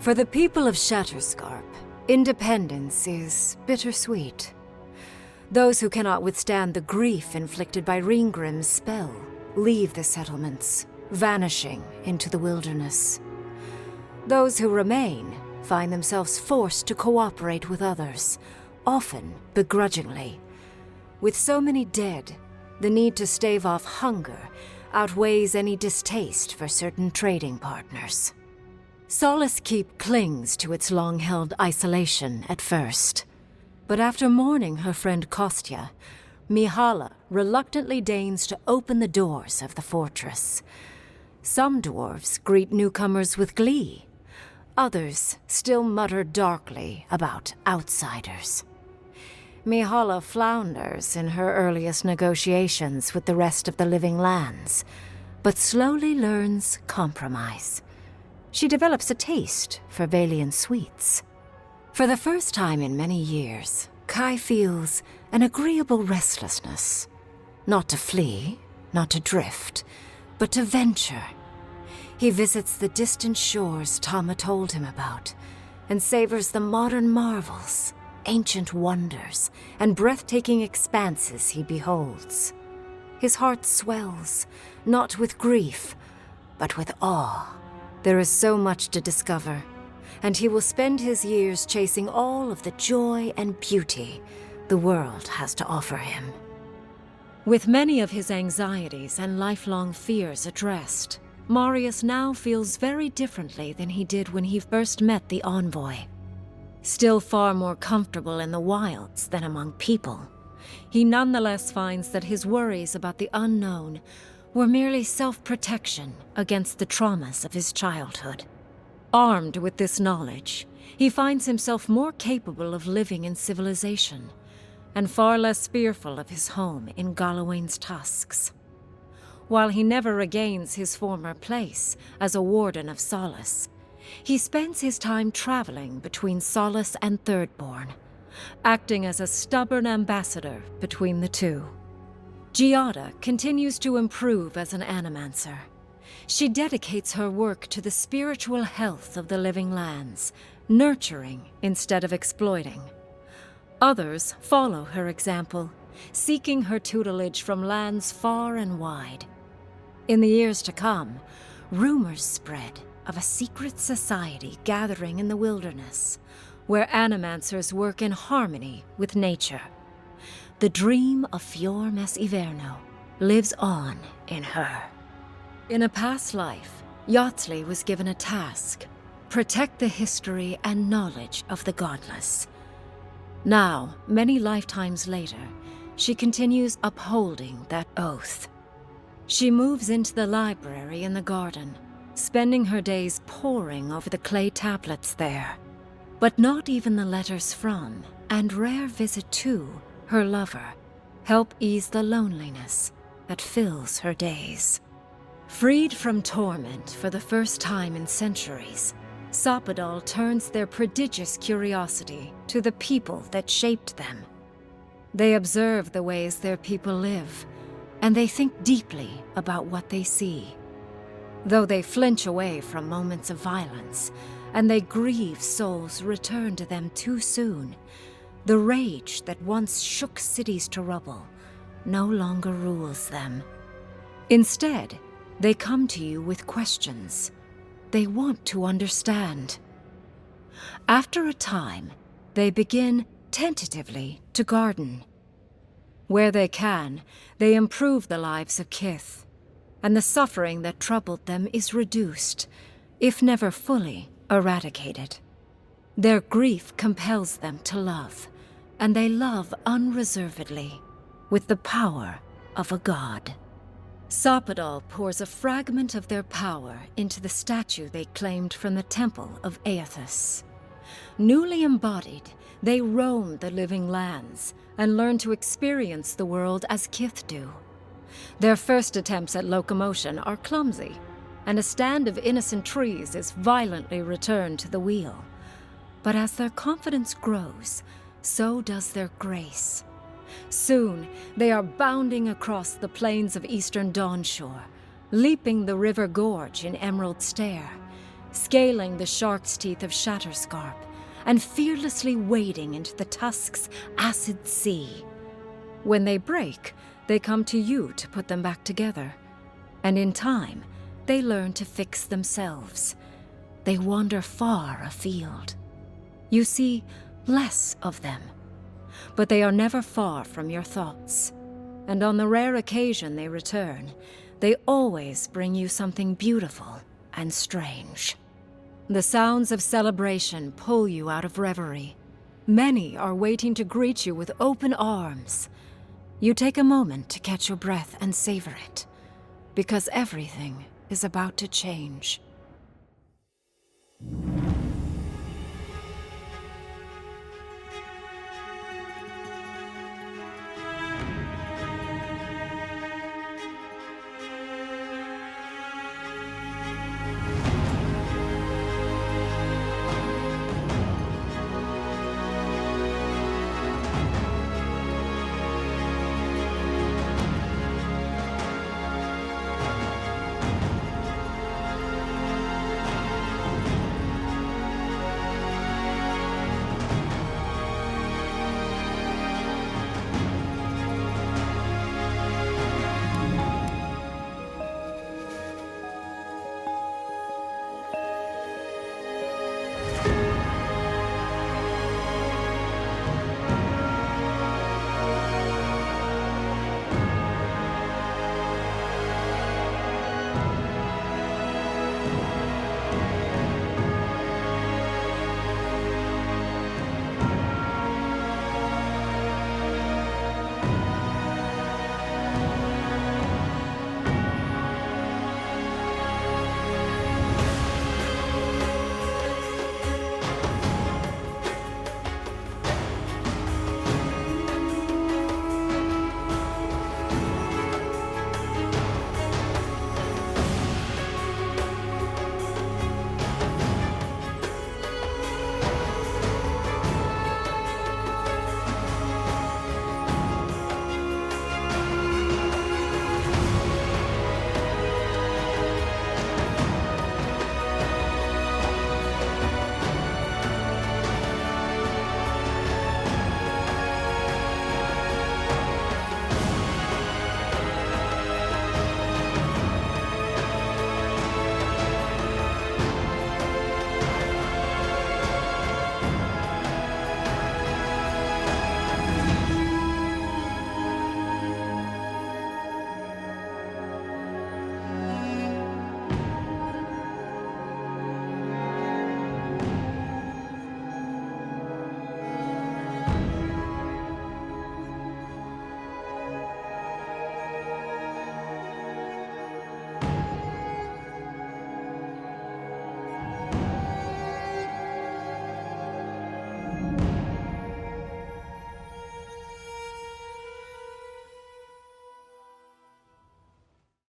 For the people of Shatterscarp, independence is bittersweet. Those who cannot withstand the grief inflicted by Ringgrim's spell leave the settlements, vanishing into the wilderness. Those who remain find themselves forced to cooperate with others, often begrudgingly. With so many dead, the need to stave off hunger outweighs any distaste for certain trading partners. Solace Keep clings to its long-held isolation at first. But after mourning her friend Kostya, Mihala reluctantly deigns to open the doors of the fortress. Some dwarves greet newcomers with glee. Others still mutter darkly about outsiders. Mihala flounders in her earliest negotiations with the rest of the Living Lands, but slowly learns compromise. She develops a taste for Valian sweets. For the first time in many years, Kai feels an agreeable restlessness. Not to flee, not to drift, but to venture. He visits the distant shores Tama told him about, and savors the modern marvels, ancient wonders, and breathtaking expanses he beholds. His heart swells, not with grief, but with awe. There is so much to discover, and he will spend his years chasing all of the joy and beauty the world has to offer him. With many of his anxieties and lifelong fears addressed, Marius now feels very differently than he did when he first met the envoy. Still far more comfortable in the wilds than among people, he nonetheless finds that his worries about the unknown were merely self-protection against the traumas of his childhood. Armed with this knowledge, he finds himself more capable of living in civilization, and far less fearful of his home in Galawain's tusks. While he never regains his former place as a Warden of Solace, he spends his time traveling between Solace and Thirdborn, acting as a stubborn ambassador between the two. Giada continues to improve as an animancer. She dedicates her work to the spiritual health of the Living Lands, nurturing instead of exploiting. Others follow her example, seeking her tutelage from lands far and wide. In the years to come, rumors spread of a secret society gathering in the wilderness, where animancers work in harmony with nature. The dream of Fior Messiverno lives on in her. In a past life, Yahtzee was given a task: protect the history and knowledge of the godless. Now, many lifetimes later, she continues upholding that oath. She moves into the library in the garden, spending her days poring over the clay tablets there. But not even the letters from, and rare visit to, her lover help ease the loneliness that fills her days. Freed from torment for the first time in centuries, Sapodal turns their prodigious curiosity to the people that shaped them. They observe the ways their people live, and they think deeply about what they see. Though they flinch away from moments of violence, and they grieve souls returned to them too soon, the rage that once shook cities to rubble no longer rules them. Instead, they come to you with questions. They want to understand. After a time, they begin, tentatively, to garden. Where they can, they improve the lives of Kith, and the suffering that troubled them is reduced, if never fully eradicated. Their grief compels them to love, and they love unreservedly, with the power of a god. Sapodal pours a fragment of their power into the statue they claimed from the temple of Aedyr. Newly embodied, they roam the living lands and learn to experience the world as Kith do. Their first attempts at locomotion are clumsy, and a stand of innocent trees is violently returned to the wheel. But as their confidence grows, so does their grace. Soon, they are bounding across the plains of eastern Dawnshore, leaping the river gorge in Emerald Stair, scaling the shark's teeth of Shatterscarp, and fearlessly wading into the Tusk's acid sea. When they break, they come to you to put them back together, and in time, they learn to fix themselves. They wander far afield. You see less of them, but they are never far from your thoughts, and on the rare occasion they return, they always bring you something beautiful and strange. The sounds of celebration pull you out of reverie. Many are waiting to greet you with open arms. You take a moment to catch your breath and savor it, because everything is about to change.